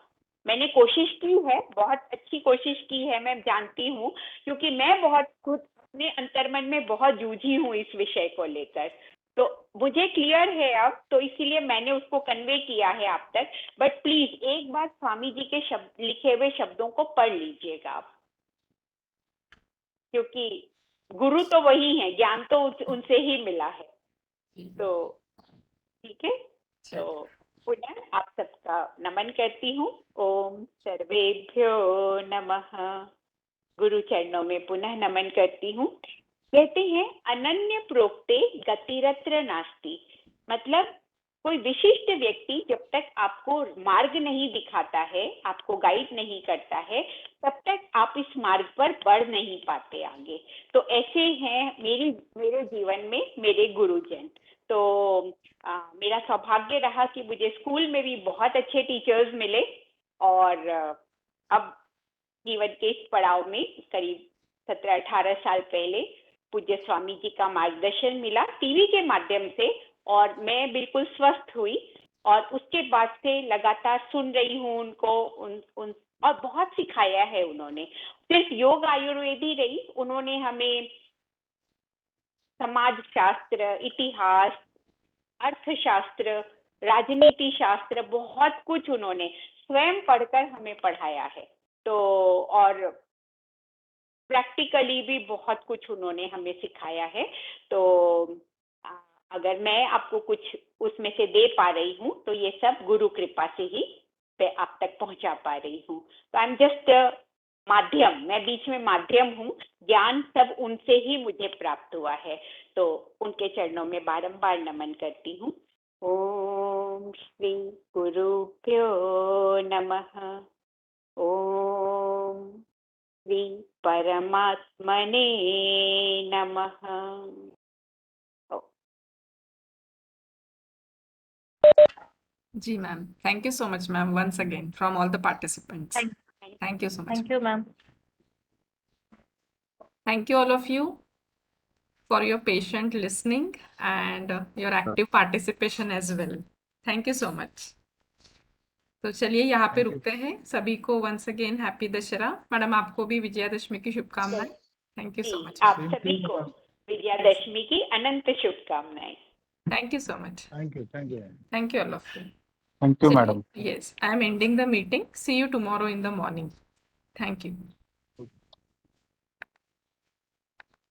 मैंने कोशिश की है, बहुत अच्छी कोशिश की है, मैं जानती हूँ, क्योंकि मैं बहुत खुद अपने अंतर्मन में बहुत जूझी हूँ इस विषय को लेकर। तो मुझे क्लियर है अब, तो इसीलिए मैंने उसको कन्वे किया है आप तक। बट प्लीज एक बार स्वामी जी के शब्द, लिखे हुए शब्दों को पढ़ लीजिएगा आप, क्योंकि गुरु तो वही है, ज्ञान तो उनसे ही मिला है। तो ठीक है, तो पुनः आप सबका नमन करती हूँ। ओम सर्वेभ्यो नमः। गुरु चरणों में पुनः नमन करती हूँ। कहते हैं अनन्य प्रोक्ते गतिरत्र नास्ति, मतलब कोई विशिष्ट व्यक्ति जब तक आपको मार्ग नहीं दिखाता है, आपको गाइड नहीं करता है, तब तक आप इस मार्ग पर बढ़ नहीं पाते आगे। तो ऐसे हैं मेरे जीवन में मेरे गुरुजन। तो मेरा सौभाग्य रहा कि मुझे स्कूल में भी बहुत अच्छे टीचर्स मिले, और अब जीवन के इस पड़ाव में करीब 17-18 साल पहले पूज्य स्वामी जी का मार्गदर्शन मिला टीवी के माध्यम से, और मैं बिल्कुल स्वस्थ हुई। और उसके बाद से लगातार सुन रही हूँ उनको, और बहुत सिखाया है उन्होंने। सिर्फ योग आयुर्वेद ही नहीं, उन्होंने हमें समाज शास्त्र, इतिहास, अर्थशास्त्र, राजनीति शास्त्र, बहुत कुछ उन्होंने स्वयं पढ़कर हमें पढ़ाया है। तो और प्रैक्टिकली भी बहुत कुछ उन्होंने हमें सिखाया है। तो अगर मैं आपको कुछ उसमें से दे पा रही हूँ, तो ये सब गुरु कृपा से ही मैं आप तक पहुंचा पा रही हूँ। तो आई एम जस्ट माध्यम, मैं बीच में माध्यम हूँ, ज्ञान सब उनसे ही मुझे प्राप्त हुआ है। तो उनके चरणों में बारंबार नमन करती हूँ। ओम श्री गुरुभ्यो नमः। ओम श्री परमात्मने नमः। जी ma'am, thank you so much ma'am, once again from all the participants. Thank you so much. Thank you ma'am. Thank you all of you for your patient listening and your active participation as well. Thank you so much. तो चलिए यहाँ पे Thank you. रुकते हैं। सभी को once again happy Dussehra. Madam आपको भी विजयादशमी की शुभकामनाएं। थैंक यू सो जी, मच। आप Same to सभी you, को ma'am. विजयादशमी की अनंत शुभकामनाएं। Thank you so much. Thank you. Thank you. Thank you all of you. Thank you, madam. Yes, I am ending the meeting. See you tomorrow in the morning. Thank you.